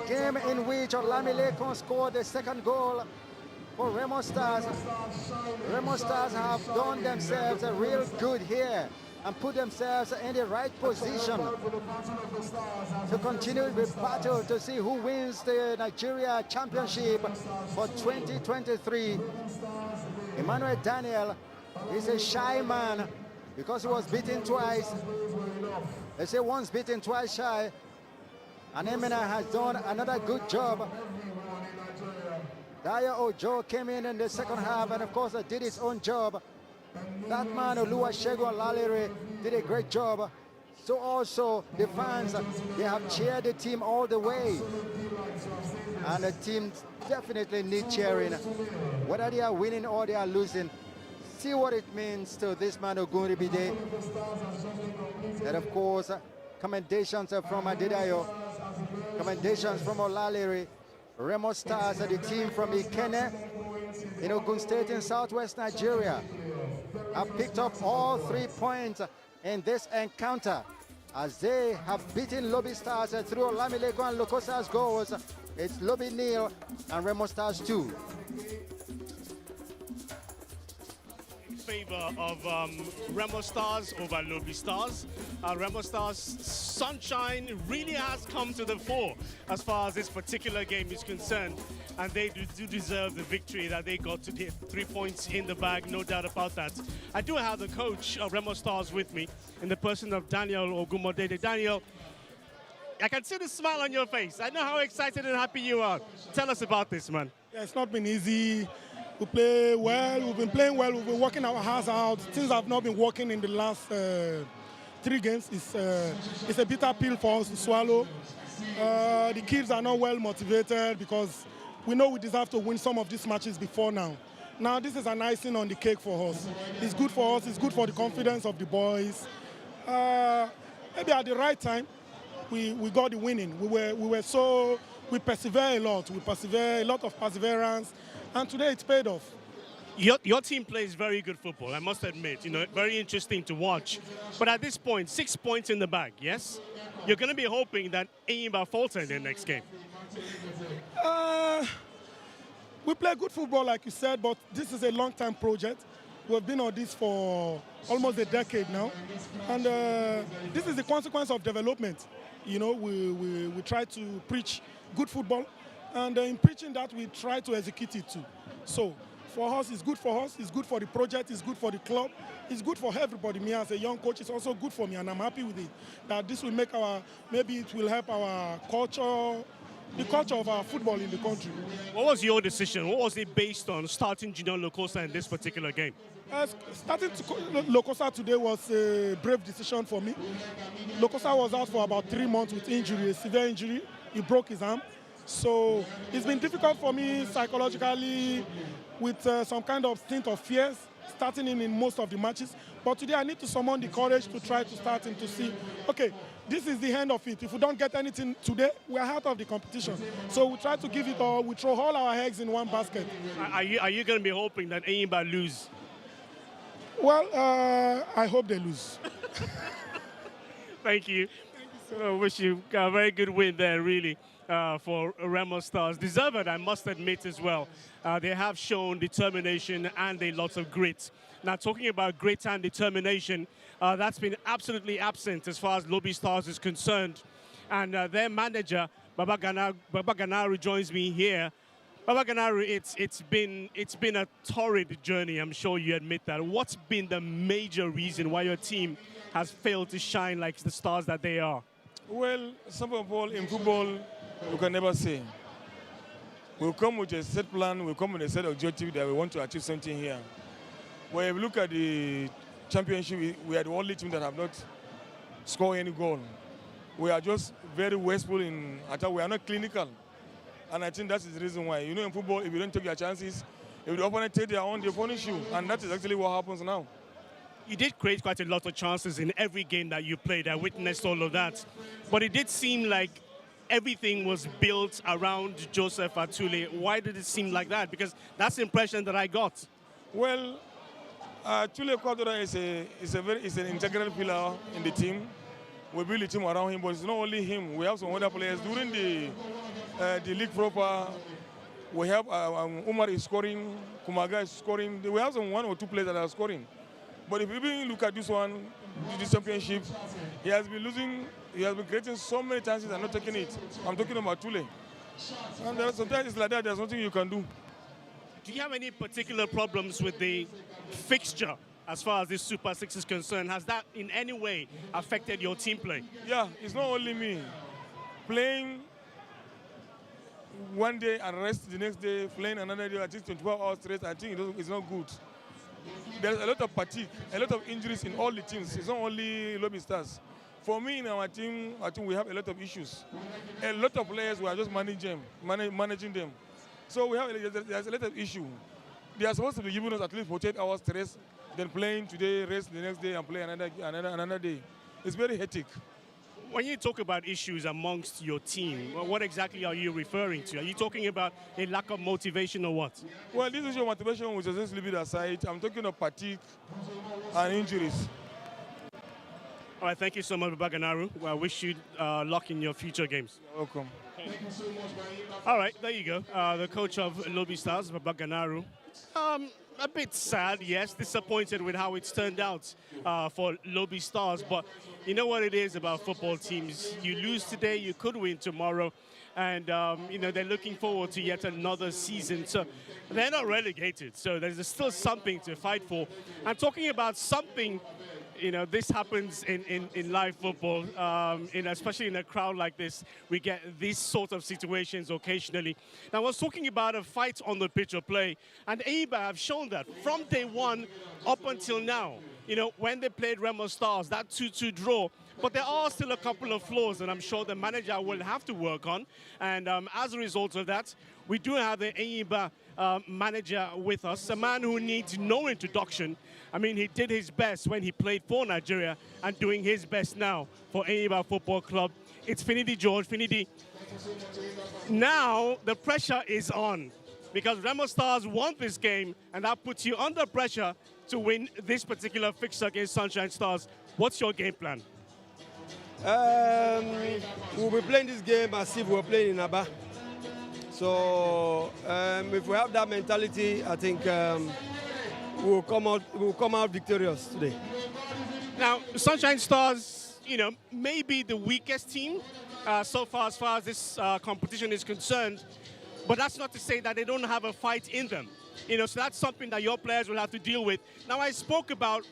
game in which Olamilekon scored the second goal for Remo Stars. Remo Stars have done themselves real good here and put themselves in the right position to continue the battle to see who wins the Nigeria Championship for 2023. Emmanuel Daniel is a shy man because he was beaten twice. They say once beaten, twice shy. And Emina has done another good job. Daya Ojo came in the second half and of course did his own job. That man, Oluwasegun Lalere, did a great job. So also the fans, they have cheered the team all the way. And the team definitely need cheering. Whether they are winning or they are losing, see what it means to this man Ogunribide. And of course, commendations from Adedayo, commendations from Olalere, Remo Stars, the team from Ikene in Ogun State in southwest Nigeria, have picked up all 3 points in this encounter as they have beaten Lobi Stars through Olamileko and Lokosa's goals. It's Lobi nil and Remo Stars 2. Favor of Remo Stars over Lobi Stars. Remo Stars sunshine really has come to the fore as far as this particular game is concerned, and they do deserve the victory that they got to get 3 points in the bag, no doubt about that. I do have the coach of Remo Stars with me in the person of Daniel Ogumodede. Daniel, I can see the smile on your face. I know how excited and happy you are. Tell us about this, man. Yeah, it's not been easy. We play well, we've been playing well, we've been working our hearts out. Things have not been working in the last 3 games. It's a bitter pill for us to swallow. The kids are not well motivated because we know we deserve to win some of these matches before now. Now this is an icing on the cake for us. It's good for us, it's good for the confidence of the boys. Maybe at the right time, we got the winning. We persevere a lot. We persevere, a lot of perseverance. And today it's paid off. Your team plays very good football, I must admit. You know, very interesting to watch. But at this point, 6 points in the bag, yes? You're going to be hoping that Enyimba falter in the next game. We play good football, like you said, but this is a long-term project. We've been on this for almost a decade now. And this is the consequence of development. You know, we try to preach good football. And in preaching that, we try to execute it too. So for us, it's good for us, it's good for the project, it's good for the club, it's good for everybody. Me as a young coach, it's also good for me, and I'm happy with it. That this will make maybe it will help our culture, the culture of our football in the country. What was your decision? What was it based on starting Junior Lokosa in this particular game? Starting Lokosa today was a brave decision for me. Lokosa was out for about 3 months with injury, a severe injury. He broke his arm. So it's been difficult for me psychologically with some kind of stint of fears starting in most of the matches. But today I need to summon the courage to try to start and to see, okay, this is the end of it. If we don't get anything today, we are out of the competition. So we try to give it all. We throw all our eggs in one basket. Are you going to be hoping that Enyimba lose? Well, I hope they lose. Thank you. I wish you a very good win there, really, for Remo Stars. Deserved, I must admit as well. They have shown determination and a lot of grit. Now, talking about grit and determination, that's been absolutely absent as far as Lobi Stars is concerned. And their manager, Baba Ganaru, joins me here. Baba Ganaru, it's been a torrid journey, I'm sure you admit that. What's been the major reason why your team has failed to shine like the stars that they are? Well, some of all, in football, you can never say. We'll come with a set plan, we'll come with a set objective that we want to achieve something here. When you look at the championship, we are the only team that have not scored any goal. We are just very wasteful in attack. We are not clinical. And I think that is the reason why. You know, in football, if you don't take your chances, if the opponent take their own, they punish you. And that is actually what happens now. You did create quite a lot of chances in every game that you played. I witnessed all of that. But it did seem like everything was built around Joseph Atule. Why did it seem like that? Because that's the impression that I got. Well, Atule Kwadora is an integral pillar in the team. We build a team around him, but it's not only him. We have some other players. During the league proper, we have Umar is scoring, Kumaga is scoring. We have some 1 or 2 players that are scoring. But if you even look at this one, this championship, he has been losing, he has been creating so many chances and not taking it. I'm talking about Tule. And sometimes it's like that, there's nothing you can do. Do you have any particular problems with the fixture as far as this Super 6 is concerned? Has that in any way affected your team play? Yeah, it's not only me. Playing one day and rest the next day, playing another day, at least 24 hours straight, I think it's not good. There's a lot of fatigue, a lot of injuries in all the teams. It's not only Lobi Stars. For me, in our team, I think we have a lot of issues. A lot of players, we are just managing them. So there's a lot of issue. They are supposed to be giving us at least 48 hours rest, then playing today, rest the next day, and play another day. It's very hectic. When you talk about issues amongst your team, what exactly are you referring to? Are you talking about a lack of motivation or what? Well, this is your motivation, which is just leave it aside. I'm talking of fatigue and injuries. All right, thank you so much, Babaganaru. Well, I wish you luck in your future games. You're welcome. All right, there you go. The coach of Lobi Stars, Babaganaru. A bit sad, yes, disappointed with how it's turned out for Lobi Stars. But you know what it is about football teams. You lose today, you could win tomorrow. And, you know, they're looking forward to yet another season. So they're not relegated. So there's still something to fight for. And talking about something, you know, this happens in live football, especially in a crowd like this. We get these sort of situations occasionally. Now, I was talking about a fight on the pitch of play, and Enyimba have shown that from day one up until now. You know, when they played Remo Stars, that 2-2 draw. But there are still a couple of flaws that I'm sure the manager will have to work on. And as a result of that, we do have the Enyimba manager with us, a man who needs no introduction. I mean, he did his best when he played for Nigeria and doing his best now for Enyimba Football Club. It's Finidi George. Finidi, now the pressure is on because Remo Stars won this game, and that puts you under pressure to win this particular fixture against Sunshine Stars. What's your game plan? We'll be playing this game as if we were playing in Aba. So if we have that mentality, I think we'll come out victorious today. Now, Sunshine Stars, you know, may be the weakest team so far as this competition is concerned, but that's not to say that they don't have a fight in them. You know, so that's something that your players will have to deal with. Now, I spoke about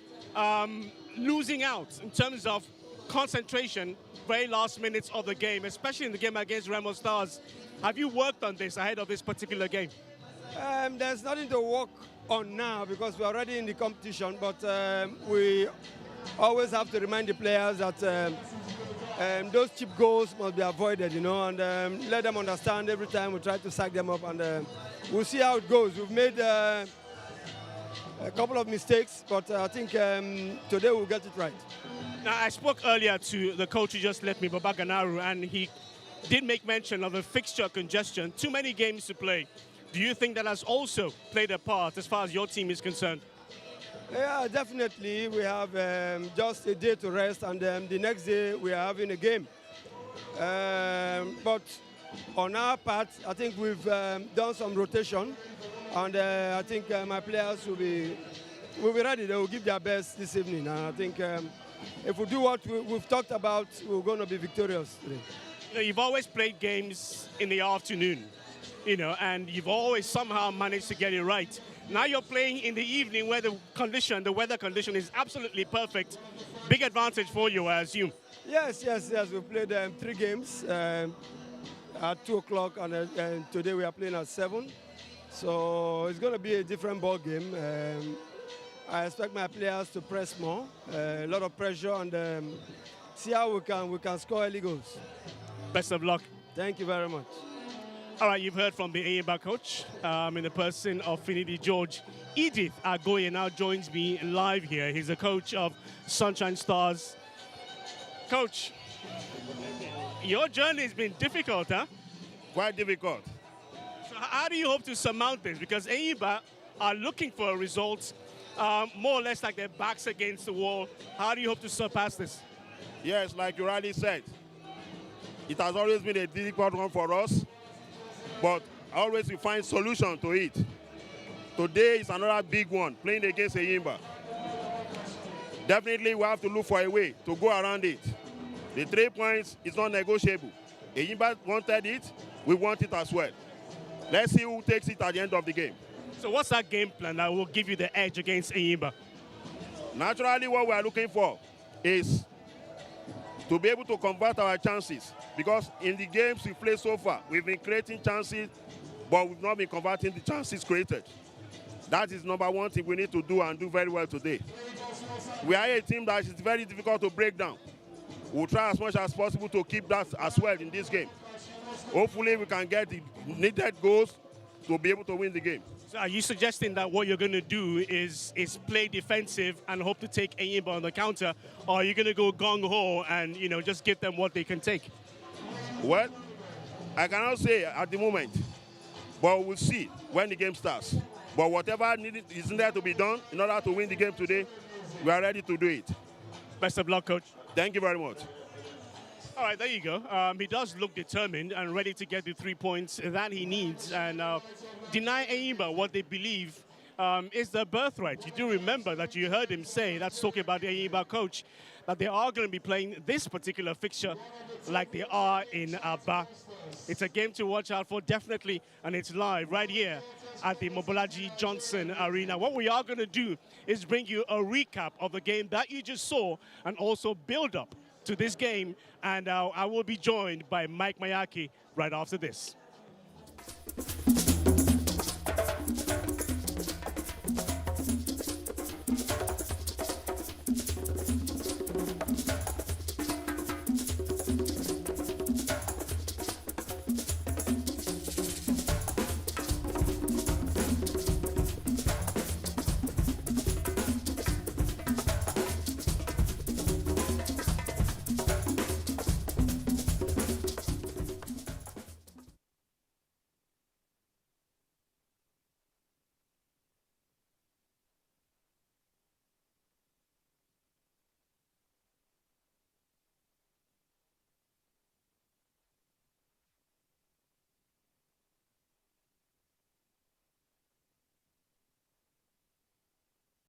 losing out in terms of concentration, very last minutes of the game, especially in the game against Remo Stars. Have you worked on this ahead of this particular game? There's nothing to work on now because we're already in the competition, but we always have to remind the players that those cheap goals must be avoided, you know, and let them understand every time we try to sack them up, and we'll see how it goes. We've made a couple of mistakes, but I think today we'll get it right. Now, I spoke earlier to the coach who just left me, Baba Ganaru, and he did make mention of a fixture congestion, too many games to play. Do you think that has also played a part as far as your team is concerned? Yeah, definitely. We have just a day to rest, and the next day we are having a game. But on our part, I think we've done some rotation, and I think my players will be ready. They will give their best this evening, and I think if we do what we've talked about, we're going to be victorious today. You know, you've always played games in the afternoon, you know, and you've always somehow managed to get it right. Now you're playing in the evening where the weather condition is absolutely perfect. Big advantage for you, I assume. Yes. We played 3 games at 2 o'clock, and today we are playing at 7. So it's going to be a different ball game. I expect my players to press more, a lot of pressure, and see how we can score early goals. Best of luck. Thank you very much. All right, you've heard from the Enyimba coach in the person of Finidi George. Edith Agoye now joins me live here. He's the coach of Sunshine Stars. Coach, your journey has been difficult, huh? Quite difficult. So how do you hope to surmount this? Because Enyimba are looking for a result, more or less like their backs against the wall. How do you hope to surpass this? Yes, like you already said, it has always been a difficult one for us, but always we find solution to it. Today is another big one, playing against Enyimba. Definitely we have to look for a way to go around it. The 3 points is not negotiable. Enyimba wanted it, we want it as well. Let's see who takes it at the end of the game. So what's that game plan that will give you the edge against Enyimba? Naturally, what we are looking for is to be able to convert our chances, because in the games we played so far, we've been creating chances, but we've not been converting the chances created. That is number one thing we need to do and do very well today. We are a team that is very difficult to break down. We'll try as much as possible to keep that as well in this game. Hopefully we can get the needed goals to be able to win the game. So are you suggesting that what you're going to do is play defensive and hope to take Enyimba on the counter, or are you going to go gung-ho and, you know, just give them what they can take? Well, I cannot say at the moment, but we'll see when the game starts. But whatever is needed to be done in order to win the game today, we are ready to do it. Best of luck, Coach. Thank you very much. All right, there you go. He does look determined and ready to get the 3 points that he needs and deny Enyimba what they believe is their birthright. You do remember that you heard him say, that's talking about the Enyimba coach, that they are going to be playing this particular fixture like they are in Aba. It's a game to watch out for, definitely, and it's live right here at the Mobolaji Johnson Arena. What we are going to do is bring you a recap of the game that you just saw and also build up to this game. And I will be joined by Mike Mayaki right after this.